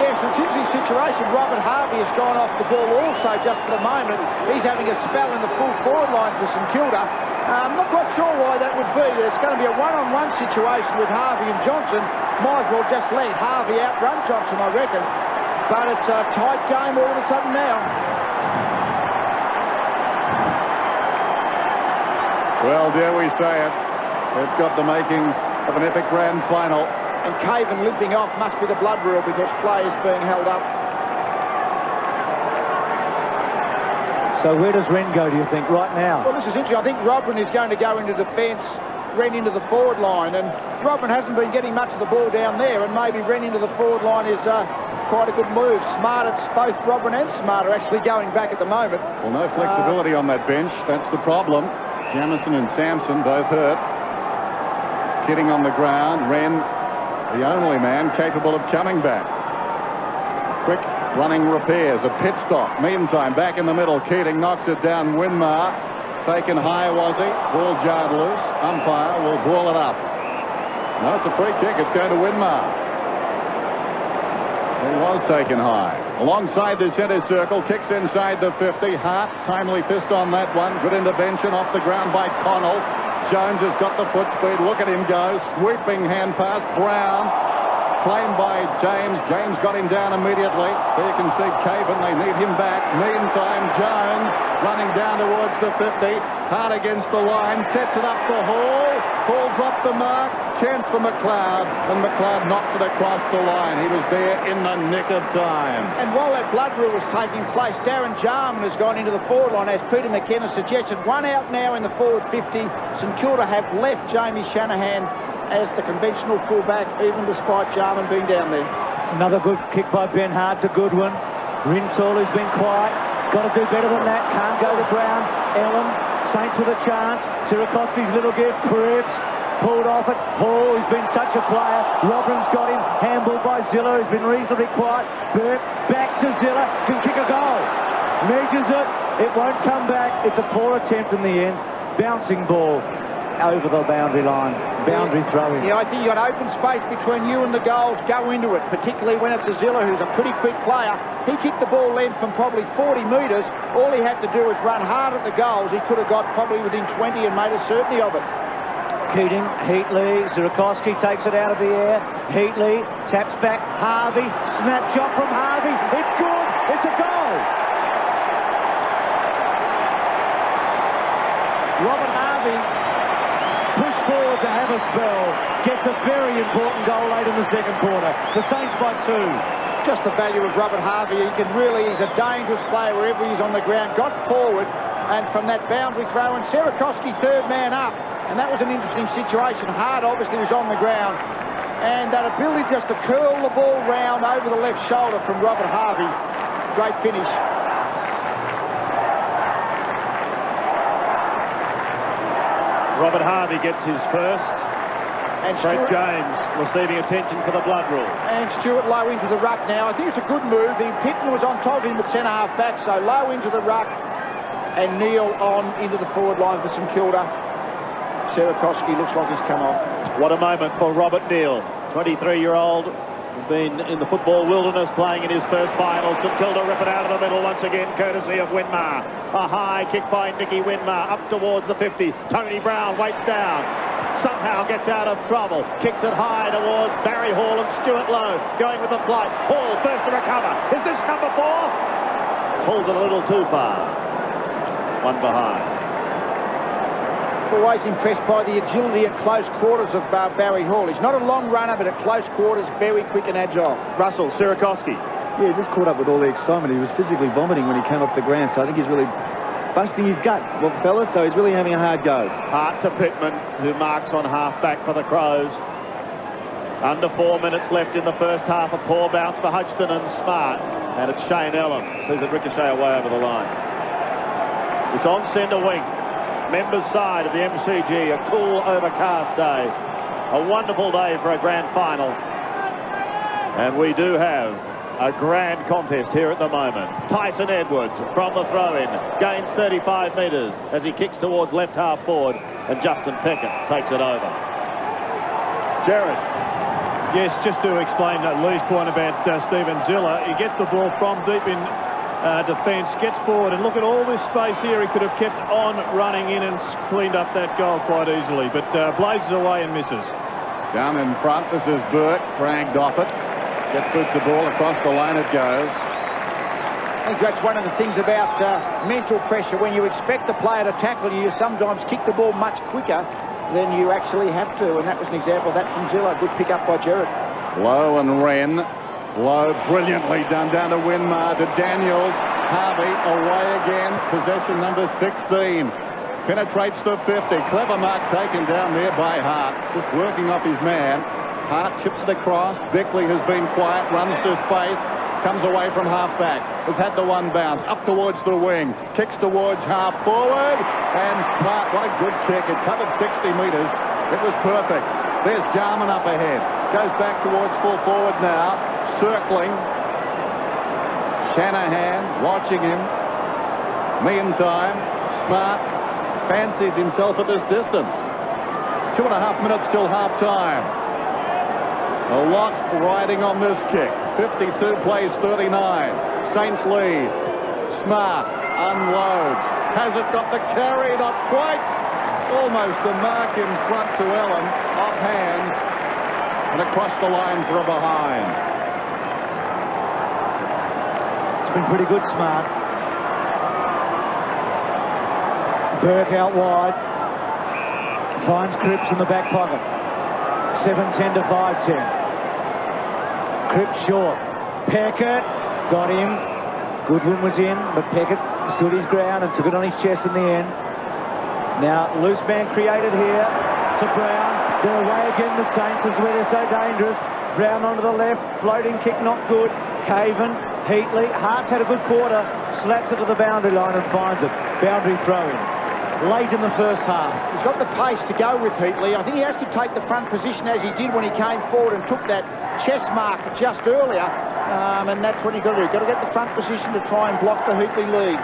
Yes, it's an interesting situation. Robert Harvey has gone off the ball also just for the moment. He's having a spell in the full forward line for St Kilda. I'm not quite sure why that would be. It's going to be a one-on-one situation with Harvey and Johnson. Might as well just let Harvey outrun Johnson, I reckon. But it's a tight game all of a sudden now. Well, dare we say it, it's got the makings of an epic grand final. And Caven limping off must be the blood rule because play is being held up. So where does Wren go, do you think, right now? Well, this is interesting. I think Robin is going to go into defence, Wren into the forward line. And Robin hasn't been getting much of the ball down there, and maybe Wren into the forward line is quite a good move. Smart, it's both Robin and Smart are actually going back at the moment. Well, no flexibility on that bench. That's the problem. Jamison and Sampson both hurt. Kidding on the ground. Wren, the only man capable of coming back. Quick running repairs, a pit stop. Meantime, back in the middle, Keating knocks it down. Winmar taken high, was he? Ball jarred loose. Umpire will ball it up. No, it's a free kick. It's going to Winmar. It was taken high. Alongside the centre circle, kicks inside the 50. Hart, timely fist on that one. Good intervention off the ground by Connell. Jones has got the foot speed. Look at him go. Sweeping hand pass. Brown. Claimed by James. James got him down immediately. There you can see Caven. They need him back. Meantime, Jones running down towards the 50. Hard against the line. Sets it up for Hall. Hall dropped the mark. Chance for McLeod. And McLeod knocks it across the line. He was there in the nick of time. And while that blood rule was taking place, Darren Jarman has gone into the forward line, as Peter McKenna suggested. One out now in the forward 50. St Kilda have left Jamie Shanahan as the conventional fullback, even despite Jarman being down there. Another good kick by Ben Hart's a good one. Rintoul, who's been quiet, got to do better than that, can't go to ground. Ellen, Saints with a chance. Sirakoski's little gift, Cripps, pulled off it. Hall, who's been such a player. Robin's got him, handball by Zilla, who's been reasonably quiet. Burke, back to Zilla, can kick a goal. Measures it, it won't come back. It's a poor attempt in the end. Bouncing ball over the boundary line. Boundary throwing. Yeah, I think you got open space between you and the goals. Go into it, particularly when it's Azilla, who's a pretty quick player. He kicked the ball in from probably 40 metres. All he had to do was run hard at the goals. He could have got probably within 20 and made a certainty of it. Keating, Heatley, Zirakoski takes it out of the air. Heatley taps back, Harvey, snapshot from Harvey. It's good, it's a goal. Robert Harvey pushed forward to have a spell, gets a very important goal late in the second quarter. The Saints by 2. Just the value of Robert Harvey. He's a dangerous player wherever he's on the ground. Got forward, and from that boundary throw, and Sirakoski third man up. And that was an interesting situation. Hart obviously was on the ground. And that ability just to curl the ball round over the left shoulder from Robert Harvey. Great finish. Robert Harvey gets his first. And Fred James receiving attention for the blood rule. And Stuart Lowe into the ruck now. I think it's a good move. Pittman was on top of him at centre half back, so Lowe into the ruck and Neil on into the forward line for St Kilda. Sirakoski looks like he's come off. What a moment for Robert Neal, 23-year-old been in the football wilderness playing in his first final. St Kilda rip it out of the middle once again, courtesy of Winmar. A high kick by Nicky Winmar up towards the 50. Tony Brown waits down. Somehow gets out of trouble. Kicks it high towards Barry Hall and Stuart Lowe. Going with the flight. Hall first to recover. Is this number 4? Pulls it a little too far. One behind. Always impressed by the agility at close quarters of Barry Hall. He's not a long runner, but at close quarters, very quick and agile. Russell, Sierakowski. Yeah, just caught up with all the excitement. He was physically vomiting when he came off the ground, so I think he's really busting his gut, well, fellas, so he's really having a hard go. Hart to Pittman, who marks on half-back for the Crows. Under 4 minutes left in the first half. A poor bounce for Hodgson and Smart. And it's Shane Ellen. Sees it ricochet away over the line. It's on centre wing. Members side of the MCG. A cool, overcast day. A wonderful day for a grand final. And we do have a grand contest here at the moment. Tyson Edwards from the throw-in gains 35 metres as he kicks towards left half forward, and Justin Peckett takes it over. Jared. Yes, just to explain Lee's point about Stephen Ziller, he gets the ball from deep in defence, gets forward, and look at all this space here. He could have kept on running in and cleaned up that goal quite easily, but blazes away and misses. Down in front, this is Burke, dragged off it. Gets boots the ball across the line, it goes. I think that's one of the things about mental pressure. When you expect the player to tackle you, you sometimes kick the ball much quicker than you actually have to, and that was an example of that from Zilla. Good pick up by Gerard. Lowe and Wren. Lowe brilliantly done down to Winmar, to Daniels. Harvey away again. Possession number 16. Penetrates the 50. Clever mark taken down there by Hart. Just working off his man. Hart chips it across. Bickley has been quiet, runs to space. Comes away from half-back. Has had the one bounce. Up towards the wing. Kicks towards half-forward. And Smart, what a good kick. It covered 60 metres. It was perfect. There's Jarman up ahead. Goes back towards full forward now. Circling. Shanahan watching him. Meantime, Smart fancies himself at this distance. 2.5 minutes till half-time. A lot riding on this kick. 52 plays 39. Saints lead. Smart unloads. Has it got the carry? Not quite. Almost a mark in front to Ellen. Off hands. And across the line for a behind. It's been pretty good, Smart. Burke out wide. Finds Cripps in the back pocket. 7-10 to 5-10. Cripps short. Peckett got him. Goodwin was in, but Peckett stood his ground and took it on his chest in the end. Now, loose man created here to Brown. They're away again, the Saints. This is where they're so dangerous. Brown onto the left. Floating kick, not good. Caven, Heatley. Hart's had a good quarter. Slaps it to the boundary line and finds it. Boundary throw-in. Late in the first half. He's got the pace to go with Heatley. I think he has to take the front position as he did when he came forward and took that chest mark just earlier. And that's what you've got to do. You've got to get the front position to try and block the Heatley lead.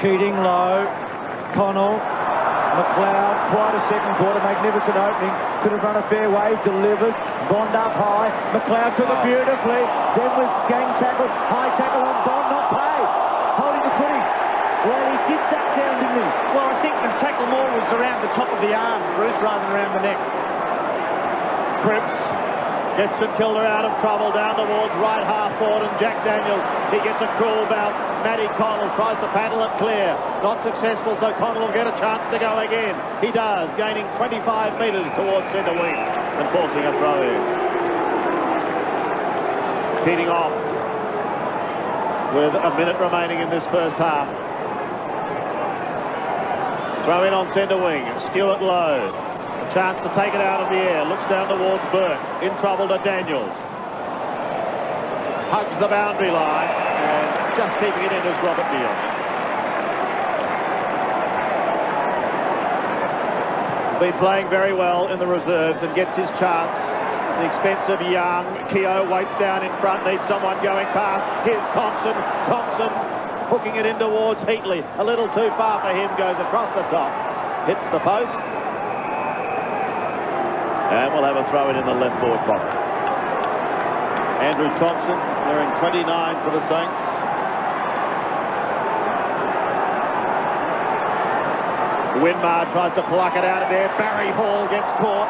Keating low. Connell. McLeod. Quite a second quarter. Magnificent opening. Could have run a fair wave. Delivers. Bond up high. McLeod took it beautifully. Then was gang tackled. High tackle on Bond. Not paid. Holding the footing. Well, he did duck down, didn't he? Well, I think the tackle more was around the top of the arm, Bruce, rather than around the neck. Cripps gets St Kilda out of trouble down towards right half forward, and Jack Daniels, he gets a cool bounce. Matty Connell tries to paddle it clear. Not successful, so Connell will get a chance to go again. He does, gaining 25 metres towards centre wing and forcing a throw in. Keating off with a minute remaining in this first half. Throw in on centre wing. Stuart Lowe. A chance to take it out of the air. Looks down towards Burke. In trouble to Daniels. Hugs the boundary line. And just keeping it in is Robert Neal. Been playing very well in the reserves and gets his chance. At the expense of Young. Keogh waits down in front. Needs someone going past. Here's Thompson. Thompson hooking it in towards Heatley. A little too far for him, goes across the top. Hits the post. And we'll have a throw in the left forward pocket. Andrew Thompson, wearing 29 for the Saints. Winmar tries to pluck it out of there. Barry Hall gets caught.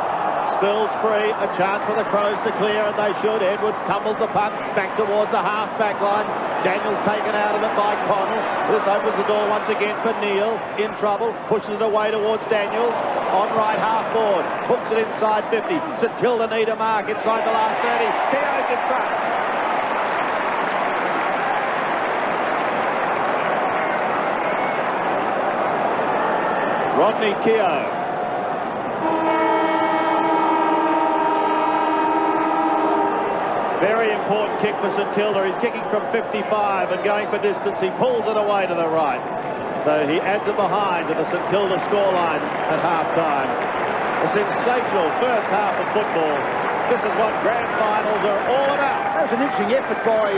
Spills free. A chance for the Crows to clear, and they should. Edwards tumbles the puck back towards the half-back line. Daniel taken out of it by Connell. This opens the door once again for Neil. In trouble. Pushes it away towards Daniels. On right half forward. Hooks it inside 50. St Kilda need a mark inside the last 30. Keogh's in front. Rodney Keogh. Very important kick for St Kilda. He's kicking from 55 and going for distance. He pulls it away to the right. So he adds it behind to the St Kilda scoreline at half-time. A sensational first half of football. This is what grand finals are all about. That was an interesting effort by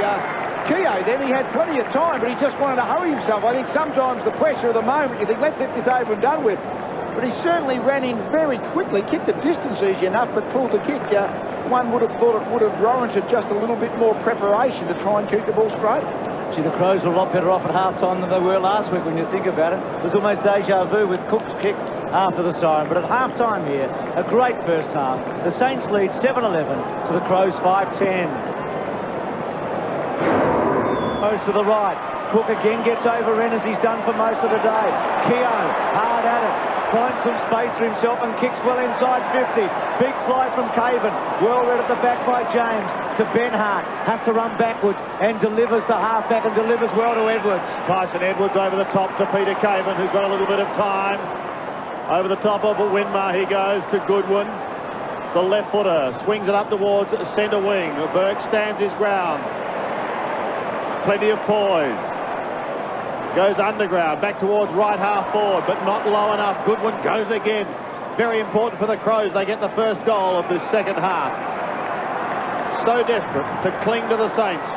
Keogh then. He had plenty of time, but he just wanted to hurry himself. I think sometimes the pressure of the moment, you think, let's get this over and done with. But he certainly ran in very quickly, kicked the distance easy enough, but pulled the kick. One would have thought it would have warranted just a little bit more preparation to try and keep the ball straight. See, the Crows were a lot better off at half-time than they were last week when you think about it. It was almost deja vu with Cook's kick after the siren. But at half-time here, a great first half. The Saints lead 7-11 to the Crows 5-10. Goes to the right. Cook again gets over in as he's done for most of the day. Keogh, hard at it. Finds some space for himself and kicks well inside 50. Big fly from Caven. Well read at the back by James. To Ben Hart. Has to run backwards and delivers to halfback and delivers well to Edwards. Tyson Edwards over the top to Peter Caven, who's got a little bit of time. Over the top of Winmar he goes to Goodwin. The left footer swings it up towards centre wing. Burke stands his ground. Plenty of poise. Goes underground, back towards right half forward, but not low enough. Goodwin goes again. Very important for the Crows. They get the first goal of this second half. So desperate to cling to the Saints,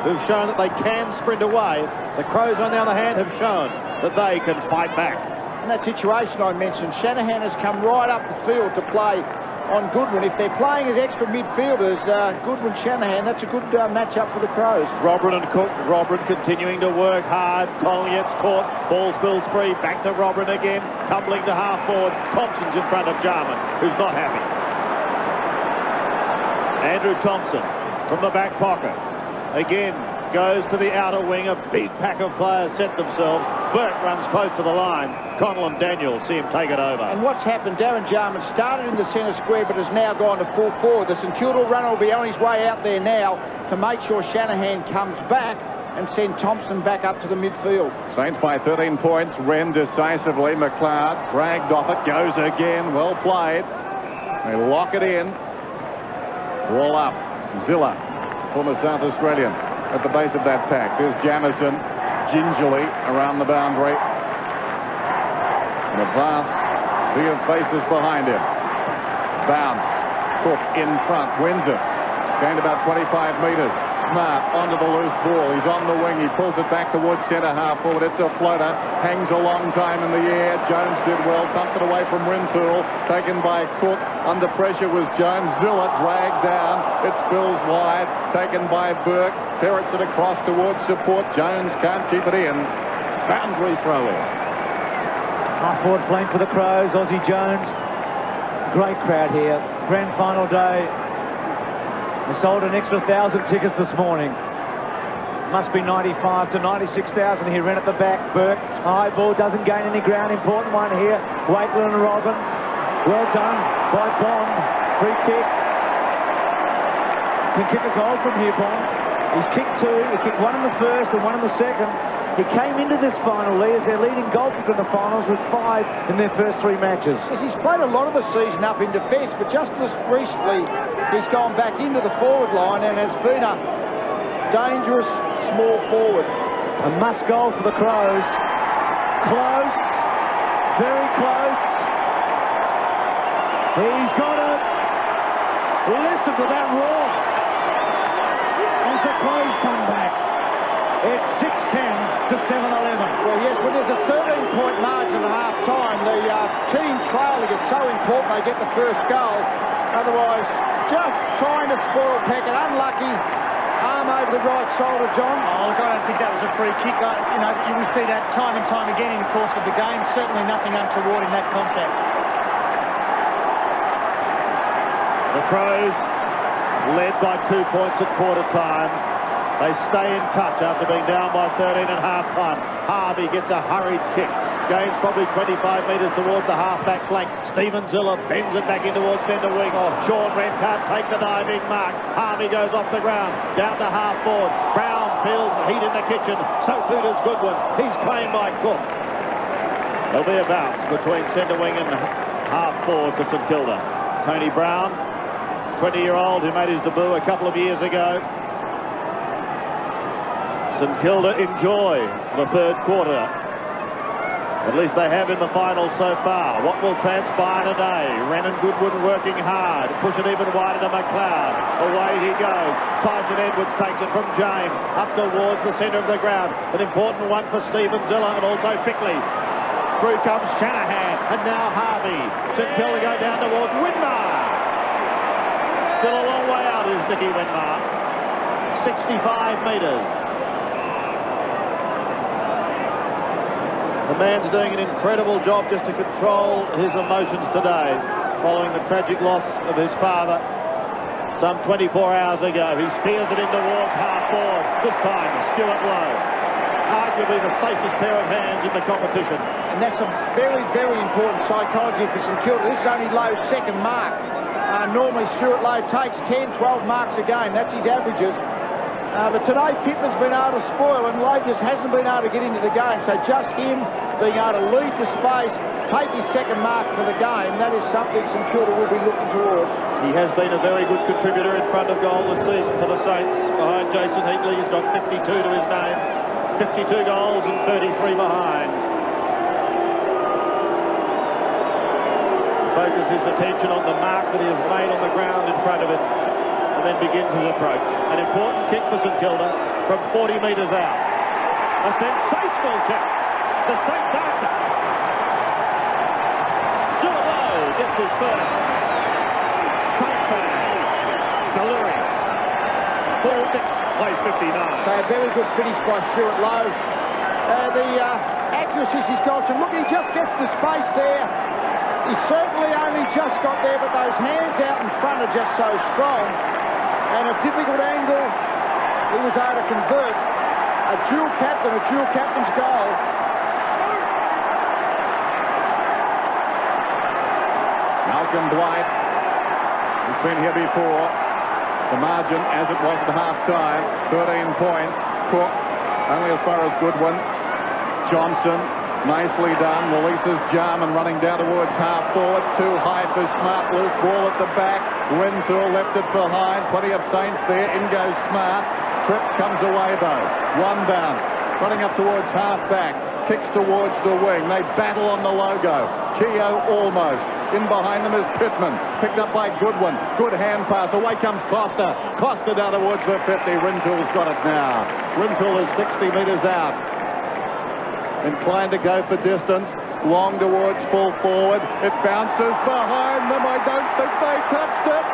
who've shown that they can sprint away. The Crows, on the other hand, have shown that they can fight back. In that situation I mentioned, Shanahan has come right up the field to play on Goodwin. If they're playing as extra midfielders, Goodwin, Shanahan, that's a good match-up for the Crows. Robrin and Cook. Robrin continuing to work hard. Connell gets caught. Ball spills free. Back to Robrin again. Tumbling to half forward. Thompson's in front of Jarman, who's not happy. Andrew Thompson from the back pocket. Again, goes to the outer wing. A big pack of players set themselves. Burke runs close to the line. Connell and Daniel see him take it over. And what's happened, Darren Jarman started in the centre square but has now gone to full forward. The St Kilda runner will be on his way out there now to make sure Shanahan comes back and send Thompson back up to the midfield. Saints by 13 points. Wren decisively. McLeod dragged off it. Goes again. Well played. They lock it in. Ball up. Zilla, former South Australian, at the base of that pack. There's Jamison gingerly around the boundary. And a vast sea of faces behind him. Bounce. Cook in front. Wins it. Gained about 25 metres. Smart onto the loose ball. He's on the wing. He pulls it back towards centre half forward. It's a floater. Hangs a long time in the air. Jones did well. Thumped it away from Rintoul. Taken by Cook. Under pressure was Jones. Zilla dragged down. It spills wide. Taken by Burke. Ferrets it across towards support. Jones can't keep it in. Boundary throw in. Half forward flank for the Crows. Aussie Jones. Great crowd here. Grand final day. They sold an extra 1,000 tickets this morning. Must be 95 to 96,000 here. Ren at the back. Burke. High ball. Doesn't gain any ground. Important one here. Wakeland and Robin. Well done by Bond. Free kick. Can kick a goal from here, Bond. He's kicked two. He kicked one in the first and one in the second. He came into this final, Lee, as their leading goal kicker in the finals with 5 in their first 3 matches. Yes, he's played a lot of the season up in defence, but just this recently he's gone back into the forward line and has been a dangerous small forward. A must goal for the Crows. Close. Very close. He's got it. Listen to that roar as the Crows come back. It's 6-10 to 7-11. Well, yes, when there's a 13-point margin at half-time, the team trailing it's so important they get the first goal. Otherwise, just trying to spoil Peckett. Unlucky. Arm over the right shoulder, John. Oh, look, I don't think that was a free kick. You will see that time and time again in the course of the game. Certainly nothing untoward in that contact. The Crows led by 2 points at quarter time. They stay in touch after being down by 13 at half-time. Harvey gets a hurried kick. Gains probably 25 metres towards the half-back flank. Stephen Zilla bends it back in towards centre wing. Sean Wren can't take the diving mark. Harvey goes off the ground. Down to half-forward. Brown feels heat in the kitchen. So too does Goodwin. He's claimed by Cook. There'll be a bounce between centre wing and half-forward for St Kilda. Tony Brown, 20-year-old who made his debut a couple of years ago. St Kilda enjoy the third quarter. At least they have in the final so far. What will transpire today? Wren and Goodwin working hard. Push it even wider to McLeod. Away he goes. Tyson Edwards takes it from James. Up towards the centre of the ground. An important one for Stephen Zilla and also Bickley. Through comes Shanahan. And now Harvey. St Kilda go down towards Winmar. Still a long way out is Nicky Winmar. 65 metres. The man's doing an incredible job just to control his emotions today, following the tragic loss of his father some 24 hours ago. He spears it in towards half-forward. This time, Stuart Lowe. Arguably the safest pair of hands in the competition. And that's a very, very important psychology for St Kilda. This is only Lowe's second mark. Normally, Stuart Lowe takes 10, 12 marks a game. That's his averages. But today, Pittman's been able to spoil, and Lowe just hasn't been able to get into the game. So just him being able to lead to space, take his second mark for the game, that is something St Kilda will be looking towards. He has been a very good contributor in front of goal this season for the Saints. Behind Jason Heatley, he's got 52 to his name. 52 goals and 33 behind. Focus his attention on the mark that he has made on the ground in front of it. And then begins his approach. An important kick for St Kilda from 40 metres out. A sensational kick. The St Dancer. Stuart Lowe gets his first. Saints fans. Delirious. 4-6 plays 59. So a very good finish by Stuart Lowe. The accuracy he's got. And look, he just gets the space there. He certainly only just got there, but those hands out in front are just so strong. And a difficult angle, he was able to convert a dual captain's goal. Malcolm Blight has been here before. The margin, as it was at half-time, 13 points. Cook, only as far as Goodwin. Johnson, nicely done. Releases Jarman running down towards half-forward. Too high for Smart. Loose ball at the back. Wintour left it behind. Plenty of Saints there. In goes Smart. Cripps comes away though. One bounce. Running up towards half-back. Kicks towards the wing. They battle on the logo. Keogh almost. In behind them is Pittman. Picked up by Goodwin. Good hand pass. Away comes Costa. Costa down towards the 50. Rintoul's got it now. Rintoul is 60 metres out. Inclined to go for distance. Long towards full forward. It bounces behind them. I don't think they touched it.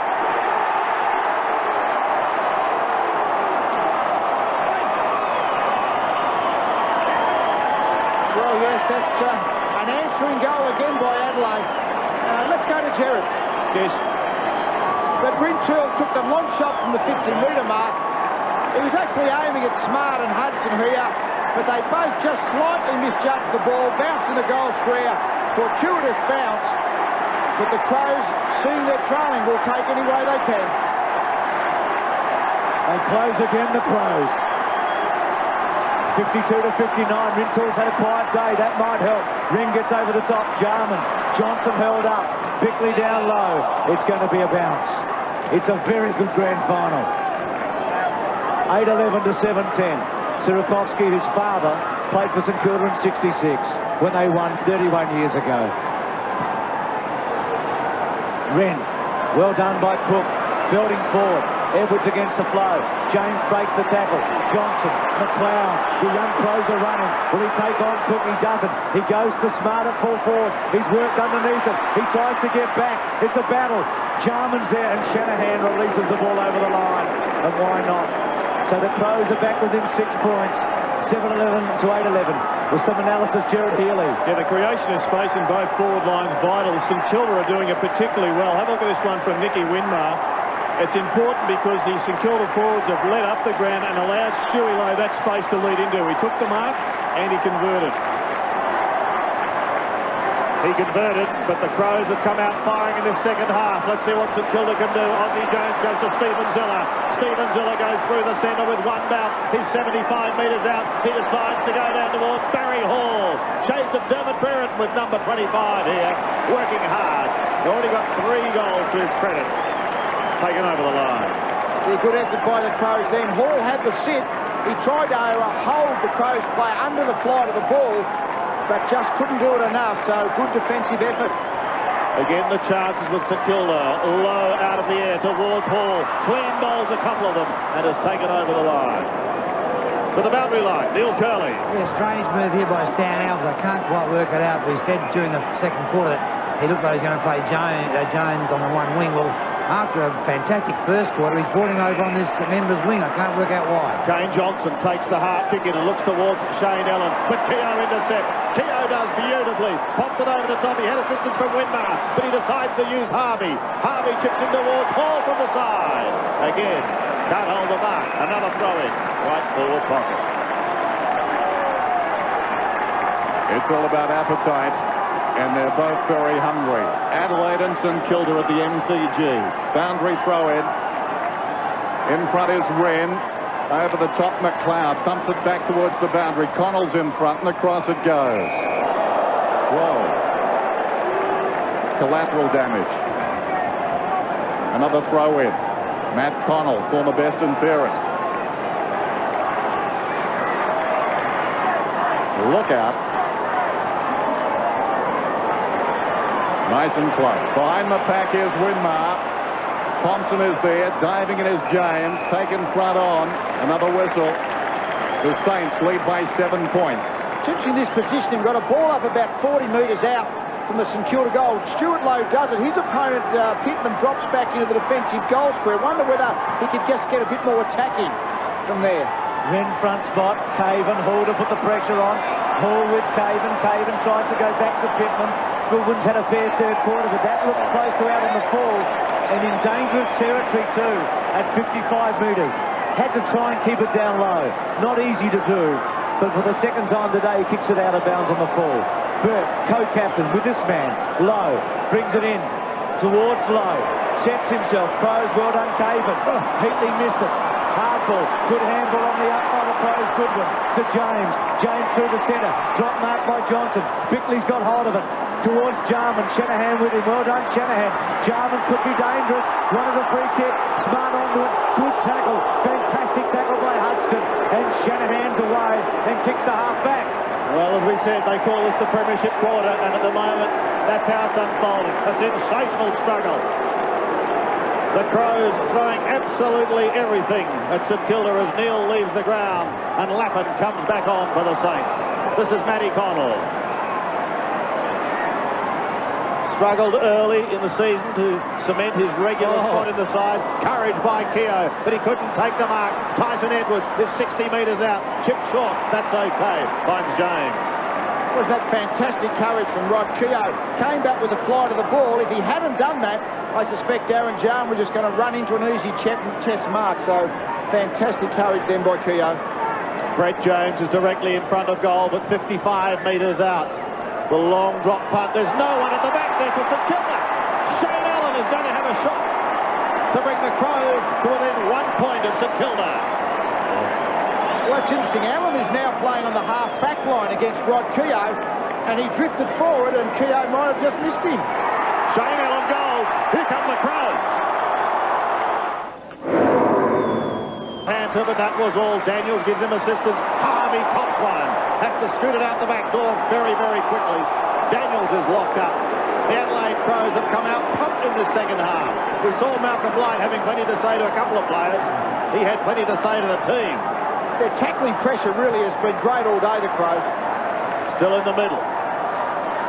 Well, yes, that's an answering goal again by Adelaide. Let's go to Gerard. Yes. But Rintoul took the long shot from the 50-metre mark. He was actually aiming at Smart and Hudson here, but they both just slightly misjudged the ball, bounced in the goal square, fortuitous bounce, but the Crows, seeing their trailing, will take any way they can. They close again, the Crows. 52 to 59. Rintoul's had a quiet day. That might help. Ring gets over the top. Jarman. Johnson held up. Bickley down low. It's going to be a bounce. It's a very good grand final. 8-11 to 7-10. Sirakovsky, his father, played for St Kilda in 66 when they won 31 years ago. Wren, well done by Cook, building forward. Edwards against the flow. James breaks the tackle. Johnson, McLeod, the young Crows are running. Will he take on Cook? He doesn't. He goes to Smart at full forward. He's worked underneath it. He tries to get back. It's a battle. Jarman's there and Shanahan releases the ball over the line. And why not? So the Crows are back within 6 points. 7-11 to 8-11. With some analysis, Gerard Healy. Yeah, the creation of space in both forward lines vital. St Kilda are doing it particularly well. Have a look at this one from Nicky Winmar. It's important because the St Kilda forwards have led up the ground and allowed Stewie Lowe that space to lead into. He took the mark and he converted. He converted, but the Crows have come out firing in this second half. Let's see what St Kilda can do. Ozzie Jones goes to Stephen Ziller. Stephen Ziller goes through the centre with one bounce. He's 75 metres out. He decides to go down towards Barry Hall. Shades of Dermot Brereton with number 25 here, working hard. He's already got 3 goals to his credit. Taken over the line. Yeah, good effort by the Crows then. Hall had the sit. He tried to hold the Crows player under the flight of the ball, but just couldn't do it enough, so good defensive effort. Again, the chances with St Kilda. Low out of the air towards Hall. Clean bowls a couple of them and has taken over the line. To the boundary line, Neil Curley. Yeah, strange move here by Stan Alves. I can't quite work it out, but he said during the second quarter that he looked like he was going to play Jones on the one wing. Well, after a fantastic first quarter, he's brought him over on this member's wing. I can't work out why. Kane Johnson takes the hard kick in and looks towards Shane Allen, but Keogh intercepts. Keogh does beautifully, pops it over the top. He had assistance from Winmar, but he decides to use Harvey. Harvey chips in towards Hall from the side. Again, can't hold the mark. Another throw in, right forward pocket. It's all about appetite, and they're both very hungry. Adelaide and St Kilda at the MCG. Boundary throw in. In front is Wren. Over the top, McLeod thumps it back towards the boundary. Connell's in front, and across it goes. Whoa. Collateral damage. Another throw in. Matt Connell, former best and fairest. Look out. Nice and close. Behind the pack is Winmar. Thompson is there. Diving in is James. Taken front on. Another whistle. The Saints lead by 7 points. Tips in this position. He's got a ball up about 40 metres out from the St Kilda goal. Stuart Lowe does it. His opponent, Pittman, drops back into the defensive goal square. Wonder whether he could just get a bit more attacking from there. Wren front spot. Caven. Hall to put the pressure on. Hall with Caven. Caven tries to go back to Pittman. Goodwin's had a fair third quarter, but that looks close to out on the fall and in dangerous territory too at 55 metres. Had to try and keep it down low. Not easy to do, but for the second time today, he kicks it out of bounds on the fall. Burt, co-captain with this man. Lowe brings it in towards Lowe. Sets himself. Crows, well done, Caven. Heatley missed it. Hardball. Good handball on the up by the Crows. Goodwin to James. James through the centre. Drop mark by Johnson. Bickley's got hold of it. Towards Jarman. Shanahan with him. Well done, Shanahan. Jarman could be dangerous. One of the free kick. Smart onto it. Good tackle. Fantastic tackle by Hudson. And Shanahan's away and kicks the half back. Well, as we said, they call this the premiership quarter, and at the moment, that's how it's unfolding. A sensational struggle. The Crows throwing absolutely everything at St Kilda as Neil leaves the ground and Lappin comes back on for the Saints. This is Matty Connell. Struggled early in the season to cement his regular spot in the side. Courage by Keogh, but he couldn't take the mark. Tyson Edwards is 60 metres out. Chip short, that's okay. Finds James. Was that fantastic courage from Rod Keogh. Came back with the flight of the ball. If he hadn't done that, I suspect Darren Jarman was just going to run into an easy test mark. So fantastic courage then by Keogh. Brett Jones is directly in front of goal, but 55 metres out. The long drop punt. There's no one at the back there for St Kilda. Shane Allen is going to have a shot to bring the Crows to within 1 point of St Kilda. Well, that's interesting. Allen is now playing on the half-back line against Rod Keogh, and he drifted forward, and Keogh might have just missed him. Shane Allen goes. Here come the Crows. Panther, but that was all. Daniels gives him assistance. Harvey pops one. Has to scoot it out the back door very, very quickly. Daniels is locked up. The Adelaide Crows have come out, pumped in this second half. We saw Malcolm Blight having plenty to say to a couple of players. He had plenty to say to the team. Their tackling pressure really has been great all day, the Crows. Still in the middle.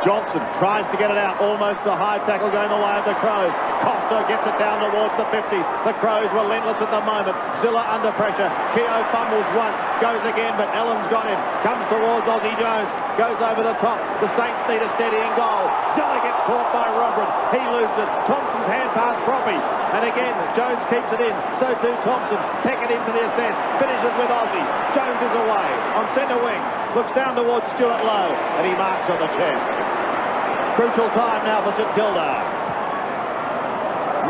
Johnson tries to get it out. Almost a high tackle going the way of the Crows. Costa gets it down towards the 50. The Crows relentless at the moment. Zilla under pressure. Keogh fumbles once. Goes again, but Ellen's got him. Comes towards Aussie Jones. Goes over the top. The Saints need a steadying goal. Zilla gets caught by Robert. He loses it. Thompson's hand pass Proppy. And again, Jones keeps it in. So too Thompson. Peck it in for the assist. Finishes with Aussie. Jones is away. On centre wing. Looks down towards Stuart Lowe. And he marks on the chest. Crucial time now for St Kilda.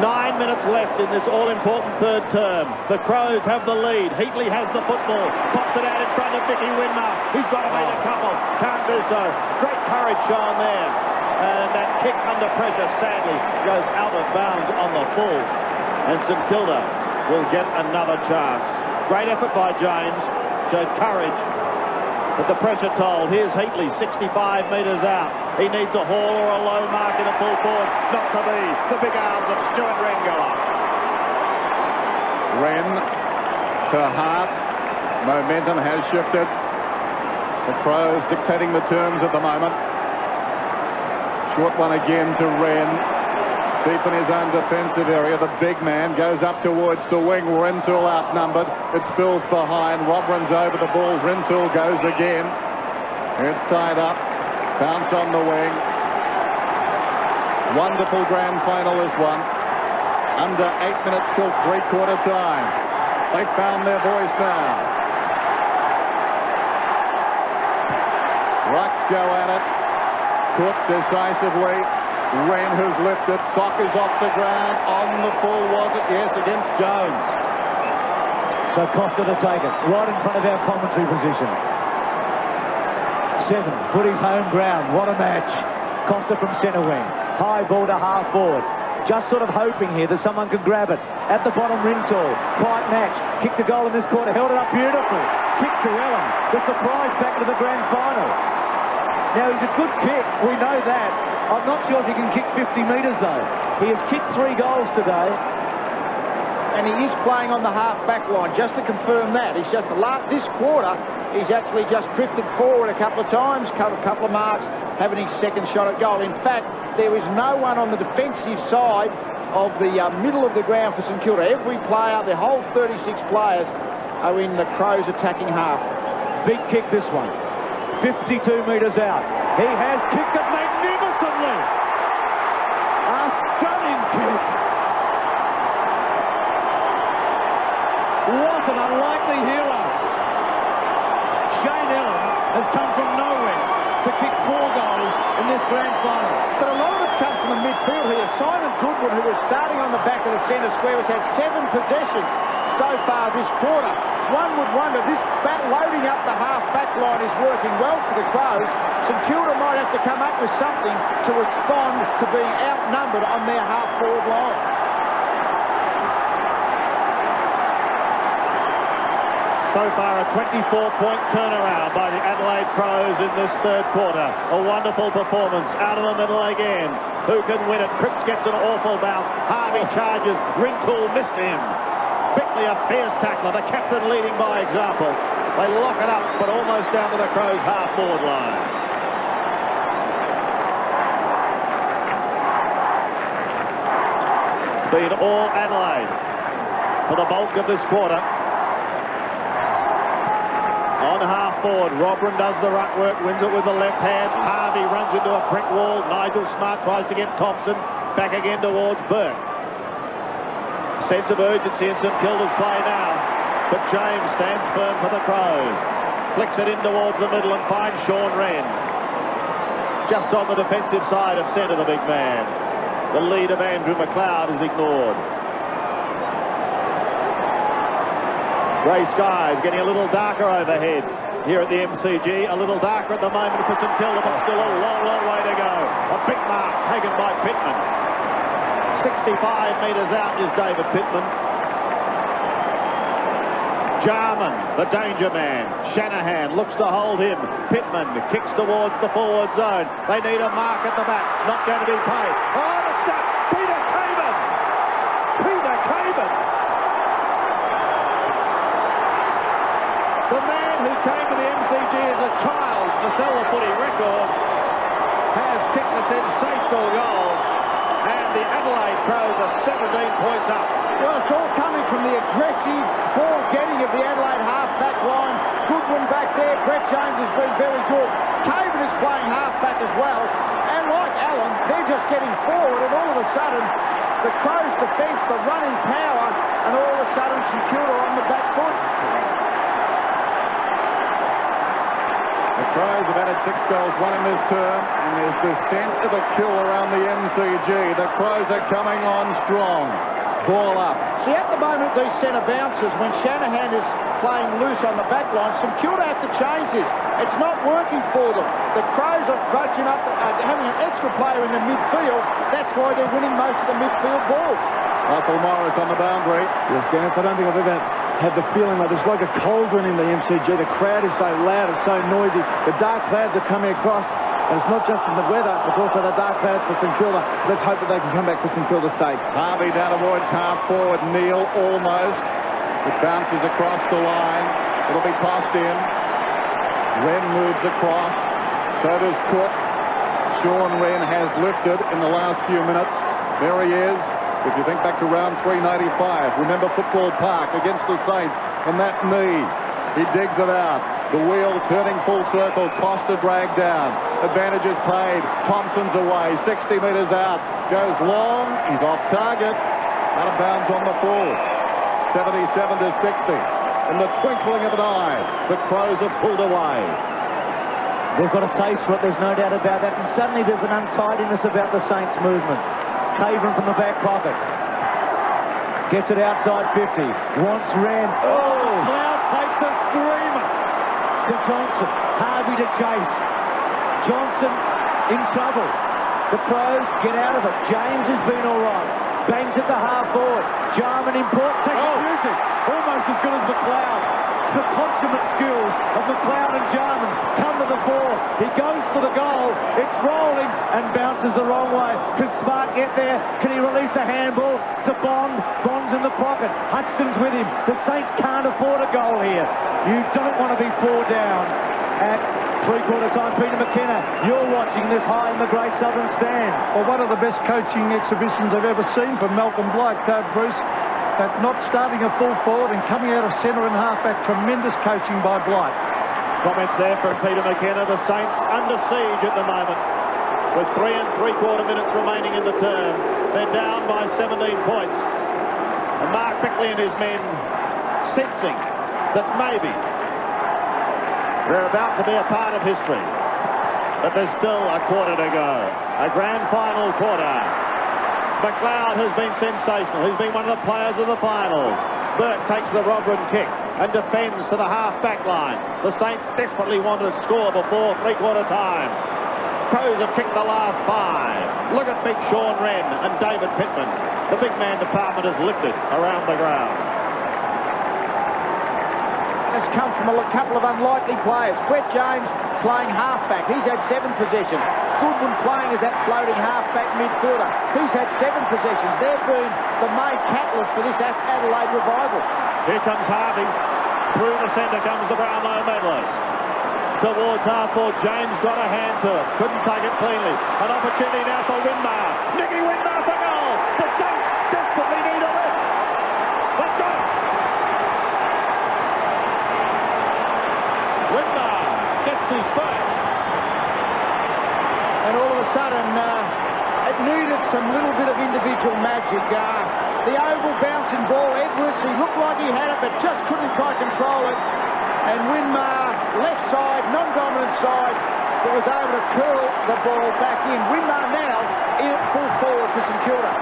9 minutes left in this all-important third term. The Crows have the lead. Heatley has the football. Pops it out in front of Vicky Winmar. He's got to make a couple. Can't do so. Great courage shown there. And that kick under pressure, sadly, goes out of bounds on the full. And St Kilda will get another chance. Great effort by James. Showed courage. But the pressure told. Here's Heatley, 65 metres out. He needs a haul or a low mark in a full forward. Not to be. The big arms of Stuart Wren go up. Wren to Hart. Momentum has shifted. The Crows dictating the terms at the moment. Short one again to Wren. Deep in his own defensive area. The big man goes up towards the wing. Rintoul outnumbered. It spills behind. Rob runs over the ball. Rintoul goes again. It's tied up. Bounce on the wing. Wonderful grand final this one. Under 8 minutes till three-quarter time. They found their voice now. Rucks go at it. Cook decisively. Wren who's lifted. Sock is off the ground. On the full, was it? Yes, against Jones. So Costa to take it. Right in front of our commentary position. 7, footy's home ground. What a match. Costa from centre wing. High ball to half forward. Just sort of hoping here that someone could grab it. At the bottom, Rintoul. Quiet match. Kicked a goal in this quarter. Held it up beautifully. Kicks to Ellen. The surprise back to the grand final. Now, he's a good kick. We know that. I'm not sure if he can kick 50 metres, though. He has kicked 3 goals today. And he is playing on the half-back line, just to confirm that. He's just, this quarter, he's actually just drifted forward a couple of times, cut a couple of marks, having his second shot at goal. In fact, there is no one on the defensive side of the middle of the ground for St Kilda. Every player, the whole 36 players, are in the Crows attacking half. Big kick, this one. 52 metres out. He has kicked it magnificently. A stunning kick. What an unlikely hero. Shane Ellen has come from nowhere to kick 4 goals in this grand final. But a lot of it's come from the midfield here. Simon Goodwin, who was starting on the back of the centre square, has had 7 possessions so far this quarter. One would wonder, this loading up the half-back line is working well for the Crows. St Kilda might have to come up with something to respond to being outnumbered on their half-forward line. So far, a 24-point turnaround by the Adelaide Crows in this third quarter. A wonderful performance. Out of the middle again. Who can win it? Cripps gets an awful bounce. Harvey charges. Rintoul missed him. Bickley, a fierce tackler. The captain leading by example. They lock it up, but almost down to the Crows' half-forward line. Been all Adelaide for the bulk of this quarter. On half-forward, Robran does the ruck work, wins it with the left hand. Harvey runs into a brick wall. Nigel Smart tries to get Thompson. Back again towards Burke. Sense of urgency in St Kilda's play now. But James stands firm for the Crows. Flicks it in towards the middle and finds Sean Wren. Just on the defensive side of centre, the big man. The lead of Andrew McLeod is ignored. Grey skies getting a little darker overhead here at the MCG. A little darker at the moment for St Kilda, but still a long, long way to go. A big mark taken by Pittman. 65 metres out is David Pittman. Jarman, the danger man. Shanahan looks to hold him. Pittman kicks towards the forward zone. They need a mark at the back. Not going to be paid. Oh, the stop. Peter Kay the child, the Selva footy record, has kicked a sensational goal, and the Adelaide Crows are 17 points up. Well, it's all coming from the aggressive ball getting of the Adelaide half-back line. Goodwin back there. Brett James has been very good. Caven is playing half-back as well. And like Allen, they're just getting forward, and all of a sudden, the Crows' defence, the running power, and all of a sudden, St Kilda on the back foot. The Crows have added 6 goals, 1 in this term, and there's the scent of a kill around the MCG. The Crows are coming on strong. Ball up. See, at the moment, these centre bounces, when Shanahan is playing loose on the back line, St Kilda have to change this. It's not working for them. The Crows are bunching up, having an extra player in the midfield. That's why they're winning most of the midfield ball. Russell Morris on the boundary. Yes, Dennis, I don't think I've ever had the feeling like there's like a cauldron in the MCG. The crowd is so loud, it's so noisy. The dark clouds are coming across. And it's not just in the weather, it's also the dark clouds for St Kilda. Let's hope that they can come back for St Kilda's sake. Harvey down towards half forward. Neil almost. It bounces across the line. It'll be tossed in. Wren moves across. So does Cook. Sean Wren has lifted in the last few minutes. There he is. If you think back to round 395, remember Football Park against the Saints and that knee. He digs it out. The wheel turning full circle. Costa dragged down. Advantage is played. Thompson's away. 60 metres out. Goes long. He's off target. Out of bounds on the full. 77 to 60. In the twinkling of an eye, the Crows have pulled away. They've got a taste for it, there's no doubt about that. And suddenly there's an untidiness about the Saints' movement. Caven from the back pocket. Gets it outside 50. Wants Wren. Oh! Cloud takes a screamer to Johnson. Harvey to chase. Johnson in trouble. The Crows get out of it. James has been all right. Bangs at the half forward. Jarman in port takes a beauty. Almost as good as McLeod. The consummate skills of McLeod and Jarman come to the fore. He goes for the goal. It's rolling and bounces the wrong way. Can Smart get there? Can he release a handball to Bond? Bond's in the pocket. Hutchton's with him. The Saints can't afford a goal here. You don't want to be 4 down at three-quarter time. Peter McKenna, you're watching this high in the Great Southern Stand. Well, one of the best coaching exhibitions I've ever seen from Malcolm Blight, Bruce. At not starting a full forward and coming out of centre and half-back. Tremendous coaching by Blight. Comments there from Peter McKenna. The Saints under siege at the moment. With 3 3/4 minutes remaining in the term. They're down by 17 points. And Mark Bickley and his men sensing that maybe they're about to be a part of history. But there's still a quarter to go. A grand final quarter. McLeod has been sensational. He's been one of the players of the finals. Burke takes the Robin kick and defends to the half-back line. The Saints desperately want to score before three-quarter time. Crows have kicked the last 5. Look at big Sean Wren and David Pittman. The big man department is lifted around the ground. It's come from a couple of unlikely players. Brett James playing half-back. He's had 7 possessions. Goodwin playing as that floating half-back midfielder. He's had 7 possessions. They've been the main catalyst for this Adelaide revival. Here comes Harvey. Through the centre comes the Brownlow medalist. Towards half-forward, James got a hand to it. Couldn't take it cleanly. An opportunity now for Winmar. Nicky Winmar for goal. The Saints desperately need a lift. Let's go. Winmar gets his first. And all of a sudden, it needed some little bit of individual magic. The oval bouncing ball, Edwards, he looked like he had it, but just couldn't quite control it. And Winmar, left side, non-dominant side, but was able to curl the ball back in. Winmar now in at full forward for St Kilda.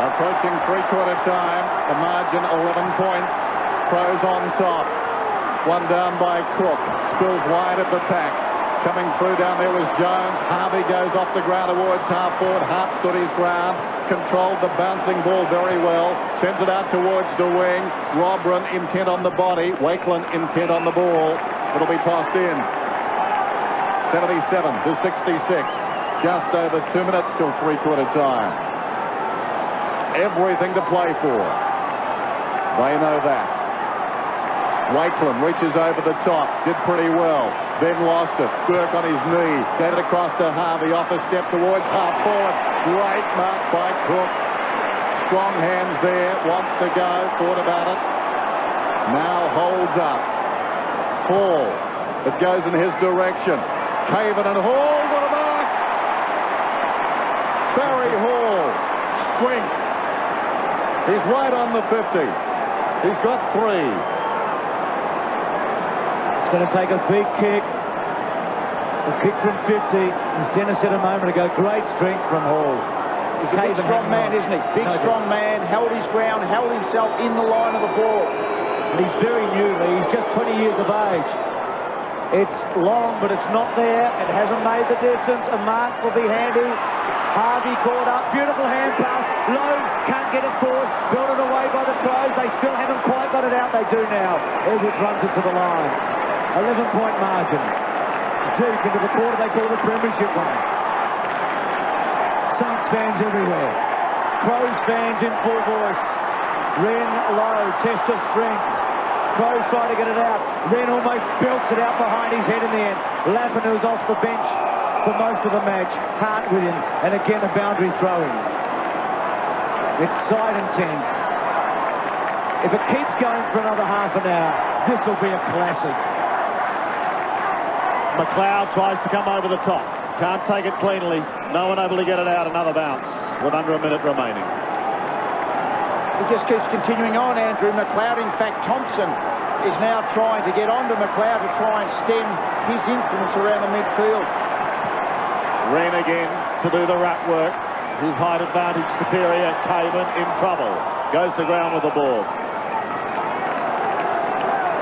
Approaching three-quarter time. The margin 11 points. Crows on top. One down by Cook. Spills wide at the pack. Coming through down there was Jones. Harvey goes off the ground towards half forward. Hart stood his ground. Controlled the bouncing ball very well. Sends it out towards the wing. Robran intent on the body. Wakeland intent on the ball. It'll be tossed in. 77 to 66. Just over 2 minutes till three-quarter time. Everything to play for. They know that. Wakeland reaches over the top, did pretty well, then lost it. Burke on his knee, gave it across to Harvey, off a step towards half forward. Great mark by Cook. Strong hands there, wants to go, thought about it. Now holds up. Hall, it goes in his direction. Caven and Hall got a mark. Barry Hall, strength. He's right on the 50. He's got 3. It's going to take a big kick. A kick from 50. As Dennis said a moment ago, great strength from Hall. He's a big, strong man, isn't he? Big, strong man, held his ground, held himself in the line of the ball. And he's very new, Lee. He's just 20 years of age. It's long, but it's not there. It hasn't made the distance. A mark will be handy. Harvey caught up. Beautiful hand pass. Lowe can't get it forward. Belted away by the Crows. They still haven't quite got it out. They do now. Edwards runs it to the line. 11-point margin. Deep into the quarter. They call the premiership one. Saints fans everywhere. Crows fans in full voice. Wren, Lowe, test of strength. Crows try to get it out. Wren almost belts it out behind his head in the end. Lappin, who's off the bench for most of the match. Hart with him. And again a boundary throw-in. It's side intense. If it keeps going for another half an hour, this will be a classic. McLeod tries to come over the top. Can't take it cleanly. No one able to get it out. Another bounce with under a minute remaining. He just keeps continuing on, Andrew McLeod. In fact, Thompson is now trying to get onto McLeod to try and stem his influence around the midfield. Wren again to do the ruck work. His height advantage superior. Caven in trouble. Goes to ground with the ball.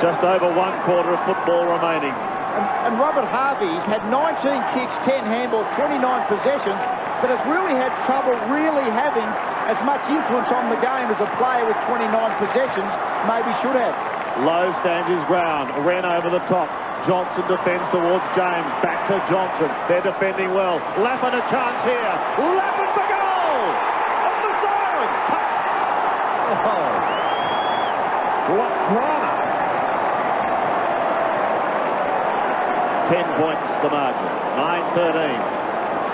Just over 1/4 of football remaining. And Robert Harvey's had 19 kicks, 10 handballs, 29 possessions, but has really had trouble really having as much influence on the game as a player with 29 possessions maybe should have. Lowe stands his ground. Wren over the top. Johnson defends towards James. Back to Johnson. They're defending well. Lappin a chance here. Lappin for goal! On the zone! Touched! Oh. What drama! 10 points the margin. 9-13.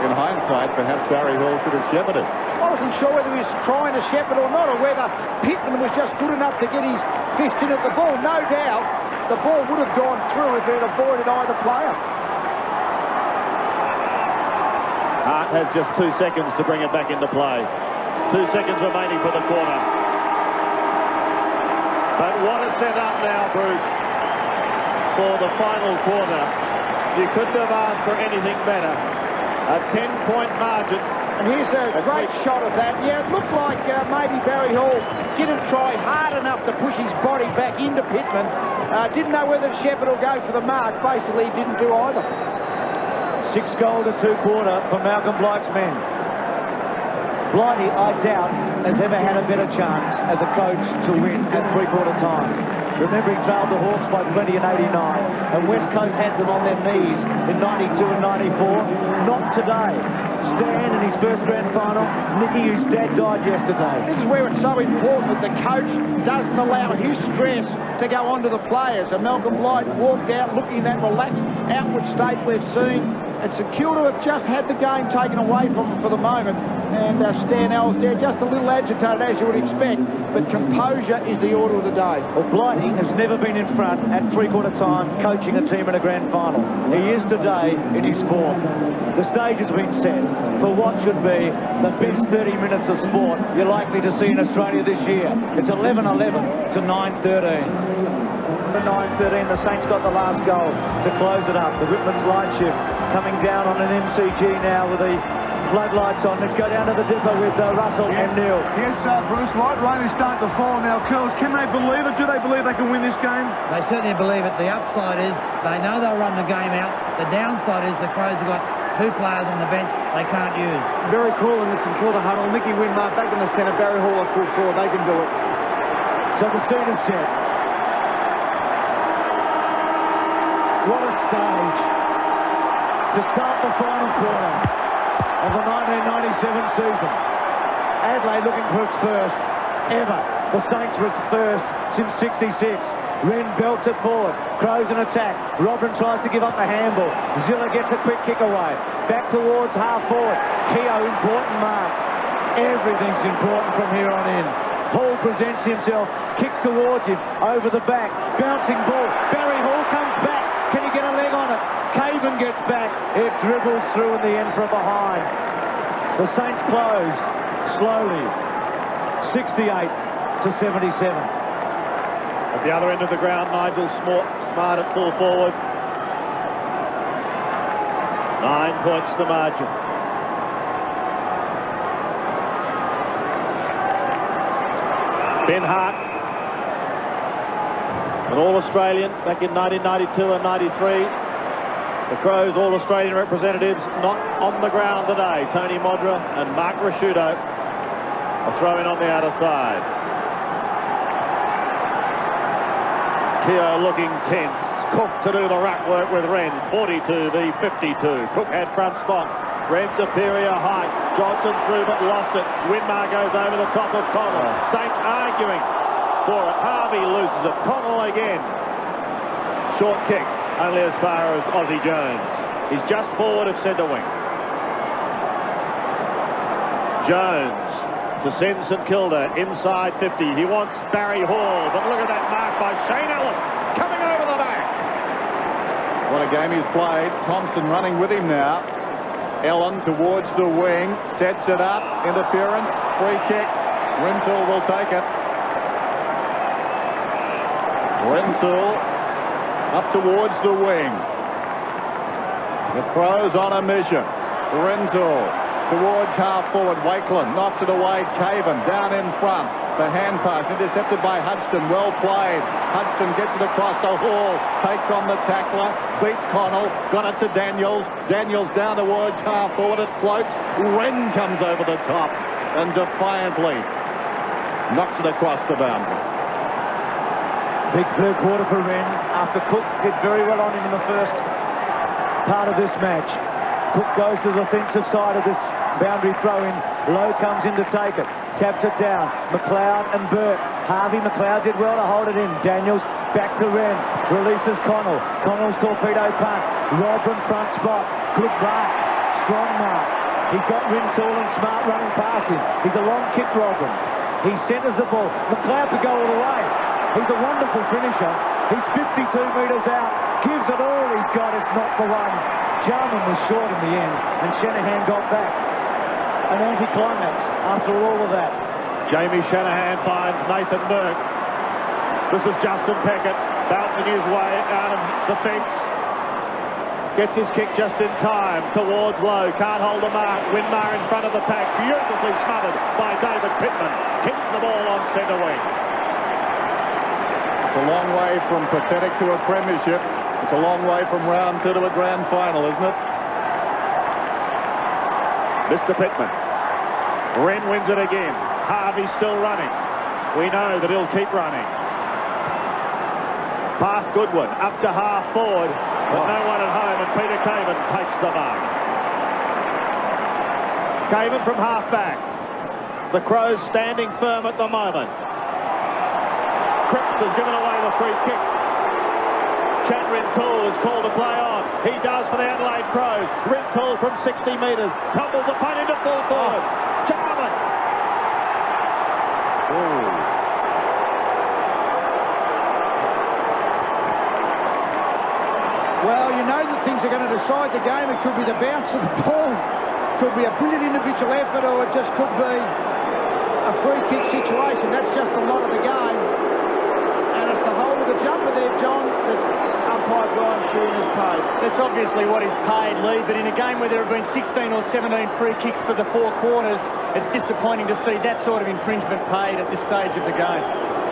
In hindsight, perhaps Barry Hall could have shepherded. I wasn't sure whether he was trying to shepherd or not, or whether Pittman was just good enough to get his fist in at the ball. No doubt the ball would have gone through if it had avoided either player. Hart has just 2 seconds to bring it back into play. 2 seconds remaining for the quarter. But what a set-up now, Bruce, for the final quarter. You couldn't have asked for anything better. A 10-point margin. And here's a great shot of that. Yeah, it looked like maybe Barry Hall didn't try hard enough to push his body back into Pittman. Didn't know whether Shepherd will go for the mark. Basically, didn't do either. 6 goal to 2 quarter for Malcolm Blight's men. Blighty, I doubt, has ever had a better chance as a coach to win at 3/4 time. Remember, he trailed the Hawks by 20 in 89, and West Coast had them on their knees in 92 and 94. Not today. Stan in his first grand final, Nicky, whose dad died yesterday. This is where it's so important that the coach doesn't allow his stress to go onto the players. And Malcolm Blight walked out looking that relaxed outward state we've seen. And St Kilda have just had the game taken away from them for the moment. And Stan Al's there, just a little agitated as you would expect. But composure is the order of the day. Well, Blighty has never been in front at 3/4 time coaching a team in a grand final. He is today in his form. The stage has been set for what should be the best 30 minutes of sport you're likely to see in Australia this year. It's 11-11 to 9-13. The 9-13, the Saints got the last goal to close it up. The Whitman's line shift coming down on an MCG now with the floodlights on. Let's go down to the dipper with Russell and Neil. Yes, Bruce, light rain is starting to fall now. Curls, can they believe it? Do they believe they can win this game? They certainly believe it. The upside is they know they'll run the game out. The downside is the Crows have got 2 players on the bench they can't use. Very cool in the St Kilda huddle. Mickey Winmar back in the centre. Barry Hall at full forward. They can do it. So the scene is set. What a stage to start the final quarter of the 1997 season. Adelaide looking for its first ever The Saints were first since 66. Wren belts it forward. Crows in attack. Robin tries to give up the handball. Zilla gets a quick kick away. Back towards half forward. Keogh, important mark. Everything's important from here on in. Hall presents himself. Kicks towards him. Over the back. Bouncing ball. Barry Hall comes back. Can he get a leg on it? Caven gets back. It dribbles through in the end from behind. The Saints close slowly. 68 to 77. At the other end of the ground, Nigel Smart at full forward. 9 points the margin. Ben Hart, an All-Australian back in 1992 and 93. The Crows All-Australian representatives not on the ground today. Tony Modra and Mark Rasciuto are throwing on the outer side. Keogh looking tense. Cook to do the ruck work with Wren. 42 v 52. Cook had front spot. Wren superior height. Johnson through but lost it. Winmar goes over the top of Connell. Saints arguing for it. Harvey loses it. Connell again. Short kick. Only as far as Aussie Jones. He's just forward of centre wing. Jones to send St Kilda inside 50. He wants Barry Hall, but look at that mark by Shane Allen coming over the back. What a game he's played. Thompson running with him now. Allen towards the wing, sets it up, interference, free kick. Rintoul will take it. Rintoul up towards the wing. The Crows on a mission. Rintoul towards half forward. Wakeland knocks it away. Caven down in front. The hand pass intercepted by Hudson. Well played. Hudson gets it across the Hall. Takes on the tackler. Beat Connell. Got it to Daniels. Daniels down towards half forward. It floats. Wren comes over the top and defiantly knocks it across the boundary. Big third quarter for Wren after Cook did very well on him in the first part of this match. Cook goes to the defensive side of this boundary throw-in. Lowe comes in to take it. Taps it down. McLeod and Burt. Harvey McLeod did well to hold it in. Daniels back to Wren. Releases Connell. Connell's torpedo punt. Robin front spot. Good mark. Strong mark. He's got Rintoul and Smart running past him. He's a long kick, Robin. He centres the ball. McLeod could go all the way. He's a wonderful finisher. He's 52 metres out. Gives it all he's got. It's not the one. Jarman was short in the end, and Shanahan got back. An anti-climax after all of that. Jamie Shanahan finds Nathan Burke. This is Justin Peckett bouncing his way out of defence. Gets his kick just in time towards Lowe. Can't hold the mark. Winmar in front of the pack. Beautifully smothered by David Pittman. Kicks the ball on centre wing. It's a long way from pathetic to a premiership. It's a long way from round 2 to a grand final, isn't it? Mr. Pittman. Wren wins it again. Harvey's still running. We know that he'll keep running. Past Goodwin, up to half forward, but no one at home, and Peter Caven takes the mark. Caven from half back. The Crows standing firm at the moment. Cripps has given away the free kick. Chad Rintoul is called to play on. He does for the Adelaide Crows. Rintoul from 60 metres. Tumbles the punt into full forward. Jarman. Well, you know that things are going to decide the game. It could be the bounce of the ball. Could be a brilliant individual effort, or it just could be a free kick situation. That's just a lot of the game. And it's the whole of the jumper there, John, that umpire Brian Sheeran has paid. That's obviously what he's paid, Lee, but in a game where there have been 16 or 17 free kicks for the 4 quarters, it's disappointing to see that sort of infringement paid at this stage of the game.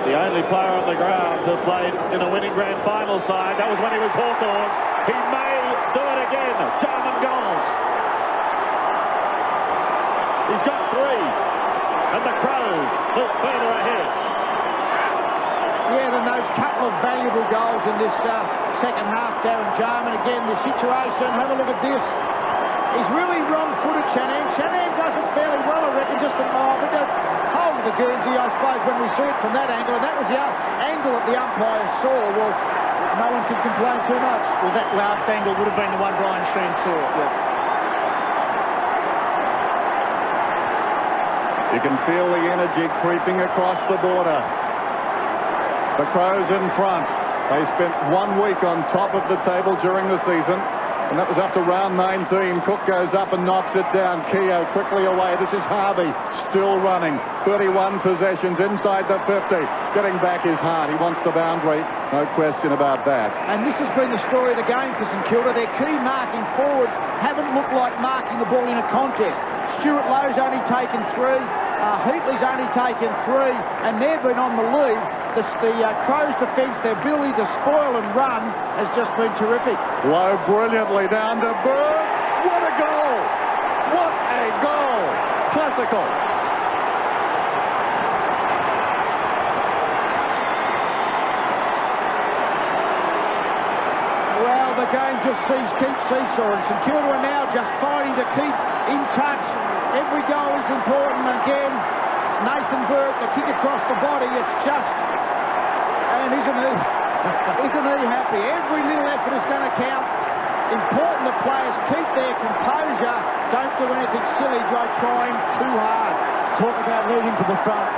The only player on the ground who played in a winning grand final side, that was when he was Hawthorn. He may do it again. Jarman goals. He's got 3. And the Crows look further ahead. Yeah, then those couple of valuable goals in this second half, Darren Jarman. Again, the situation, have a look at this. He's really wrong-footed, Shanahan. Shanahan does it fairly well, I reckon, just a hold of the Guernsey, I suppose, when we see it from that angle, and that was the angle that the umpire saw. Well, no one can complain too much. Well, that last angle would have been the one Brian Sheen saw. Yeah. You can feel the energy creeping across the border. The Crows in front. They spent 1 week on top of the table during the season, and that was up to round 19. Cook goes up and knocks it down. Keogh quickly away. This is Harvey still running. 31 possessions inside the 50. Getting back is hard. He wants the boundary. No question about that. And this has been the story of the game for St Kilda. Their key marking forwards haven't looked like marking the ball in a contest. Stuart Lowe's only taken 3. Heatley's only taken 3, and they've been on the lead. The Crows' defence, their ability to spoil and run has just been terrific. Lowe brilliantly down to Burke. What a goal! What a goal! Classical. Well, the game just keeps seesawing. St Kilda are now just fighting to keep in touch. Every goal is important. Again, Nathan Burke, the kick across the body, it's just... And isn't he happy? Every little effort is going to count. Important that players keep their composure. Don't do anything silly by trying too hard. Talk about leading to the front.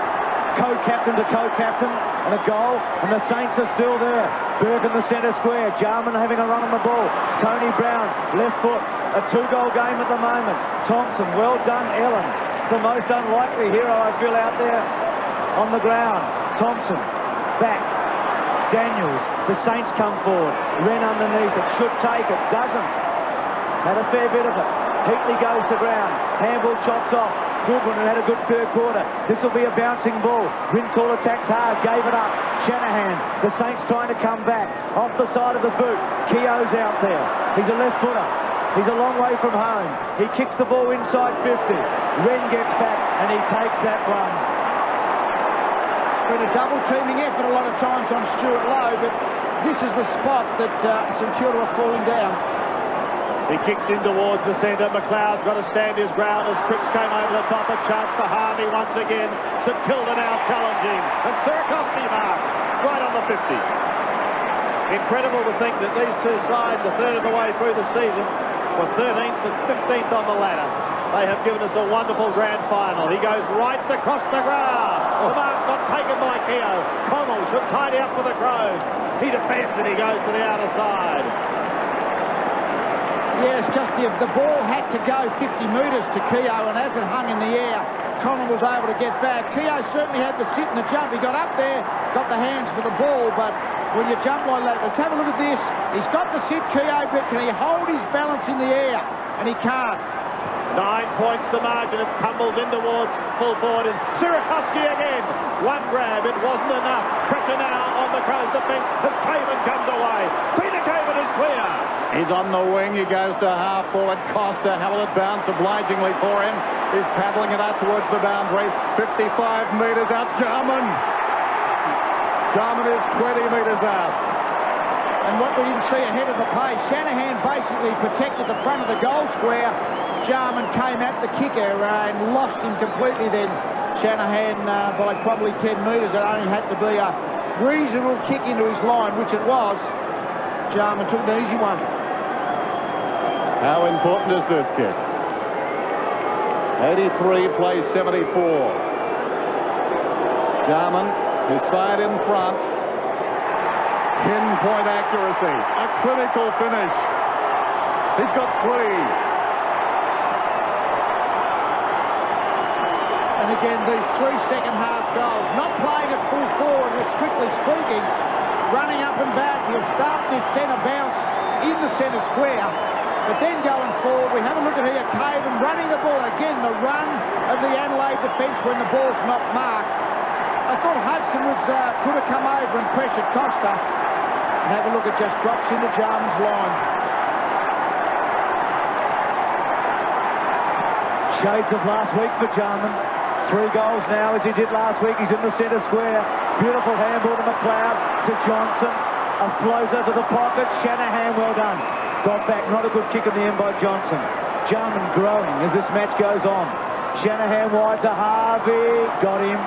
Co-captain to co-captain and a goal, and the Saints are still there. Burke in the centre square. Jarman having a run on the ball. Tony Brown, left foot. A 2-goal game at the moment. Thompson, well done, Ellen. The most unlikely hero, I feel, out there on the ground. Thompson, back. Daniels, the Saints come forward. Wren underneath it, should take it, doesn't. Had a fair bit of it. Heatley goes to ground. Handball chopped off. Goodwin, who had a good third quarter. This will be a bouncing ball. Rintoul attacks hard, gave it up. Shanahan, the Saints trying to come back. Off the side of the boot. Keogh's out there. He's a left footer. He's a long way from home. He kicks the ball inside 50. Wren gets back and he takes that run. Been a double-teaming effort a lot of times on Stuart Lowe, but this is the spot that St Kilda are falling down. He kicks in towards the centre. McLeod's got to stand his ground as Cripps came over the top. A chance for Harvey once again. St Kilda now challenging. And Sirakoski marks right on the 50. Incredible to think that these two sides, a third of the way through the season, were 13th and 15th on the ladder. They have given us a wonderful grand final. He goes right across the ground. The mark not taken by Keogh. Connell should tidy up for the Crows. He defends and he goes to the outer side. Yes, just the ball had to go 50 metres to Keogh, and as it hung in the air, Connell was able to get back. Keogh certainly had the sit and the jump. He got up there, got the hands for the ball, but when you jump like that, let's have a look at this. He's got the sit, Keogh, but can he hold his balance in the air? And he can't. 9 points the margin. It tumbles in towards full forward, and Sirakoski again. One grab, it wasn't enough. Pressure now on the Crows defence as Caven comes away. Peter Caven is clear. He's on the wing. He goes to half forward. Costa, how will it bounce obligingly for him? He's paddling it out towards the boundary. 55 metres out. Jarman. Jarman is 20 metres out. And what we didn't see ahead of the pace, Shanahan basically protected the front of the goal square. Jarman came at the kicker and lost him completely then. Shanahan by probably 10 metres. It only had to be a reasonable kick into his line, which it was. Jarman took an easy one. How important is this kick? 83 plays 74. Jarman, his side in front. Pinpoint accuracy. A clinical finish. He's got 3. And again, these 3 second-half goals, not playing at full forward, strictly speaking, running up and back. He'll start this centre bounce in the centre square, but then going forward, we have a look at here, Caven running the ball. Again, the run of the Adelaide defence when the ball's not marked. I thought Hudson could have come over and pressured Costa. And have a look, it just drops into Jarman's line. Shades of last week for Jarman. 3 goals now as he did last week. He's in the centre square. Beautiful handball to McLeod, to Johnson. A floater to the pocket. Shanahan, well done. Got back, not a good kick in the end by Johnson. Jarman growing as this match goes on. Shanahan wide to Harvey. Got him.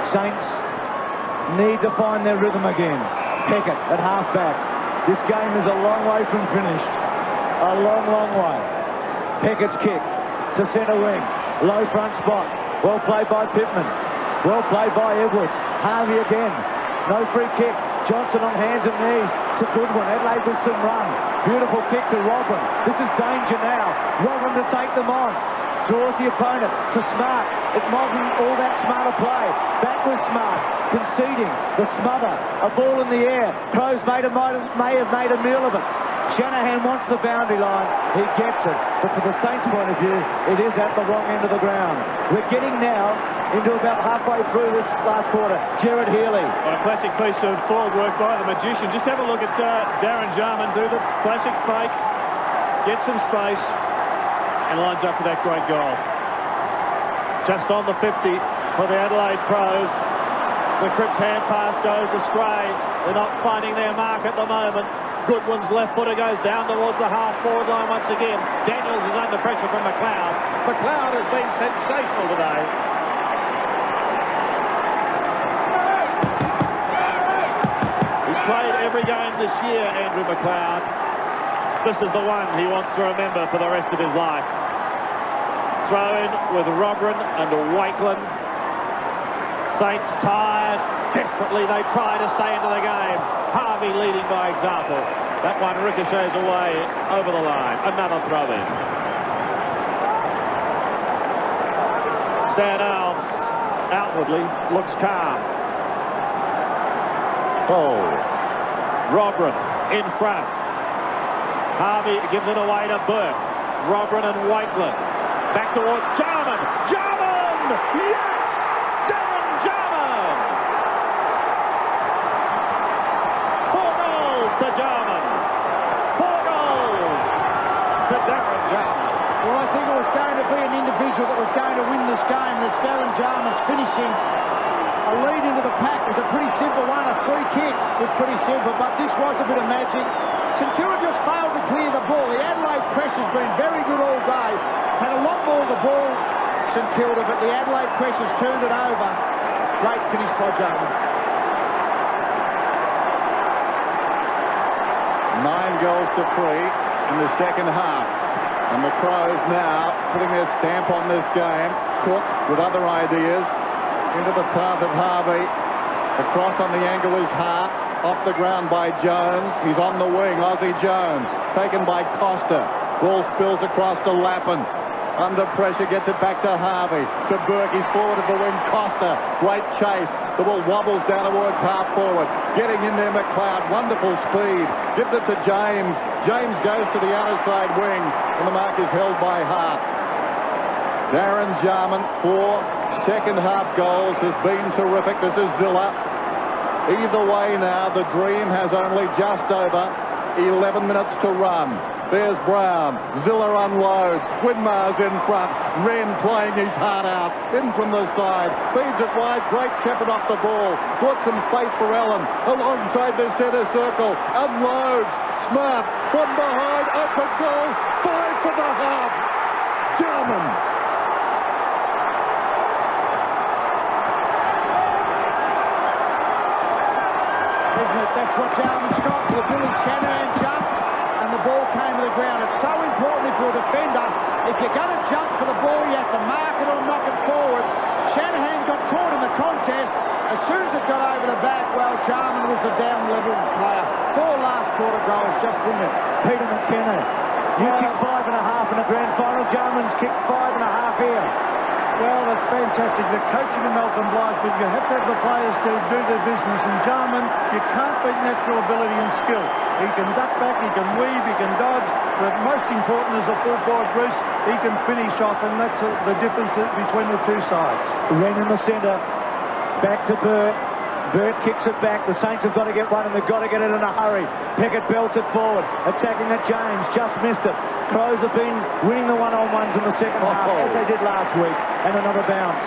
Saints need to find their rhythm again. Peckett at half-back. This game is a long way from finished. A long, long way. Peckett's kick to centre wing. Low front spot. Well played by Pittman. Well played by Edwards. Harvey again. No free kick. Johnson on hands and knees. It's a good one. Adelaide with some run. Beautiful kick to Robin. This is danger now. Robin to take them on. Draws the opponent to Smart. It wasn't all that smart a play. Back was Smart. Conceding. The smother. A ball in the air. Crows may have made a meal of it. Shanahan wants the boundary line. He gets it. But for the Saints' point of view, it is at the wrong end of the ground. We're getting now into about halfway through this last quarter. Jared Healy. A classic piece of forward work by the magician. Just have a look at Darren Jarman do the classic fake, get some space, and lines up for that great goal. Just on the 50 for the Adelaide Crows. The Crips hand pass goes astray. They're not finding their mark at the moment. Goodwin's left footer goes down towards the half-forward line once again. Daniels is under pressure from McLeod. McLeod has been sensational today. He's played every game this year, Andrew McLeod. This is the one he wants to remember for the rest of his life. Throw in with Rogren and Wakeland. Saints tired. Desperately they try to stay into the game. Harvey leading by example. That one ricochets away over the line. Another throw in. Stan Alves outwardly looks calm. Oh. Rogren in front. Harvey gives it away to Burke. Rogren and Wakeland. Back towards Jarman. Jarman! Yes! Darren Jarman! 4 goals to Jarman. 4 goals to Darren Jarman. Well, I think it was going to be an individual that was going to win this game. It's Darren Jarman's finishing. A lead into the pack was a pretty simple one. A free kick was pretty simple, but this was a bit of magic. St Kilda just failed to clear the ball. The Adelaide pressure's been very good all day. Had a lot more of the ball, St Kilda, but the Adelaide pressure's turned it over. Great finish by Jarman. 9 goals to 3 in the second half. And the Crows now putting their stamp on this game. Cook with other ideas. Into the path of Harvey. The cross on the angle is Hart. Off the ground by Jones. He's on the wing. Aussie Jones. Taken by Costa. Ball spills across to Lappin. Under pressure, gets it back to Harvey. To Burke, he's forward of the wing. Costa, great chase. The ball wobbles down towards half forward. Getting in there, McLeod. Wonderful speed. Gives it to James. James goes to the outer side wing. And the mark is held by Hart. Darren Jarman, 4 second half goals, has been terrific. This is Zilla. Either way now, the dream has only just over 11 minutes to run. There's Brown. Zilla unloads. Winmar's in front. Wren playing his heart out. In from the side. Feeds it wide. Great Shepherd off the ball. Got some space for Allen. Alongside the centre circle. Unloads. Smart. From behind. Open goal. 5 for the half. Jarman. That's what Jarman's got for the Billy Shanahan jump, and the ball came to the ground. It's so important if you're a defender. If you're going to jump for the ball, you have to mark it or knock it forward. Shanahan got caught in the contest. As soon as it got over the back, well, Jarman was the down-level player. 4 last quarter goals, just brilliant. Peter McKenna. You kicked 5.5 in a grand final. Jarman's kicked 5.5 here. Well, that's fantastic. The coaching of Malcolm Blythe, but you have to have the players to do their business. And Jarman, you can't beat natural ability and skill. He can duck back, he can weave, he can dodge. But most important is a full forward, Bruce. He can finish off, and that's the difference between the two sides. Wren in the centre. Back to Burt. Burt kicks it back. The Saints have got to get one, and they've got to get it in a hurry. Peckett belts it forward. Attacking at James. Just missed it. Crows have been winning the one-on-ones in the second half, as they did last week. And another bounce.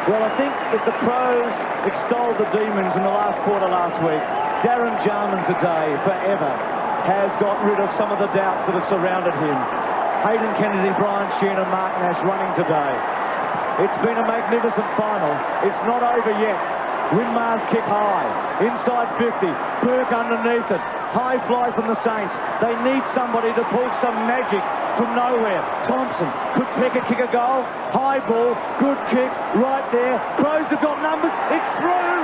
Well, I think if the Crows extolled the Demons in the last quarter last week, Darren Jarman today, forever. has got rid of some of the doubts that have surrounded him. Hayden Kennedy, Brian Sheehan and Mark Nash running today. It's been a magnificent final. It's not over yet. Winmar's kick high, inside 50, Burke underneath it. High fly from the Saints. They need somebody to pull some magic from nowhere. Thompson, could Peckett kick a goal? High ball, good kick, right there. Crows have got numbers, it's through!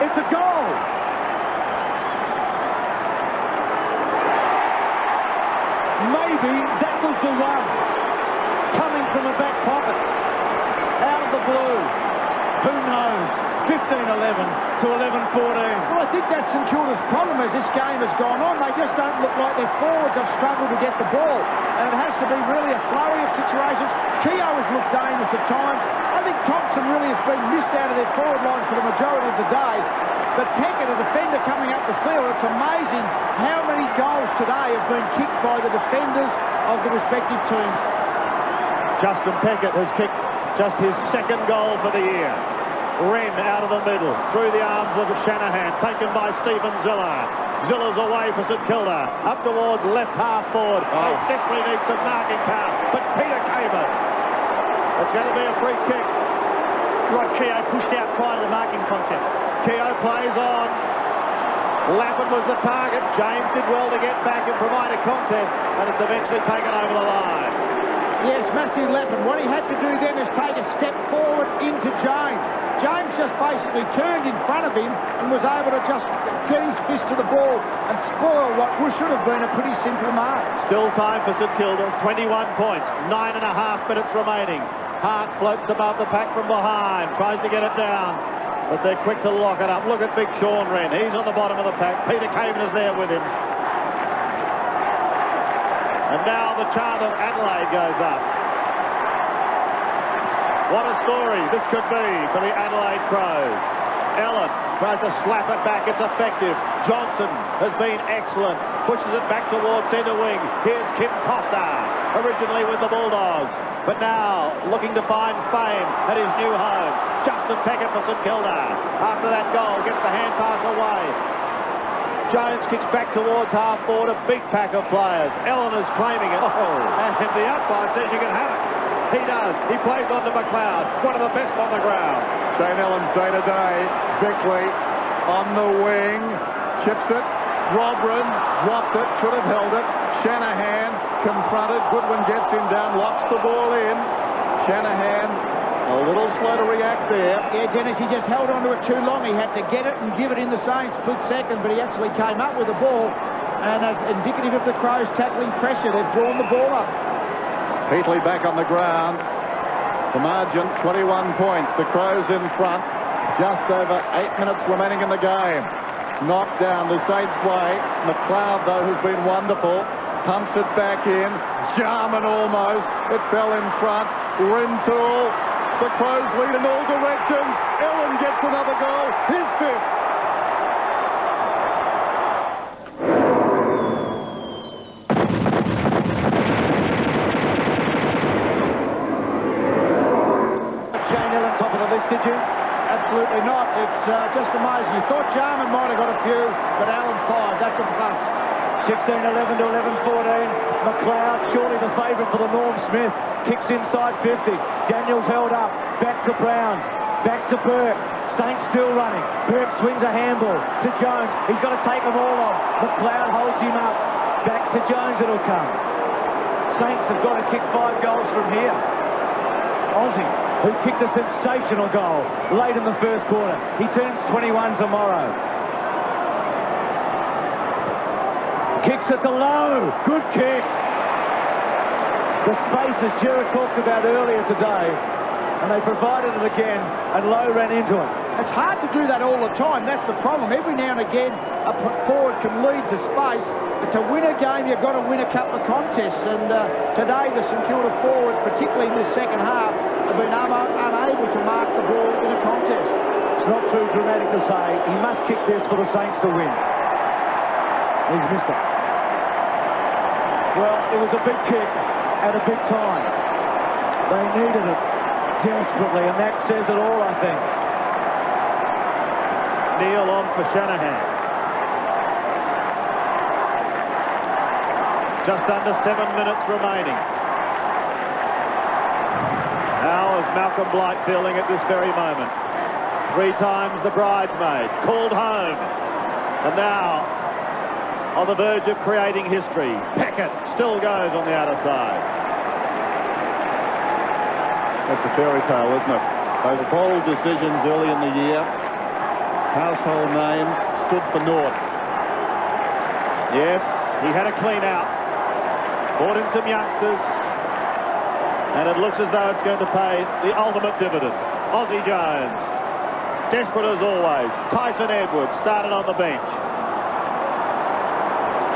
It's a goal! Maybe that was the one. Coming from the back pocket. Out of the blue. Who knows? 15-11 to 11-14. Well, I think that's St Kilda's problem as this game has gone on. They just don't look like their forwards have struggled to get the ball. And it has to be really a flurry of situations. Keogh has looked dangerous at times. I think Thompson really has been missed out of their forward line for the majority of the day. But Peckett, a defender coming up the field, it's amazing how many goals today have been kicked by the defenders of the respective teams. Justin Peckett has kicked just his second goal for the year. Wren out of the middle, through the arms of Shanahan, taken by Stephen Ziller. Ziller's away for St Kilda, up towards left half forward. They definitely need some marking power, but Peter Caven. It's going to be a free kick. Rod Keogh pushed out prior to the marking contest. Keogh plays on. Lappin was the target. James did well to get back and provide a contest, and it's eventually taken over the line. Yes, Matthew Lappin, what he had to do then is take a step forward into James. James just basically turned in front of him and was able to just get his fist to the ball and spoil what should have been a pretty simple mark. Still time for St Kilda, 21 points, 9.5 minutes remaining. Hart floats above the pack from behind, tries to get it down, but they're quick to lock it up. Look at big Sean Wren, he's on the bottom of the pack. Peter Caven is there with him. And now the chant of Adelaide goes up. What a story this could be for the Adelaide Crows. Allen tries to slap it back, it's effective. Johnson has been excellent, pushes it back towards centre wing. Here's Kim Costa, originally with the Bulldogs, but now looking to find fame at his new home. Justin Peckett for St Kilda. After that goal, gets the hand pass away. Jones kicks back towards half forward, a big pack of players. Allen is claiming it, and the umpire says you can have it. He does. He plays on to McLeod, one of the best on the ground. Shane Allen's day-to-day. Bickley on the wing, chips it. Robran dropped it, could have held it. Shanahan confronted. Goodwin gets him down, locks the ball in. Shanahan a little slow to react there. Yeah, Dennis, he just held onto it too long. He had to get it and give it in the same split second, but he actually came up with the ball. And indicative of the Crows tackling pressure, they've drawn the ball up. Peatley back on the ground. The margin, 21 points. The Crows in front. Just over 8 minutes remaining in the game. Knocked down the Saints' way. McLeod, though, has been wonderful. Pumps it back in. Jarman almost. It fell in front. Rintoul. The Crows lead in all directions. Allen gets another goal. His fifth. Did you? Absolutely not. It's just amazing. You thought Jarman might have got a few, but Allen 5. That's a plus. 16-11 to 11-14. McLeod, surely the favourite for the Norm Smith. Kicks inside 50. Daniels held up. Back to Brown. Back to Burke. Saints still running. Burke swings a handball to Jones. He's got to take them all on. McLeod holds him up. Back to Jones it'll come. Saints have got to kick 5 goals from here. Aussie, who kicked a sensational goal late in the first quarter. He turns 21 tomorrow. Kicks at the low. Good kick. The space, as Gerard talked about earlier today, and they provided it again, and Lowe ran into it. It's hard to do that all the time. That's the problem. Every now and again, a forward can lead to space, but to win a game, you've got to win a couple of contests. And today, the St Kilda forwards, particularly in this second half, have been unable to mark the ball in a contest. It's not too dramatic to say he must kick this for the Saints to win. He's missed it. Well, it was a big kick at a big time. They needed it desperately, and that says it all, I think. Neil on for Shanahan. Just under 7 minutes remaining. How is Malcolm Blight feeling at this very moment? 3 times the bridesmaid, called home. And now, on the verge of creating history, Peckett still goes on the outer side. That's a fairy tale, isn't it? Those bold decisions early in the year, household names, stood for naught. Yes, he had a clean out. Brought in some youngsters. And it looks as though it's going to pay the ultimate dividend. Aussie Jones, desperate as always. Tyson Edwards started on the bench.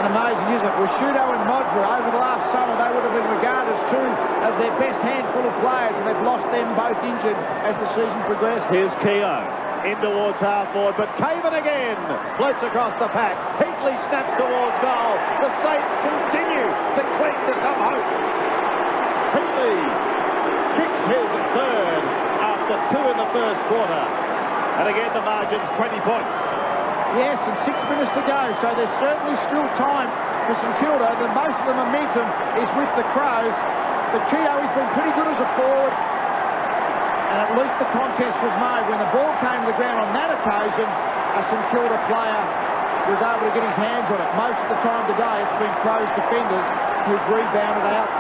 And amazing, isn't it? Rashudo and Modra, over the last summer, they would have been regarded as two of their best handful of players, and they've lost them both injured as the season progressed. Here's Keogh in towards half forward, but Caven again floats across the pack. Heatley snaps towards goal. The Saints continue to cling to some hope. Heatley kicks his third after 2 in the first quarter. And again, the margin's 20 points. Yes, and 6 minutes to go, so there's certainly still time for St Kilda. Most of the momentum is with the Crows. But Keogh has been pretty good as a forward. And at least the contest was made. When the ball came to the ground on that occasion, a St Kilda player was able to get his hands on it. Most of the time today, it's been Crows defenders who've rebounded out.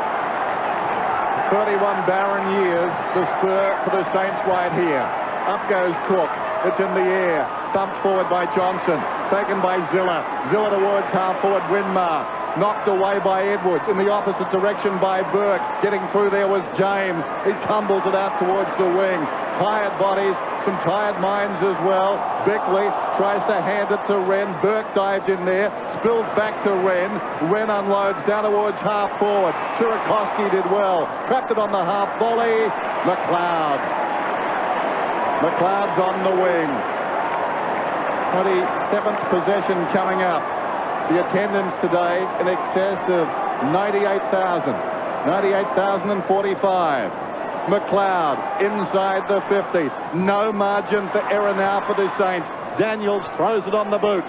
31 barren years, the spur for the Saints right here. Up goes Cook. It's in the air. Thumped forward by Johnson. Taken by Zilla. Zilla towards half-forward Winmar. Knocked away by Edwards. In the opposite direction by Burke. Getting through there was James. He tumbles it out towards the wing. Tired bodies. Some tired minds as well. Bickley tries to hand it to Wren. Burke dived in there. Spills back to Wren. Wren unloads down towards half-forward. Surakoski did well. Trapped it on the half volley. McLeod. McLeod's on the wing. 27th possession coming up. The attendance today in excess of 98,000. 98,045. McLeod inside the 50. No margin for error now for the Saints. Daniels throws it on the boot.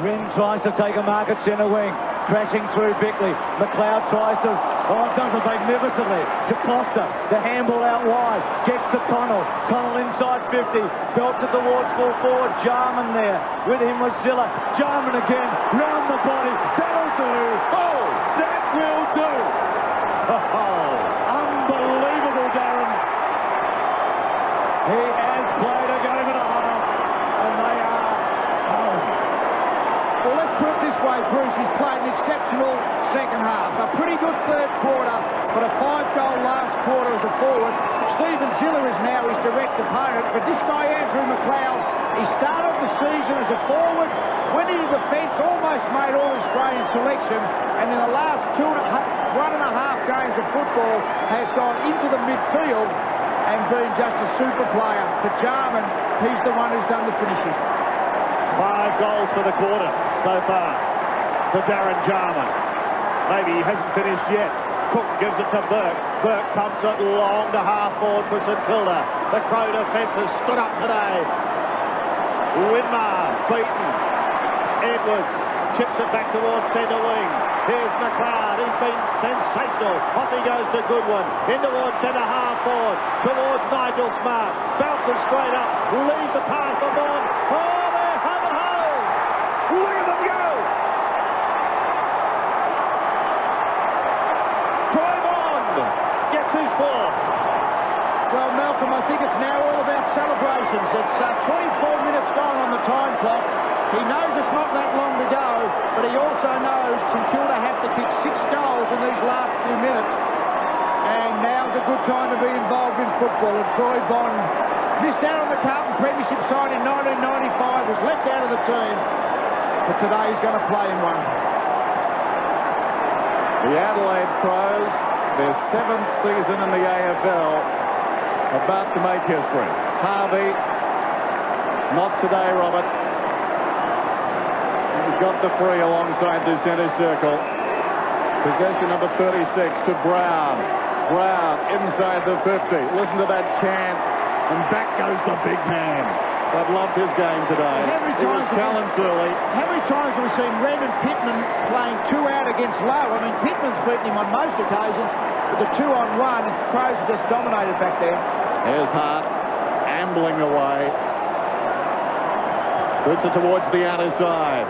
Wren tries to take a mark at centre wing. Crashing through Bickley. McLeod tries to... Oh, does it magnificently to Costa. The handball out wide. Gets to Connell. Connell inside 50. Belts it towards full forward. Jarman there. With him was Zilla. Jarman again. Round the body. That'll do. Oh, that will do. Oh, unbelievable, Darren. He has played a game and a half. And they are home. Well, let's put it this way, Bruce. He's played an exceptional second half. A pretty good third quarter, but a 5-goal last quarter as a forward. Stephen Zilla is now his direct opponent, but this guy, Andrew McLeod, he started the season as a forward, went into defence, almost made All-Australian selection, and in the last 1.5 games of football has gone into the midfield and been just a super player. For Jarman, he's the one who's done the finishing. 5 goals for the quarter so far for Darren Jarman. Maybe he hasn't finished yet. Cook gives it to Burke. Burke pumps it long to half forward for St Kilda. The Crow defence has stood up today. Winmar beaten. Edwards chips it back towards centre wing. Here's McLeod. He's been sensational. Off he goes to Goodwin. In towards centre half forward. Towards Nigel Smart. Bounces straight up. Leaves the pass for Vaughan. Oh, they're home and hose. Look at them go. Gets his ball. Well, Malcolm, I think it's now all about celebrations. It's 24 minutes gone on the time clock. He knows it's not that long to go, but he also knows St Kilda have to kick 6 goals in these last few minutes. And now's a good time to be involved in football. And Troy Bond missed out on the Carlton Premiership side in 1995, was left out of the team. But today he's going to play in one. The Adelaide Crows, their 7th season in the AFL, about to make history. Harvey, not today, Robert. He's got the free alongside the centre circle. Possession number 36 to Brown. Brown inside the 50. Listen to that chant. And back goes the big man. They've loved his game today. He was challenged early. How many times have we seen Ren and Pittman playing 2 out against Lowe? I mean, Pittman's beaten him on most occasions, but the 2-on-1, Crows have just dominated back there. Here's Hart, ambling away. Puts it towards the outer side.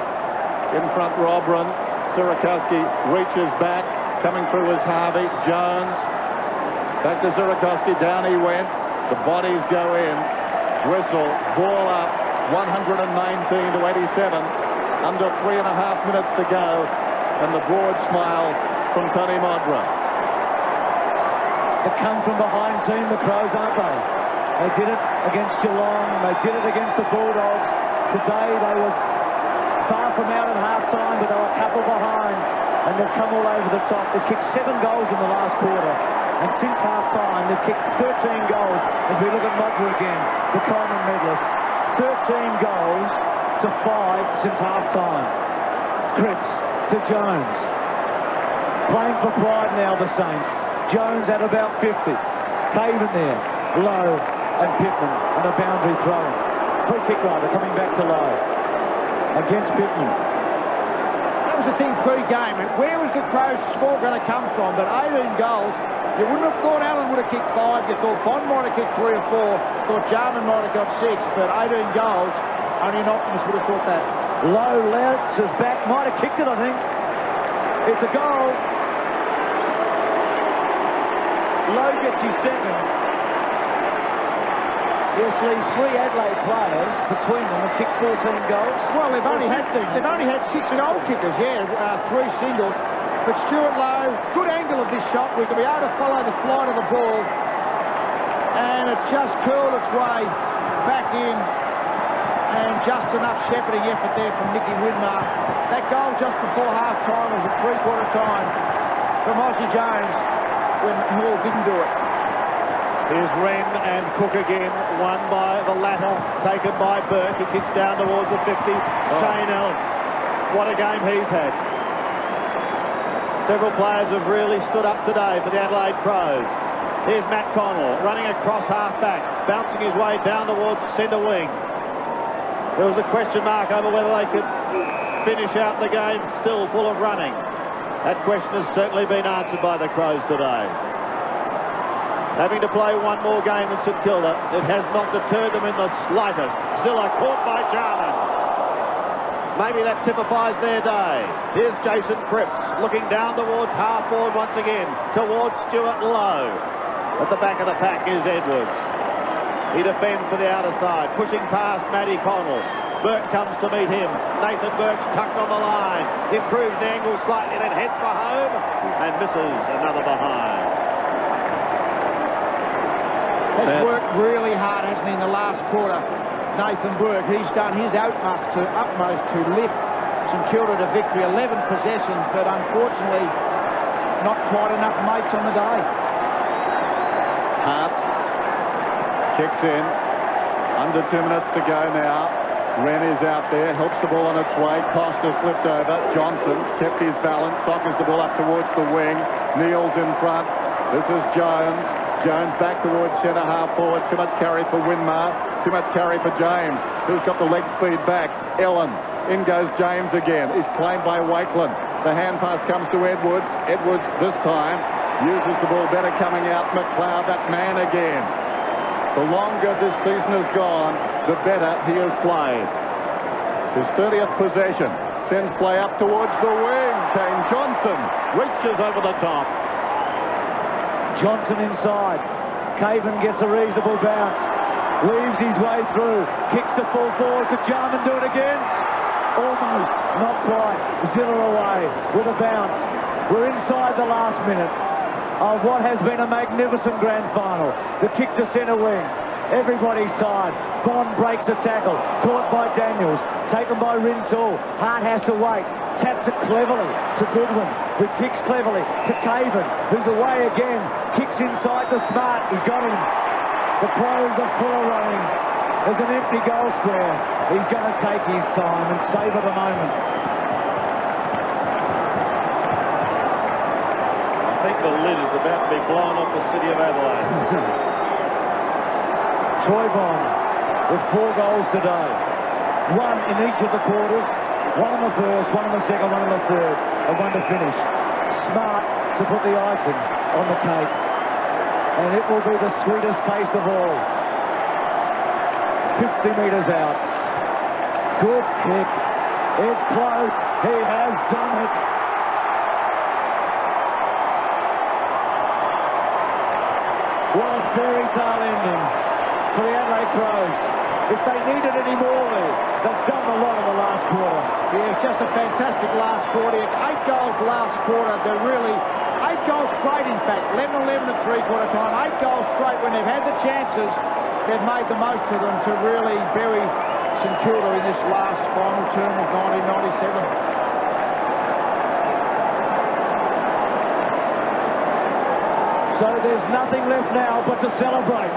In front, Robran. Sierakowski reaches back. Coming through is Harvey. Jones. Back to Sierakowski. Down he went. The bodies go in. Whistle. Ball up. 119 to 87. Under 3.5 minutes to go. And the broad smile from Tony Modra. The come from behind team, the Crows, aren't they? They did it against Geelong. They did it against the Bulldogs. Today they were far from out at half-time, but they were a couple behind, and they've come all over the top. They've kicked 7 goals in the last quarter, and since half-time they've kicked 13 goals. As we look at Modra again, the Coleman medalist, 13 goals to 5 since half-time. Cripps to Jones. Playing for pride now, the Saints. Jones at about 50. Caven there. Lowe and Pittman, and a boundary throw-in. Free kick rider coming back to Lowe. Against Pittman. That was the thing pre-game. And where was the Crows score going to come from? But 18 goals. You wouldn't have thought Allen would have kicked 5. You thought Bond might have kicked 3 or 4. Thought Jarman might have got 6. But 18 goals, only an optimist would have thought that. Lowe bounces back. Might have kicked it, I think. It's a goal. Lowe gets his second. Yes, Lee, 3 Adelaide players between them have kicked 14 goals. Well, they've only had 6 goal kickers, 3 singles. But Stuart Lowe, good angle of this shot. We can be able to follow the flight of the ball, and it just curled its way back in, and just enough shepherding effort there from Nicky Winmar. That goal just before half-time was at 3/4 time from Aussie Jones when Hall didn't do it. Here's Wren and Cook again, won by the latter, taken by Burke. He kicks down towards the 50. Shane Allen, what a game he's had. Several players have really stood up today for the Adelaide Crows. Here's Matt Connell running across half-back, bouncing his way down towards centre wing. There was a question mark over whether they could finish out the game still full of running. That question has certainly been answered by the Crows today. Having to play one more game than St Kilda, it has not deterred them in the slightest. Zilla caught by Jarman. Maybe that typifies their day. Here's Jason Cripps looking down towards half-forward once again, towards Stuart Lowe. At the back of the pack is Edwards. He defends to the outer side, pushing past Matty Connell. Burke comes to meet him. Nathan Burke's tucked on the line. Improves the angle slightly, then heads for home and misses another behind. Has worked really hard, hasn't he, in the last quarter, Nathan Burke. He's done his utmost to lift St Kilda to victory. 11 possessions, but unfortunately not quite enough mates on the day. Hart kicks in. Under 2 minutes to go now. Wren is out there, helps the ball on its way. Costa flipped over. Johnson kept his balance, sockers the ball up towards the wing. Neal's in front. This is Jones. Jones back towards centre half forward. Too much carry for Winmar. Too much carry for James, who's got the leg speed back. Ellen. In goes James again. He's claimed by Wakeland. The hand pass comes to Edwards. Edwards this time uses the ball better coming out. McLeod, that man again. The longer this season has gone, the better he has played. His 30th possession sends play up towards the wing. Kane Johnson reaches over the top. Johnson inside. Caven gets a reasonable bounce. Weaves his way through. Kicks to full forward. Could Jarman do it again? Almost. Not quite. Zilla away with a bounce. We're inside the last minute of what has been a magnificent grand final. The kick to centre wing. Everybody's tired. Bond breaks a tackle. Caught by Daniels. Taken by Rintoul. Hart has to wait. Taps it cleverly to Goodwin, who kicks cleverly to Caven, who's away again. Kicks inside the Smart. He's got him. The Crows are full of running. There's an empty goal square. He's going to take his time and savour the moment. I think the lid is about to be blown off the city of Adelaide. Troy Bond with 4 goals today. 1 in each of the quarters, 1 in the first, 1 in the second, 1 in the third, and 1 to finish. Smart to put the icing on the cake. And it will be the sweetest taste of all. 50 metres out. Good kick. It's close. He has done it. What a fairy tale ending for the Adelaide Crows. If they needed any more there, they've done a lot in the last quarter. Yeah, it's just a fantastic last quarter. 8 goals last quarter. They're really 8 goals straight, in fact. 11-11 at three-quarter time. 8 goals straight. When they've had the chances, they've made the most of them to really bury St Kilda in this last final term of 1997. So there's nothing left now but to celebrate.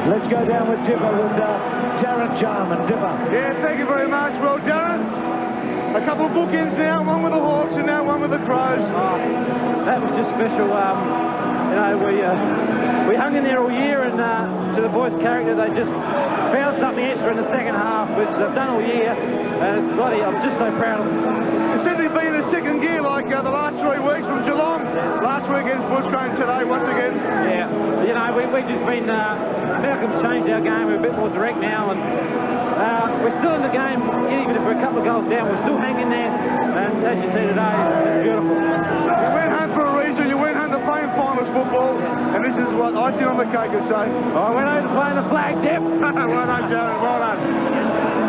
Let's go down with Dipper with Darren Jarman. Dipper. Yeah, thank you very much. Well, Darren, a couple of bookends now, one with the Hawks and now one with the Crows. Oh, that was just special. You know, we hung in there all year, and to the boys' character, they just found something extra in the second half, which they've done all year, and it's bloody, I'm just so proud of them. You said they've been in the second gear like the last 3 weeks from Geelong. Last week against Bushcombe, today once again. Yeah, you know, we've just been, Malcolm's changed our game, we're a bit more direct now, and we're still in the game, even if we're a couple of goals down, we're still hanging there, and as you see today, it's beautiful. You went home for a reason, you went home to playing finals football, and this is what icing on the cake would say. I went home to playing the flag, Dip. Well done, Jared, well done.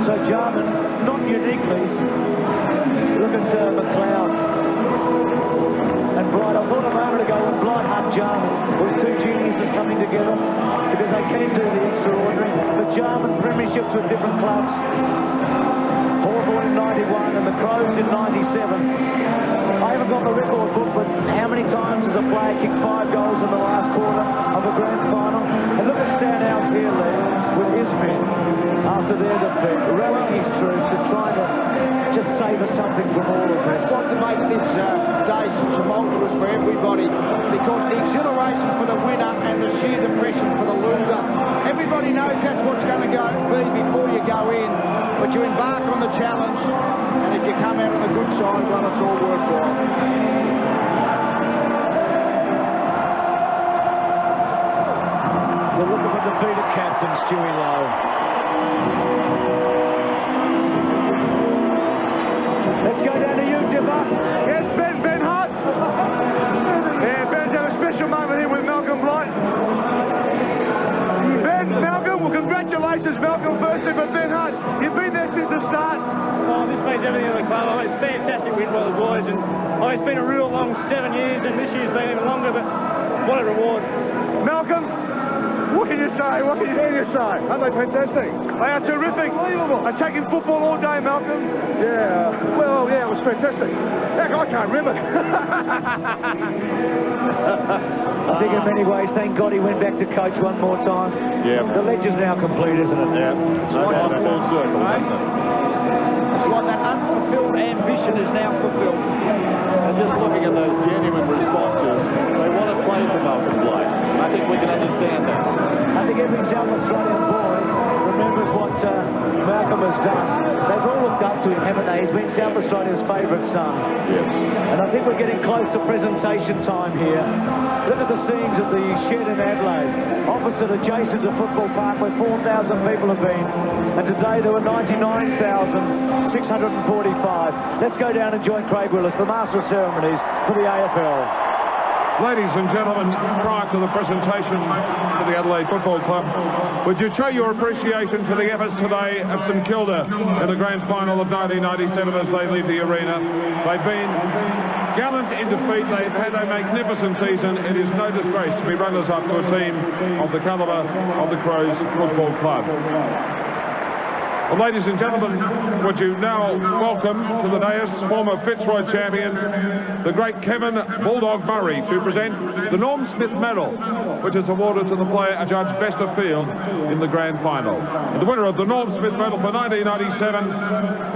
So Jarman, not uniquely, look at McLeod and Bright. I thought a moment ago when Blight hugged Jarman was 2 geniuses coming together because they can do the extraordinary. But Jarman premierships with different clubs. Hawthorn in 91 and the Crows in 97. I haven't got the record book, but how many times has a player kicked 5 goals in the last quarter of a grand final? And look at Stan Alves here, Lee, with his men after their defeat, rallying his troops and trying to just save us something from all of this. It's got to make this day tumultuous for everybody, because the exhilaration for the winner and the sheer depression for the loser. Everybody knows that's what's going to be before you go in, but you embark on the challenge, and if you come out on the good side, well, it's all worthwhile. We're looking for defeated captain, Stewie Lowe. Let's go down to you, Dipper. Yes, Ben Hart. Yeah, Ben's had a special moment here with Malcolm Blight. Malcolm, well, congratulations, Malcolm, firstly, but Ben Hart, you've been there since the start. Oh, this means everything to the club. Oh, it's fantastic win by the boys, and it's been a real long 7 years, and this year's been even longer, but what a reward. Malcolm, what can you say? What can you say? Aren't they fantastic? They are terrific. Unbelievable. Attacking football all day, Malcolm. Yeah, well, yeah, it was fantastic. Heck, I can't remember. I think in many ways, thank God he went back to coach one more time. Yeah. The legend's now complete, isn't it? Yeah. It's like a full circle, isn't it? It's like that unfulfilled ambition is now fulfilled. And just looking at those genuine responses, they want to play for Malcolm Blight. I think we can understand that. I think every South Australian boy remembers what Malcolm has done. They've all looked up to him, haven't they? He's been South Australia's favourite son. Yes. And I think we're getting close to presentation time here. Look at the scenes at the shed in Adelaide, opposite adjacent to Football Park, where 4,000 people have been. And today there were 99,645. Let's go down and join Craig Willis, the Master of Ceremonies for the AFL. Ladies and gentlemen, prior to the presentation to the Adelaide Football Club, would you show your appreciation for the efforts today of St Kilda in the grand final of 1997 as they leave the arena? They've been gallant in defeat. They've had a magnificent season. It is no disgrace to be runners-up to a team of the calibre of the Crows Football Club. Well, ladies and gentlemen, would you now welcome to the dais former Fitzroy champion, the great Kevin Bulldog Murray, to present the Norm Smith Medal, which is awarded to the player adjudged best of field in the grand final. And the winner of the Norm Smith Medal for 1997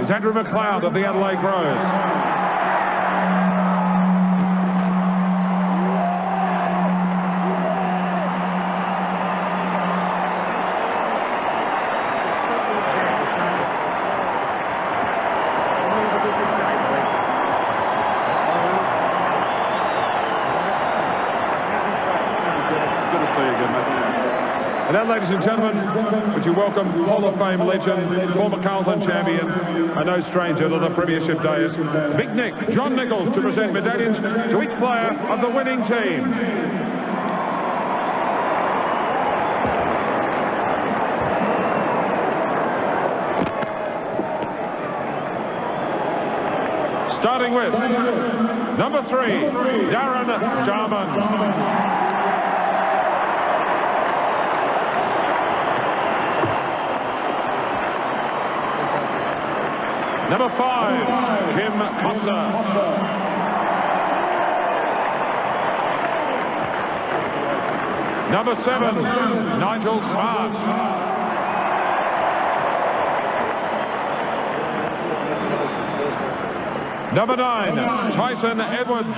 is Andrew McLeod of the Adelaide Crows. And now, ladies and gentlemen, would you welcome Hall of Fame legend, former Carlton champion, and no stranger to the Premiership dais, Big Nick, John Nichols, to present medallions to each player of the winning team. Starting with number 3, Darren Jarman. Number 5, Kim Costa. Number 7, Nigel Smart. Number 9, Tyson Edwards.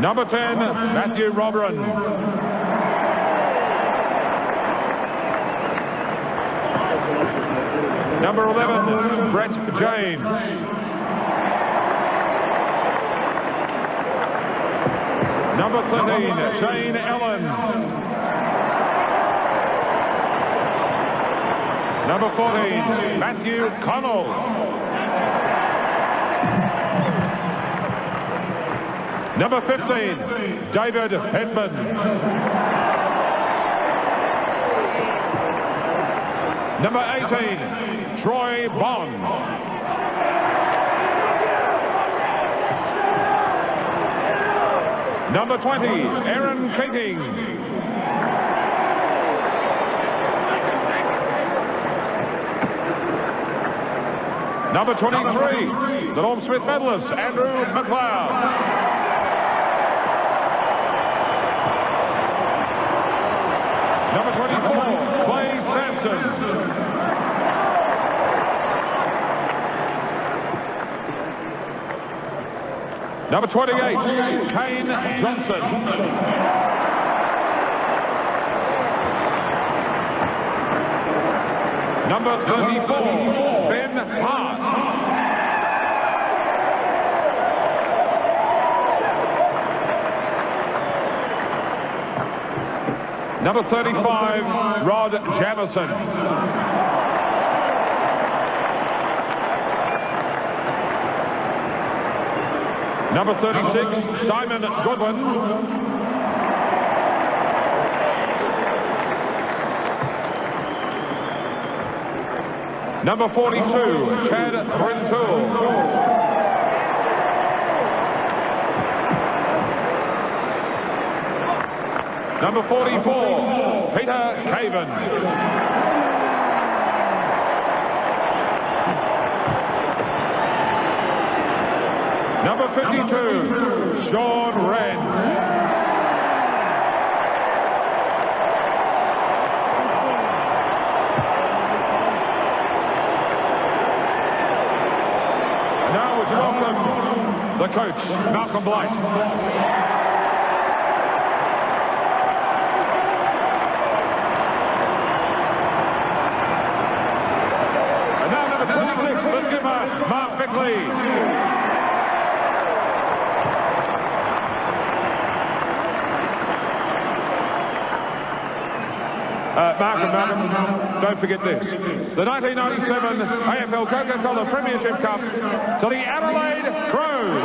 Number 10, Matthew Robran. Number 11, Brett James. Number 13, Shane Allen. Number 14, Matthew Connell. Number 15, David Hedman. Number 18, Troy Bond. Number 20, Aaron Keating. Number 23, the Norm Smith medalist, Andrew McLeod. Number 24, Clay Sampson. Number 28, Kane Johnson. Number 34, Ben Hart. Number 35, Rod Jamison. Number 36, Simon Goodwin. Number 42, Chad Brintoul. Number 44, Peter Caven. Number 52, Sean Wren. And now would you welcome the coach, Malcolm Blight. Mark Bickley. Malcolm, don't forget this. The 1997 AFL Coca-Cola Premiership Cup to the Adelaide Crows.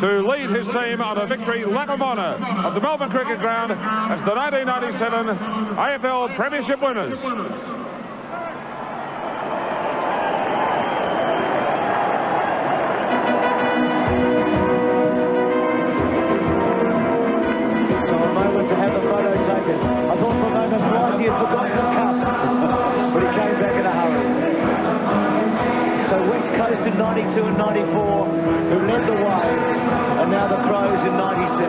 To lead his team on a victory lap of honour of the Melbourne Cricket Ground as the 1997 AFL Premiership winners. So a moment to have a photo taken. I thought for a moment Blighty had forgotten the cup, but he came back in a hurry. So West Coast in 92 and 94, who led the way, and now the Crows in 97.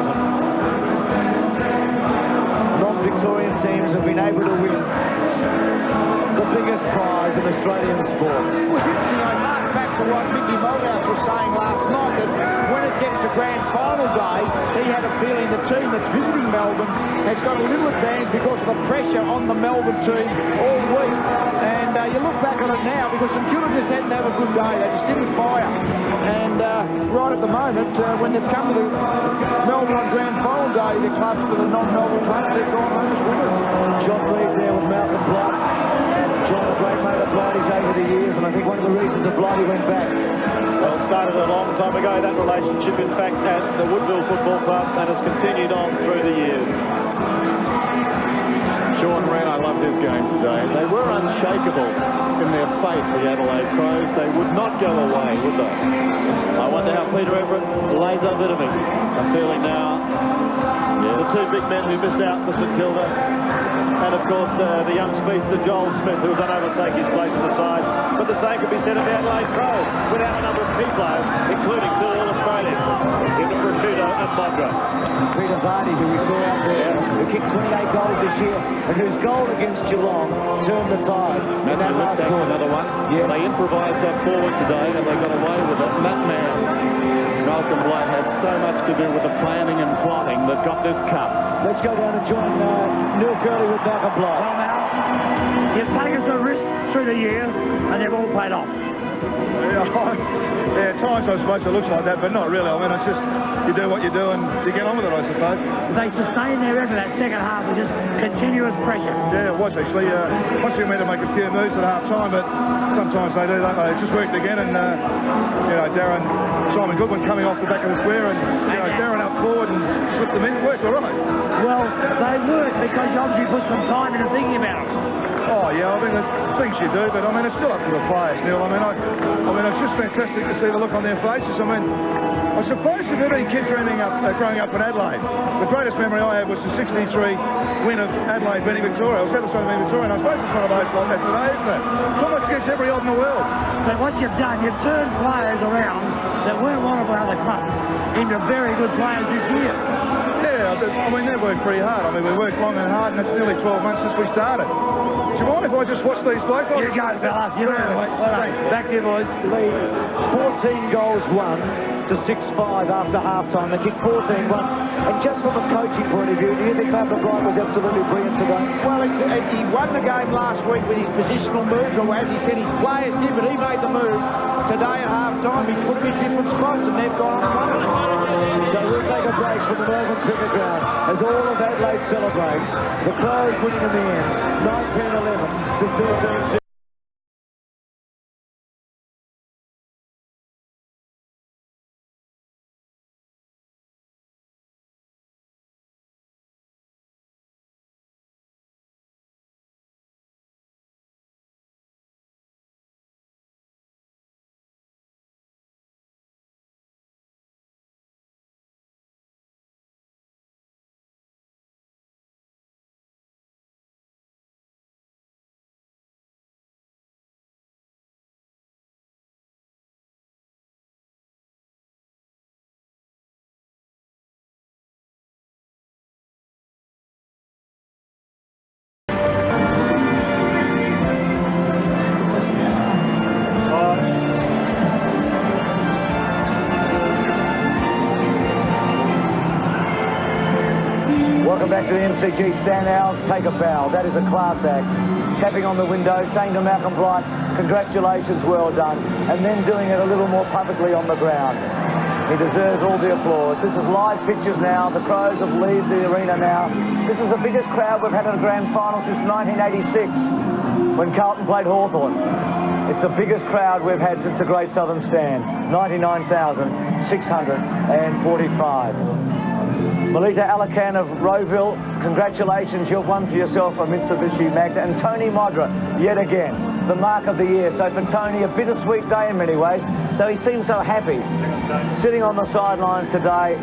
Non-Victorian teams have been able to win the biggest prize in Australian sport. It was interesting, I marked back to what Mickey Mulhouse was saying last night, that when it gets to grand final day, he had a feeling the team that's visiting Melbourne has got a little advantage because of the pressure on the Melbourne team all week. And you look back on it now, because St Kilda just didn't have a good day, they just didn't fire. And right at the moment, when they've come to the Melbourne on grand final day, the clubs to the non-Melbourne clubs, they've gone home as winners. John Reid there with Malcolm Blight. John, a great mate of Blighty's over the years, and I think one of the reasons that Blighty went back. Well, it started a long time ago, that relationship, in fact, at the Woodville Football Club, and has continued on through the years. Sean Wren, I loved his game today. They were unshakable in their faith, the Adelaide Crows. They would not go away, would they? I wonder how Peter Everett lays up it of him. I'm feeling now the two big men who missed out for St Kilda. And of course, the young speedster Joel Smith, who was unable to take his place on the side. But the same could be said of the Adelaide Crows, without a number of key players, including two All-Australians, in the Prosciutto and Mogra. Peter Vardy, who we saw out there, who kicked 28 goals this year, and whose goal against Geelong turned the tide in that last quarter. Another one. Yes. They improvised that forward today, and they got away with it. And that man, Malcolm Blight, had so much to do with the planning and plotting that got this cup. Let's go down and join Neil Curley with Malcolm Blight. Well, Mal, you've taken some risks through the year, and they've all paid off. Yeah, at times I suppose it looks like that, but not really. I mean, it's just you do what you do and you get on with it, I suppose. They sustained their effort that second half with just continuous pressure. Yeah, it was actually. Once we made to make a few moves at half time, but sometimes they do, don't they? It just worked again, and you know, Simon Goodwin coming off the back of the square, and you know, Darren up forward and slipped them in. It worked all right. Well, they worked because you obviously put some time into thinking about it. Oh, yeah, I mean, the things you do, but I mean, it's still up to the players, Neil. I mean, it's just fantastic to see the look on their faces. I mean, I suppose if any kids growing up in Adelaide, the greatest memory I have was the 63 win of Adelaide beating Victoria. I was at the side of Victoria, and I suppose it's one of those like that today, isn't it? It's almost against every odd in the world. But what you've done, you've turned players around that weren't one of our other clubs into very good players this year. Yeah, I mean, they've worked pretty hard. I mean, we worked long and hard, and it's nearly 12 months since we started. Do you mind if I just watch these blokes? You go, fella. You go. Back to you, boys. Lead 14 goals won to 6-5 after half-time. They kicked 14-1. And just from a coaching point of view, do you think Malcolm Bryant was absolutely brilliant today? Well, he won the game last week with his positional moves, or as he said, his players did, but he made the move. Today at half-time, he put them in different spots, and they've gone on and won. So we'll take a break from the Melbourne Cricket Ground as all of Adelaide celebrates. The Crows winning in the end, 19-11 to 13-6. Welcome back to the MCG. Stan Owls take a bow. That is a class act. Tapping on the window, saying to Malcolm Bryant, congratulations, well done. And then doing it a little more publicly on the ground. He deserves all the applause. This is live pictures now. The Crows have leave the arena now. This is the biggest crowd we've had at a grand final since 1986 when Carlton played Hawthorn. It's the biggest crowd we've had since the Great Southern Stand. 99,645. Melita Alakan of Rowville, congratulations, you've won for yourself a Mitsubishi Magda. And Tony Modra, yet again, the mark of the year. So for Tony, a bittersweet day in many ways, though he seemed so happy. Sitting on the sidelines today,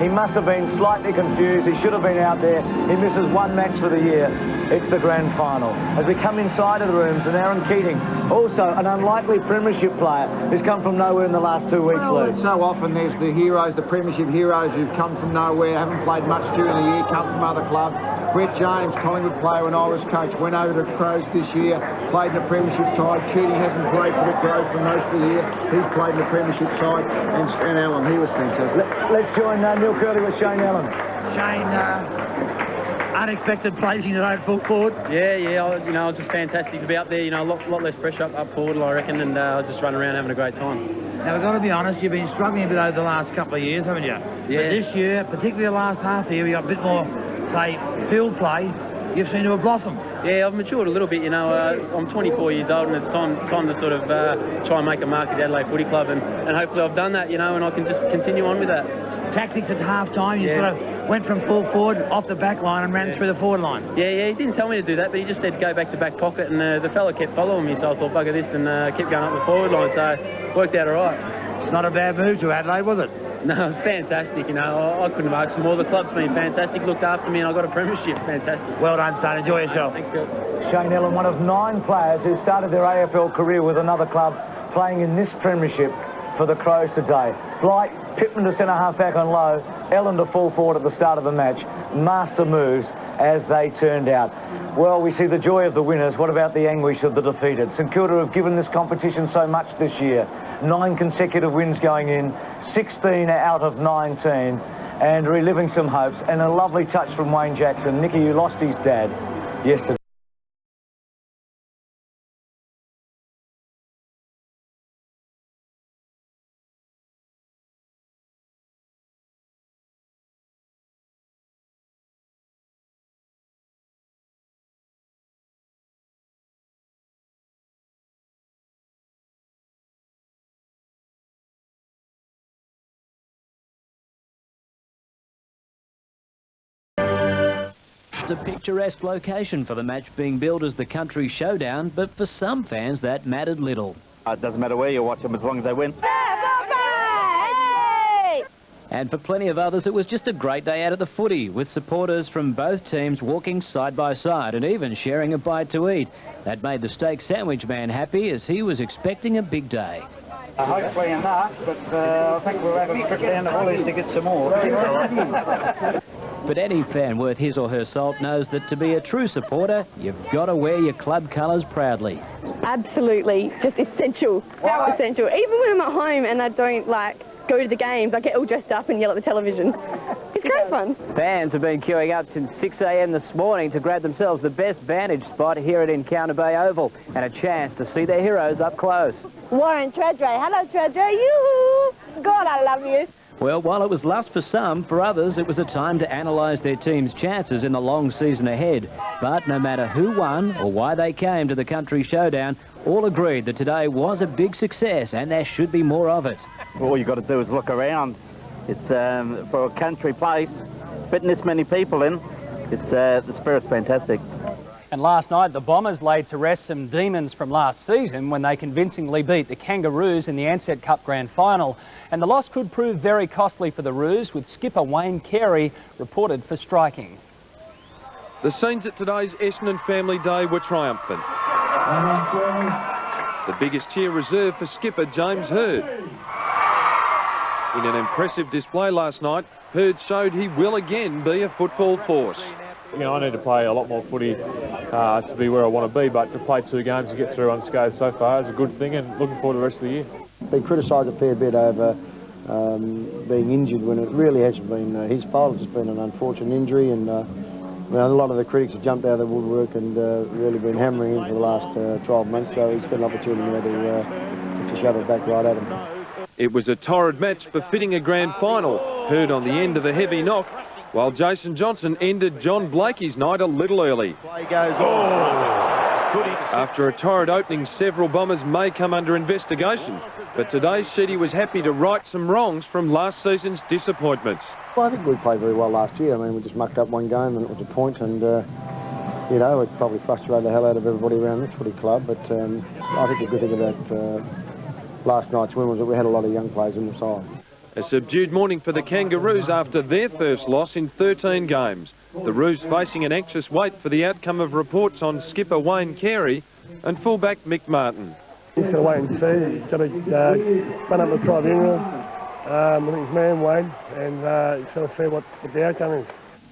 he must have been slightly confused. He should have been out there. He misses one match for the year. It's the grand final. As we come inside of the rooms, and Aaron Keating, also an unlikely premiership player who's come from nowhere in the last 2 weeks, Lou. So often there's the heroes, the premiership heroes who've come from nowhere, haven't played much during the year, come from other clubs. Brett James, Collingwood player when I was coach, went over to Crows this year, played in the premiership side. Keating hasn't played for the Crows for most of the year. He's played in the premiership side. And Allen, he was fantastic. Let's join Neil Curley with Shane Allen. Shane, unexpected placing today at full forward. Yeah, it was just fantastic to be up there. A lot less pressure up forward, I reckon, and I was just running around having a great time. Now, we've got to be honest, you've been struggling a bit over the last couple of years, haven't you? Yeah. But this year, particularly the last half of the year, we got a bit more, say, field play. You've seemed to have blossomed. Yeah, I've matured a little bit, I'm 24 years old, and it's time to sort of try and make a mark at the Adelaide Footy Club, and hopefully I've done that, and I can just continue on with that. Tactics at half-time, you sort of went from full forward off the back line and ran through the forward line. Yeah, he didn't tell me to do that, but he just said go back to back pocket, and the fella kept following me, so I thought, bugger this, and kept going up the forward line, so it worked out all right. Not a bad move to Adelaide, was it? No, it was fantastic, I couldn't have asked for more. The club's been fantastic, looked after me, and I got a premiership. Fantastic. Well done, son. Enjoy yourself. Thanks, Phil. Shane Allen, one of 9 players who started their AFL career with another club, playing in this premiership for the Crows today. Blight, Pittman to centre half back on low, Ellen to full forward at the start of the match. Master moves as they turned out. Well, we see the joy of the winners. What about the anguish of the defeated? St Kilda have given this competition so much this year. 9 consecutive wins going in, 16 out of 19, and reliving some hopes. And a lovely touch from Wayne Jackson. Nicky, who lost his dad yesterday. Just a picturesque location for the match being billed as the Country Showdown, but for some fans that mattered little. It doesn't matter where you watch them as long as they win. And for plenty of others, it was just a great day out at the footy, with supporters from both teams walking side by side and even sharing a bite to eat. That made the steak sandwich man happy, as he was expecting a big day. Hopefully enough, but I think we'll have a trip down to Woolies to get some more. But any fan worth his or her salt knows that to be a true supporter, you've got to wear your club colours proudly. Absolutely, just essential. How essential. Even when I'm at home and I don't go to the games, I get all dressed up and yell at the television. It's great fun. Fans have been queuing up since 6 a.m. this morning to grab themselves the best vantage spot here at Encounter Bay Oval and a chance to see their heroes up close. Warren Treadray. Hello, Treadray. Yoo-hoo! God, I love you. Well, while it was lust for some, for others it was a time to analyse their team's chances in the long season ahead. But no matter who won or why they came to the Country Showdown, all agreed that today was a big success and there should be more of it. All you've got to do is look around. It's for a country place, fitting this many people in, the spirit's fantastic. And last night, the Bombers laid to rest some demons from last season when they convincingly beat the Kangaroos in the Ansett Cup Grand Final. And the loss could prove very costly for the Roos, with skipper Wayne Carey reported for striking. The scenes at today's Essendon Family Day were triumphant. The biggest cheer reserved for skipper James Hird. In an impressive display last night, Hird showed he will again be a football force. You know, I need to play a lot more footy to be where I want to be, but to play 2 games and get through unscathed so far is a good thing, and looking forward to the rest of the year. Been criticised a fair bit over being injured when it really hasn't been his fault. It's just been an unfortunate injury, and a lot of the critics have jumped out of the woodwork and really been hammering him for the last 12 months, so he's got an opportunity now to shove it back right at him. It was a torrid match befitting a grand final, Hird on the end of a heavy knock, while Jason Johnson ended John Blakey's night a little early. Play goes on. After a torrid opening, several Bombers may come under investigation, but today Sheedy was happy to right some wrongs from last season's disappointments. Well, I think we played very well last year. I mean, we just mucked up one game and it was a point, and you know, it probably frustrated the hell out of everybody around this footy club, but I think the good thing about last night's win was that we had a lot of young players in the side. A subdued morning for the Kangaroos after their first loss in 13 games. The Roos facing an anxious wait for the outcome of reports on skipper Wayne Carey and fullback Mick Martin. He's going to wait and see. He's got to run up the tribunal with his man Wayne, and he's going to see what the outcome is.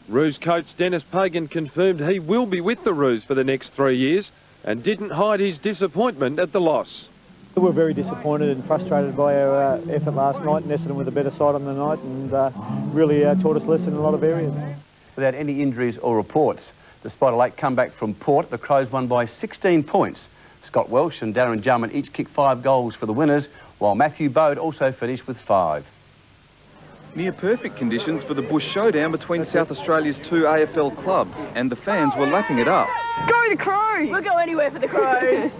Roos coach Dennis Pagan confirmed he will be with the Roos for the next 3 years and didn't hide his disappointment at the loss. We're very disappointed and frustrated by our effort last night. Essendon with a better side on the night, and really taught us lesson in a lot of areas. Without any injuries or reports, despite a late comeback from Port, the Crows won by 16 points. Scott Welsh and Darren Jarman each kicked 5 goals for the winners, while Matthew Bode also finished with 5. Near-perfect conditions for the Bush showdown between South Australia's 2 AFL clubs, and the fans were lapping it up. Go the Crows! We'll go anywhere for the Crows.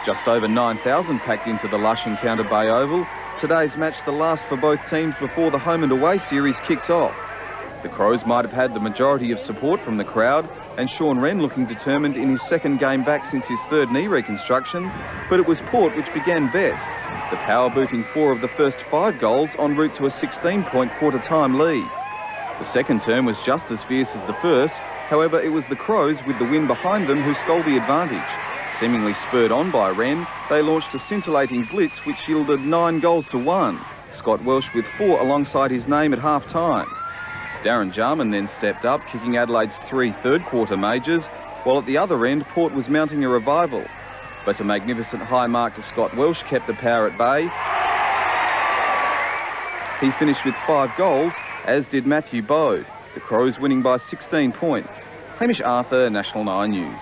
Just over 9,000 packed into the lush Encounter Bay Oval. Today's match the last for both teams before the home and away series kicks off. The Crows might have had the majority of support from the crowd, and Sean Wren looking determined in his second game back since his 3rd knee reconstruction, but it was Port which began best, the power booting 4 of the first 5 goals en route to a 16-point quarter-time lead. The second term was just as fierce as the first, however it was the Crows with the win behind them who stole the advantage. Seemingly spurred on by Wren, they launched a scintillating blitz which yielded 9 goals to 1, Scott Welsh with 4 alongside his name at half-time. Darren Jarman then stepped up, kicking Adelaide's 3 third-quarter majors, while at the other end, Port was mounting a revival. But a magnificent high mark to Scott Welsh kept the power at bay. He finished with 5 goals, as did Matthew Bode, the Crows winning by 16 points. Hamish Arthur, National 9 News.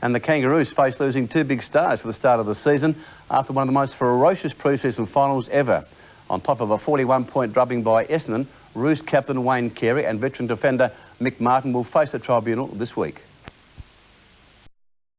And the Kangaroos face losing 2 big stars for the start of the season after one of the most ferocious pre-season finals ever. On top of a 41-point drubbing by Essendon, Roos captain Wayne Carey and veteran defender Mick Martin will face the tribunal this week.